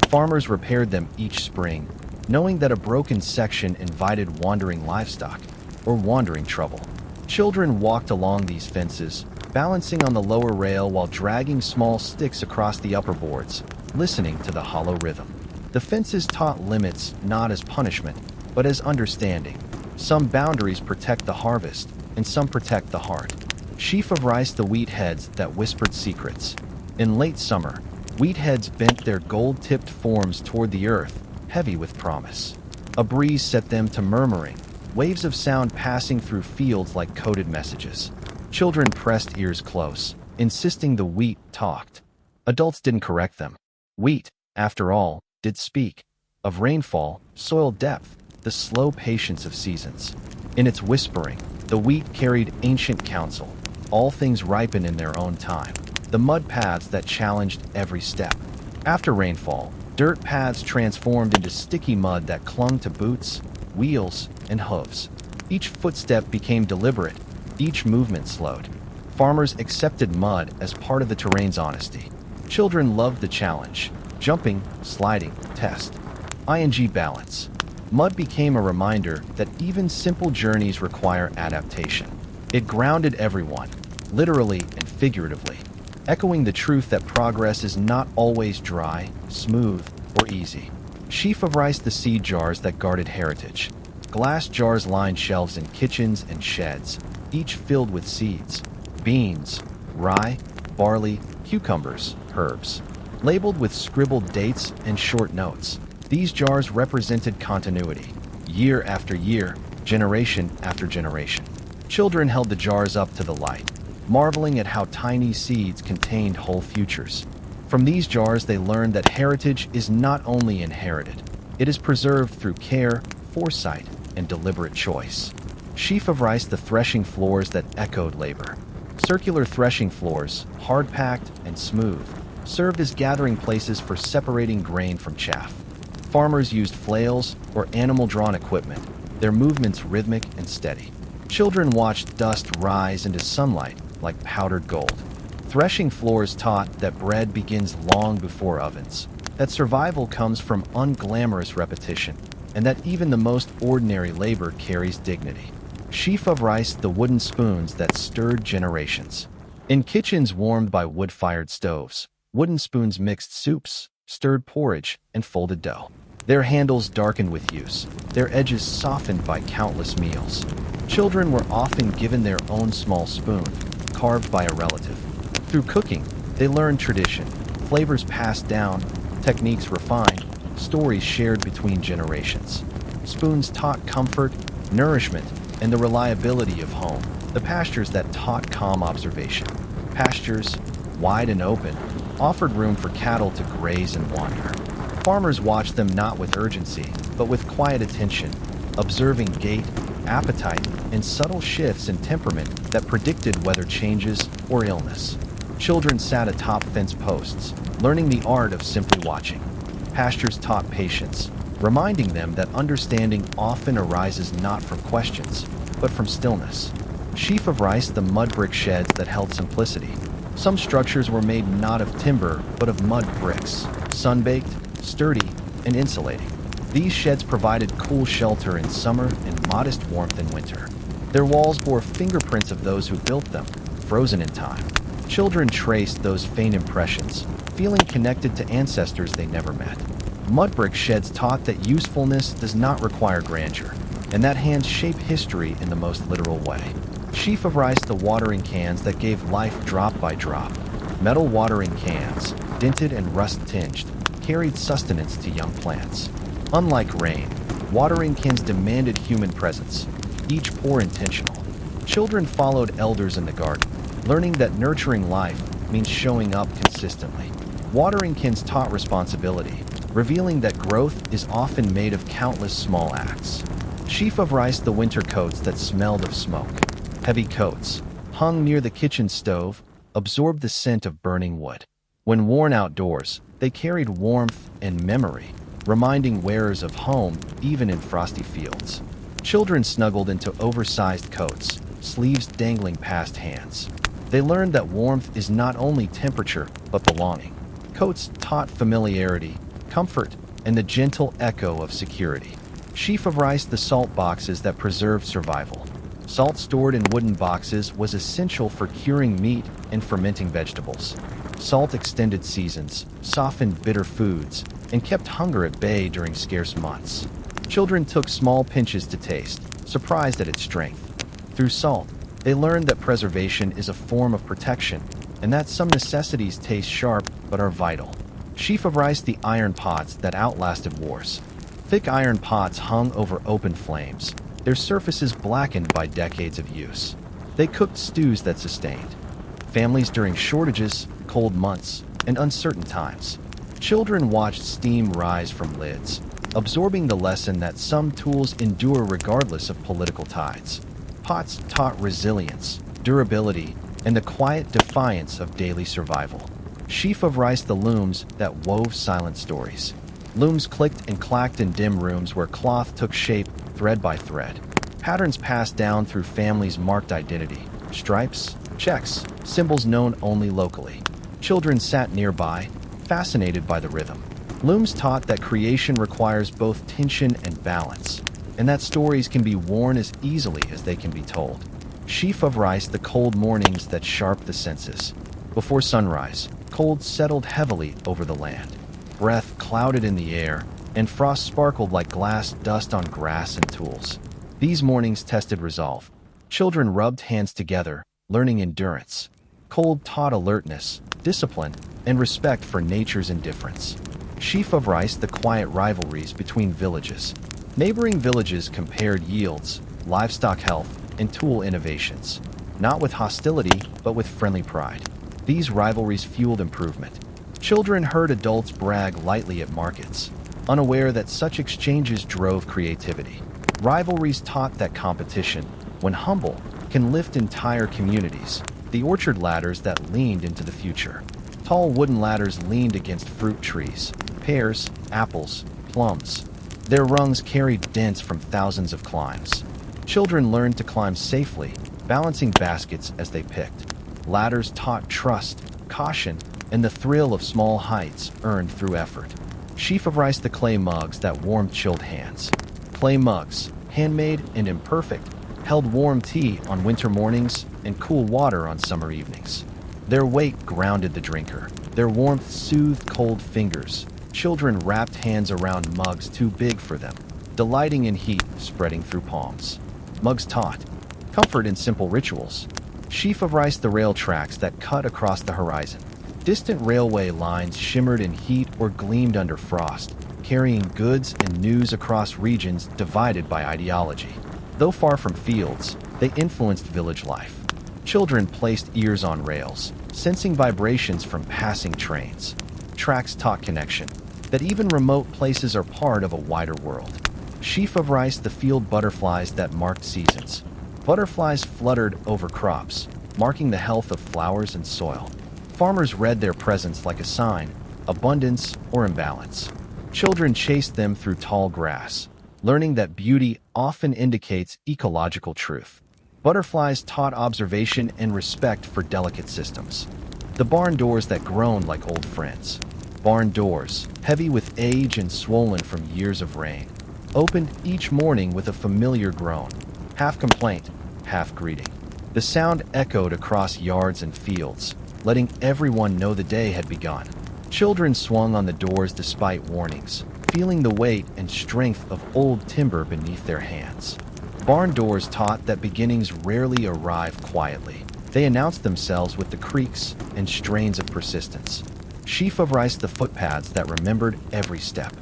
Farmers repaired them each spring, knowing that a broken section invited wandering livestock or wandering trouble. Children walked along these fences, balancing on the lower rail while dragging small sticks across the upper boards, listening to the hollow rhythm. The fences taught limits not as punishment, but as understanding. Some boundaries protect the harvest, and some protect the heart. Sheaf of rice, the wheat heads that whispered secrets. In late summer, wheat heads bent their gold-tipped forms toward the earth, heavy with promise. A breeze set them to murmuring, waves of sound passing through fields like coded messages. Children pressed ears close, insisting the wheat talked. Adults didn't correct them. Wheat, after all, did speak. Of rainfall, soil depth, the slow patience of seasons. In its whispering, the wheat carried ancient counsel. All things ripen in their own time. The mud paths that challenged every step. After rainfall, dirt paths transformed into sticky mud that clung to boots, wheels, and hooves. Each footstep became deliberate, each movement slowed. Farmers accepted mud as part of the terrain's honesty. Children loved the challenge. Jumping, sliding, test. Balance. Mud became a reminder that even simple journeys require adaptation. It grounded everyone, literally and figuratively, echoing the truth that progress is not always dry, smooth, or easy. Sheaf of rice, the seed jars that guarded heritage. Glass jars lined shelves in kitchens and sheds, each filled with seeds. Beans, rye, barley, cucumbers, herbs. Labeled with scribbled dates and short notes. These jars represented continuity, year after year, generation after generation. Children held the jars up to the light, marveling at how tiny seeds contained whole futures. From these jars, they learned that heritage is not only inherited, it is preserved through care, foresight, and deliberate choice. Sheaf of rice, the threshing floors that echoed labor. Circular threshing floors, hard-packed and smooth, served as gathering places for separating grain from chaff. Farmers used flails or animal-drawn equipment, their movements rhythmic and steady. Children watched dust rise into sunlight like powdered gold. Threshing floors taught that bread begins long before ovens, that survival comes from unglamorous repetition, and that even the most ordinary labor carries dignity. Sheaf of rice, the wooden spoons that stirred generations. In kitchens warmed by wood-fired stoves, wooden spoons mixed soups, stirred porridge, and folded dough. Their handles darkened with use, their edges softened by countless meals. Children were often given their own small spoon, carved by a relative. Through cooking, they learned tradition, flavors passed down, techniques refined, stories shared between generations. Spoons taught comfort, nourishment, and the reliability of home. The pastures that taught calm observation. Pastures, wide and open, offered room for cattle to graze and wander. Farmers watched them not with urgency, but with quiet attention, observing gait, appetite, and subtle shifts in temperament that predicted weather changes or illness. Children sat atop fence posts, learning the art of simply watching. Pastures taught patience, reminding them that understanding often arises not from questions, but from stillness. Sheaf of rice, the mud brick sheds that held simplicity. Some structures were made not of timber, but of mud bricks, sun-baked, sturdy, and insulating. These sheds provided cool shelter in summer and modest warmth in winter. Their walls bore fingerprints of those who built them, frozen in time. Children traced those faint impressions, feeling connected to ancestors they never met. Mud brick sheds taught that usefulness does not require grandeur, and that hands shape history in the most literal way. Sheaf of rice, the watering cans that gave life drop by drop. Metal watering cans, dinted and rust-tinged, carried sustenance to young plants. Unlike rain, watering cans demanded human presence, each pour intentional. Children followed elders in the garden, learning that nurturing life means showing up consistently. Watering cans taught responsibility, revealing that growth is often made of countless small acts. Sheaf of rice, the winter coats that smelled of smoke. Heavy coats, hung near the kitchen stove, absorbed the scent of burning wood. When worn outdoors, they carried warmth and memory, reminding wearers of home even in frosty fields. Children snuggled into oversized coats, sleeves dangling past hands. They learned that warmth is not only temperature, but belonging. Coats taught familiarity, comfort, and the gentle echo of security. Sheaf of rice, the salt boxes that preserved survival. Salt stored in wooden boxes was essential for curing meat and fermenting vegetables. Salt extended seasons, softened bitter foods, and kept hunger at bay during scarce months. Children took small pinches to taste, surprised at its strength. Through salt, they learned that preservation is a form of protection, and that some necessities taste sharp but are vital. Sheaf of rice, the iron pots that outlasted wars. Thick iron pots hung over open flames, their surfaces blackened by decades of use. They cooked stews that sustained families during shortages, cold months, and uncertain times. Children watched steam rise from lids, absorbing the lesson that some tools endure regardless of political tides. Pots taught resilience, durability, and the quiet defiance of daily survival. Sheaf of rice, the looms that wove silent stories. Looms clicked and clacked in dim rooms where cloth took shape thread by thread. Patterns passed down through families marked identity. Stripes, checks, symbols known only locally. Children sat nearby, fascinated by the rhythm. Looms taught that creation requires both tension and balance, and that stories can be worn as easily as they can be told. Sheaf of rice, the cold mornings that sharp the senses. Before sunrise, cold settled heavily over the land. Breath clouded in the air, and frost sparkled like glass dust on grass and tools. These mornings tested resolve. Children rubbed hands together, learning endurance. Cold taught alertness, discipline, and respect for nature's indifference. Sheaf of rice, the quiet rivalries between villages. Neighboring villages compared yields, livestock health, and tool innovations, not with hostility, but with friendly pride. These rivalries fueled improvement. Children heard adults brag lightly at markets, unaware that such exchanges drove creativity. Rivalries taught that competition, when humble, can lift entire communities. The orchard ladders that leaned into the future. Tall wooden ladders leaned against fruit trees, pears, apples, plums. Their rungs carried dents from thousands of climbs. Children learned to climb safely, balancing baskets as they picked. Ladders taught trust, caution, and the thrill of small heights earned through effort. Sheaf of rice, the clay mugs that warmed chilled hands. Clay mugs, handmade and imperfect, held warm tea on winter mornings and cool water on summer evenings. Their weight grounded the drinker. Their warmth soothed cold fingers. Children wrapped hands around mugs too big for them, delighting in heat spreading through palms. Mugs taught comfort in simple rituals. Sheaf of rice, the rail tracks that cut across the horizon. Distant railway lines shimmered in heat or gleamed under frost, carrying goods and news across regions divided by ideology. Though far from fields, they influenced village life. Children placed ears on rails, sensing vibrations from passing trains. Tracks taught connection, that even remote places are part of a wider world. Sheaf of rice, the field butterflies that marked seasons. Butterflies fluttered over crops, marking the health of flowers and soil. Farmers read their presence like a sign, abundance or imbalance. Children chased them through tall grass, learning that beauty often indicates ecological truth. Butterflies taught observation and respect for delicate systems. The barn doors that groaned like old friends. Barn doors, heavy with age and swollen from years of rain, opened each morning with a familiar groan, half complaint, half greeting. The sound echoed across yards and fields, letting everyone know the day had begun. Children swung on the doors despite warnings, feeling the weight and strength of old timber beneath their hands. Barn doors taught that beginnings rarely arrive quietly. They announced themselves with the creaks and strains of persistence. Sheaf of rice, the footpaths that remembered every step.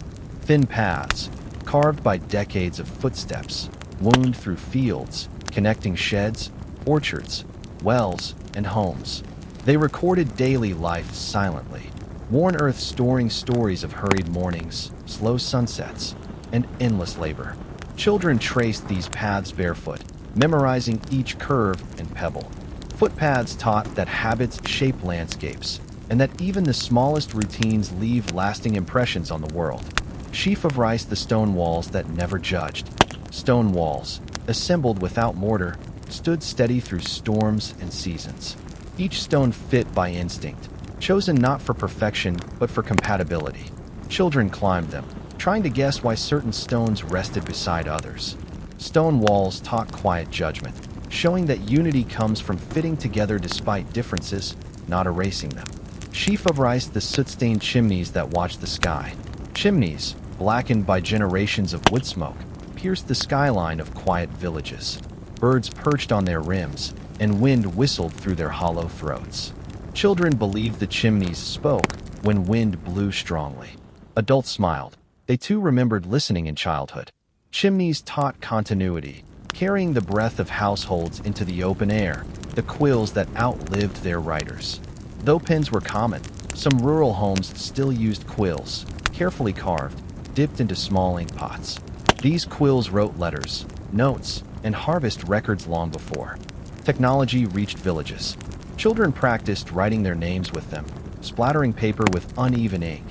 Thin paths, carved by decades of footsteps, wound through fields, connecting sheds, orchards, wells, and homes. They recorded daily life silently, worn earth storing stories of hurried mornings, slow sunsets, and endless labor. Children traced these paths barefoot, memorizing each curve and pebble. Footpaths taught that habits shape landscapes, and that even the smallest routines leave lasting impressions on the world. Sheaf of rice, the stone walls that never judged. Stone walls, assembled without mortar, stood steady through storms and seasons. Each stone fit by instinct, chosen not for perfection, but for compatibility. Children climbed them, trying to guess why certain stones rested beside others. Stone walls taught quiet judgment. showing that unity comes from fitting together despite differences, not erasing them. Sheaf of rice, the soot-stained chimneys that watch the sky. Chimneys, blackened by generations of wood smoke, pierced the skyline of quiet villages. Birds perched on their rims, and wind whistled through their hollow throats. Children believed the chimneys spoke when wind blew strongly. Adults smiled. They too remembered listening in childhood. Chimneys taught continuity, carrying the breath of households into the open air, the quills that outlived their writers. Though pens were common, some rural homes still used quills, carefully carved, dipped into small ink pots. These quills wrote letters, notes, and harvest records long before technology reached villages. Children practiced writing their names with them, splattering paper with uneven ink.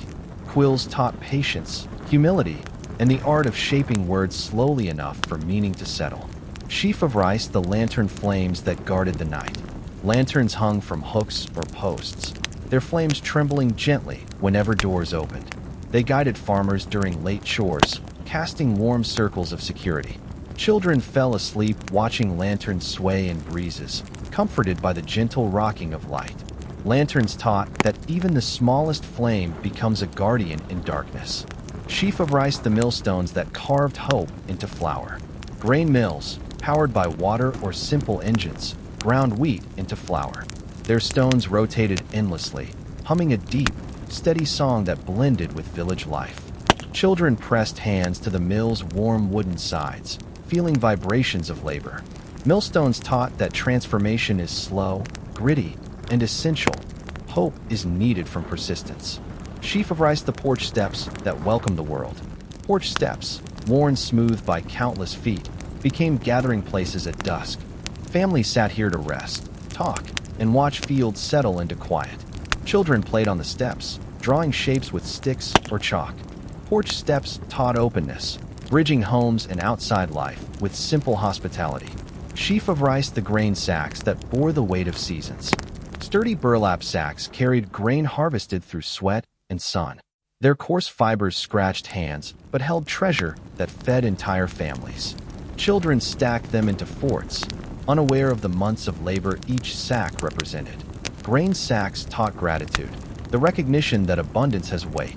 Quills taught patience, humility, and the art of shaping words slowly enough for meaning to settle. Sheaf of rice, the lantern flames that guarded the night. Lanterns hung from hooks or posts, their flames trembling gently whenever doors opened. They guided farmers during late chores, casting warm circles of security. Children fell asleep watching lanterns sway in breezes, comforted by the gentle rocking of light. Lanterns taught that even the smallest flame becomes a guardian in darkness. Sheaf of rice, the millstones that carved hope into flour. Grain mills, powered by water or simple engines, ground wheat into flour. Their stones rotated endlessly, humming a deep, steady song that blended with village life. Children pressed hands to the mill's warm wooden sides, feeling vibrations of labor. Millstones taught that transformation is slow, gritty, and essential. Hope is needed from persistence. Sheaf of rice, the porch steps that welcome the world. Porch steps, worn smooth by countless feet, became gathering places at dusk. Families sat here to rest, talk, and watch fields settle into quiet. Children played on the steps, drawing shapes with sticks or chalk. Porch steps taught openness, bridging homes and outside life with simple hospitality. Sheaf of rice, the grain sacks that bore the weight of seasons. Sturdy burlap sacks carried grain harvested through sweat and sun. Their coarse fibers scratched hands, but held treasure that fed entire families. Children stacked them into forts, unaware of the months of labor each sack represented. Grain sacks taught gratitude, the recognition that abundance has weight.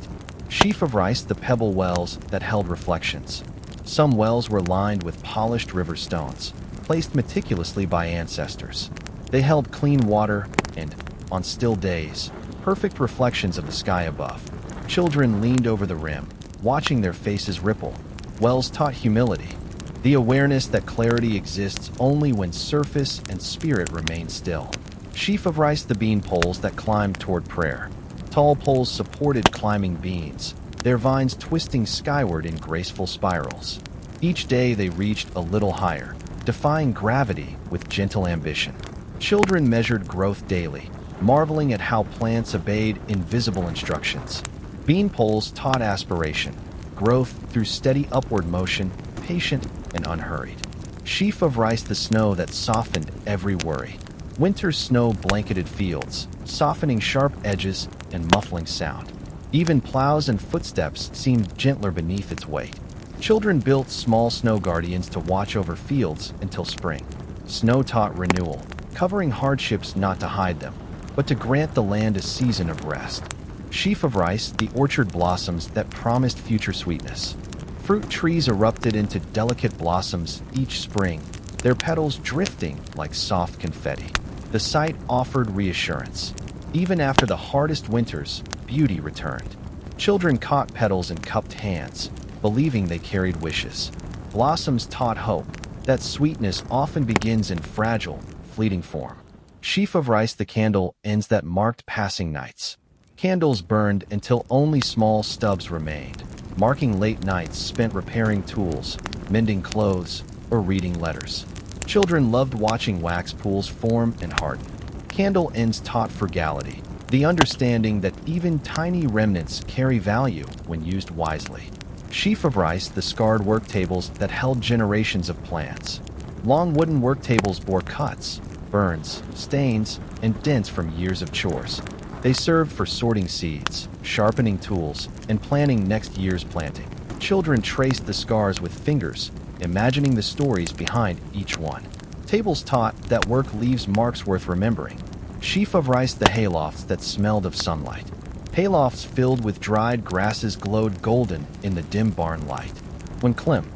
Sheaf of rice, the pebble wells that held reflections. Some wells were lined with polished river stones, placed meticulously by ancestors. They held clean water and, on still days, perfect reflections of the sky above. Children leaned over the rim, watching their faces ripple. Wells taught humility, the awareness that clarity exists only when surface and spirit remain still. Sheaf of rice, the bean poles that climbed toward prayer. Tall poles supported climbing beans, their vines twisting skyward in graceful spirals. Each day they reached a little higher, defying gravity with gentle ambition. Children measured growth daily, marveling at how plants obeyed invisible instructions. Bean poles taught aspiration, growth through steady upward motion, patient and unhurried. Sheaf of rice, the snow that softened every worry. Winter's snow blanketed fields, softening sharp edges and muffling sound. Even plows and footsteps seemed gentler beneath its weight. Children built small snow guardians to watch over fields until spring. Snow taught renewal, covering hardships not to hide them, but to grant the land a season of rest. Sheaf of rice, the orchard blossoms that promised future sweetness. Fruit trees erupted into delicate blossoms each spring, their petals drifting like soft confetti. The sight offered reassurance. Even after the hardest winters, beauty returned. Children caught petals in cupped hands, believing they carried wishes. Blossoms taught hope, that sweetness often begins in fragile, fleeting form. Sheaf of rice, the candle ends that marked passing nights. Candles burned until only small stubs remained, marking late nights spent repairing tools, mending clothes, or reading letters. Children loved watching wax pools form and harden. Candle ends taught frugality, the understanding that even tiny remnants carry value when used wisely. Sheaf of rice, the scarred work tables that held generations of plans. Long wooden work tables bore cuts, burns, stains, and dents from years of chores. They served for sorting seeds, sharpening tools, and planning next year's planting. Children traced the scars with fingers, imagining the stories behind each one. Tables taught that work leaves marks worth remembering. Sheaf of rice, the haylofts that smelled of sunlight. Haylofts filled with dried grasses glowed golden in the dim barn light. When Clem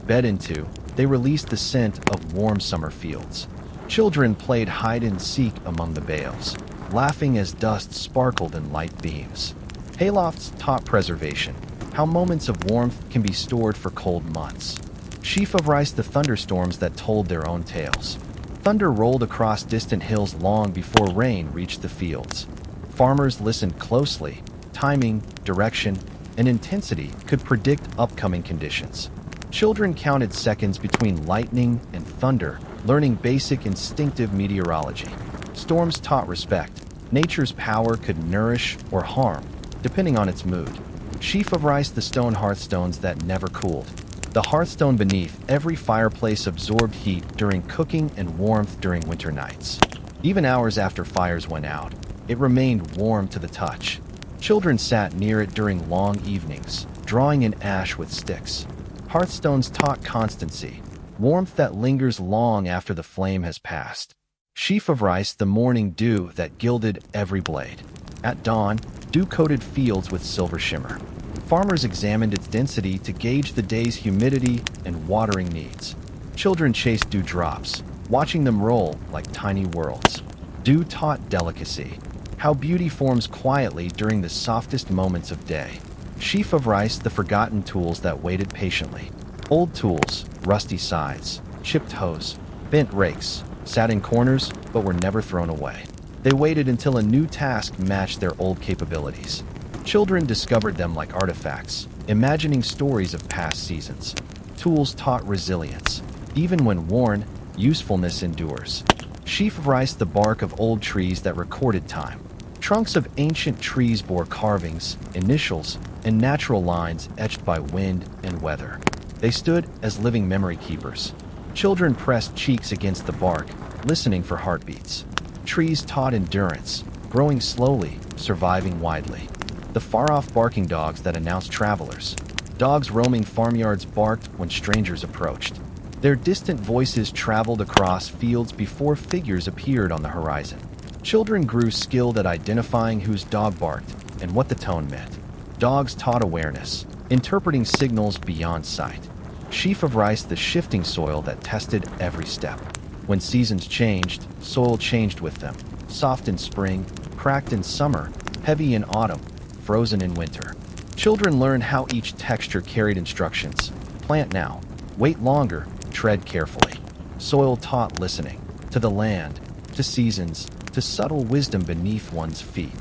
bed into, they released the scent of warm summer fields. Children played hide-and-seek among the bales, laughing as dust sparkled in light beams. Haylofts taught preservation, how moments of warmth can be stored for cold months. Sheaf of rice, the thunderstorms that told their own tales. Thunder rolled across distant hills long before rain reached the fields. Farmers listened closely. Timing, direction, and intensity could predict upcoming conditions. Children counted seconds between lightning and thunder, learning basic instinctive meteorology. Storms taught respect. Nature's power could nourish or harm, depending on its mood. Sheaf of rice, the stone hearthstones that never cooled. The hearthstone beneath every fireplace absorbed heat during cooking and warmth during winter nights. Even hours after fires went out, it remained warm to the touch. Children sat near it during long evenings, drawing in ash with sticks. Hearthstones taught constancy, warmth that lingers long after the flame has passed. Sheaf of rice, the morning dew that gilded every blade. At dawn, dew-coated fields with silver shimmer. Farmers examined its density to gauge the day's humidity and watering needs. Children chased dewdrops, watching them roll like tiny worlds. Dew taught delicacy, how beauty forms quietly during the softest moments of day. Sheaf of rice, the forgotten tools that waited patiently. Old tools, rusty scythes, chipped hoes, bent rakes, sat in corners but were never thrown away. They waited until a new task matched their old capabilities. Children discovered them like artifacts, imagining stories of past seasons. Tools taught resilience. Even when worn, usefulness endures. Sheaf of rice, the bark of old trees that recorded time. Trunks of ancient trees bore carvings, initials, and natural lines etched by wind and weather. They stood as living memory keepers. Children pressed cheeks against the bark, listening for heartbeats. Trees taught endurance, growing slowly, surviving widely. The far-off barking dogs that announced travelers. Dogs roaming farmyards barked when strangers approached. Their distant voices traveled across fields before figures appeared on the horizon. Children grew skilled at identifying whose dog barked and what the tone meant. Dogs taught awareness, interpreting signals beyond sight. Sheaf of rice, the shifting soil that tested every step. When seasons changed, soil changed with them. Soft in spring, cracked in summer, heavy in autumn, frozen in winter. Children learned how each texture carried instructions. Plant now, wait longer, tread carefully. Soil taught listening, to the land, to seasons, to subtle wisdom beneath one's feet.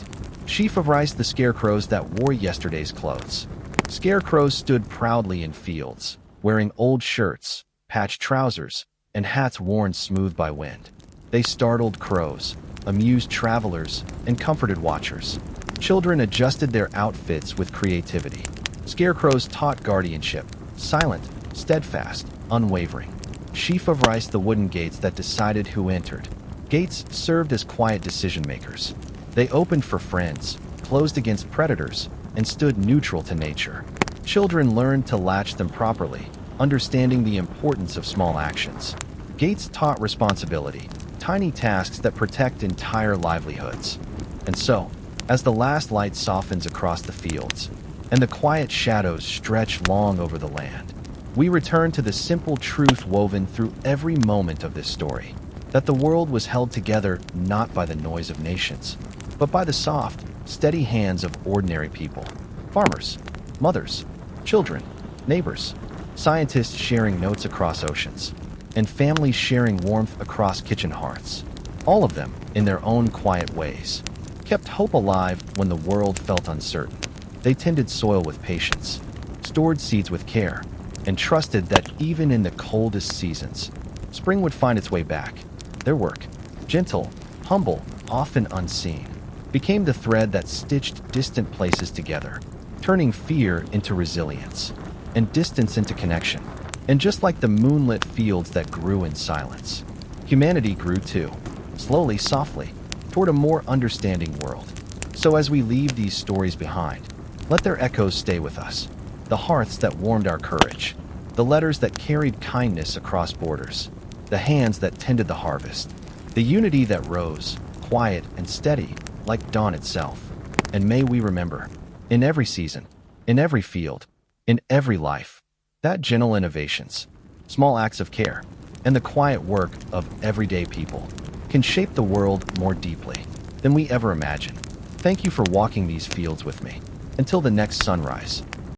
Sheaf of rice, the scarecrows that wore yesterday's clothes. Scarecrows stood proudly in fields, wearing old shirts, patched trousers, and hats worn smooth by wind. They startled crows, amused travelers, and comforted watchers. Children adjusted their outfits with creativity. Scarecrows taught guardianship, silent, steadfast, unwavering. Sheaf of rice, the wooden gates that decided who entered. Gates served as quiet decision-makers. They opened for friends, closed against predators, and stood neutral to nature. Children learned to latch them properly, understanding the importance of small actions. Gates taught responsibility, tiny tasks that protect entire livelihoods. And so, as the last light softens across the fields, and the quiet shadows stretch long over the land, we return to the simple truth woven through every moment of this story, that the world was held together not by the noise of nations, but by the soft, steady hands of ordinary people. Farmers, mothers, children, neighbors, scientists sharing notes across oceans, and families sharing warmth across kitchen hearths. All of them, in their own quiet ways, kept hope alive when the world felt uncertain. They tended soil with patience, stored seeds with care, and trusted that even in the coldest seasons, spring would find its way back. Their work, gentle, humble, often unseen, became the thread that stitched distant places together, turning fear into resilience, and distance into connection. And just like the moonlit fields that grew in silence, humanity grew too, slowly, softly, toward a more understanding world. So as we leave these stories behind, let their echoes stay with us. The hearths that warmed our courage, the letters that carried kindness across borders, the hands that tended the harvest, the unity that rose, quiet and steady, like dawn itself. And may we remember, in every season, in every field, in every life, that gentle innovations, small acts of care, and the quiet work of everyday people can shape the world more deeply than we ever imagined. Thank you for walking these fields with me. Until the next sunrise.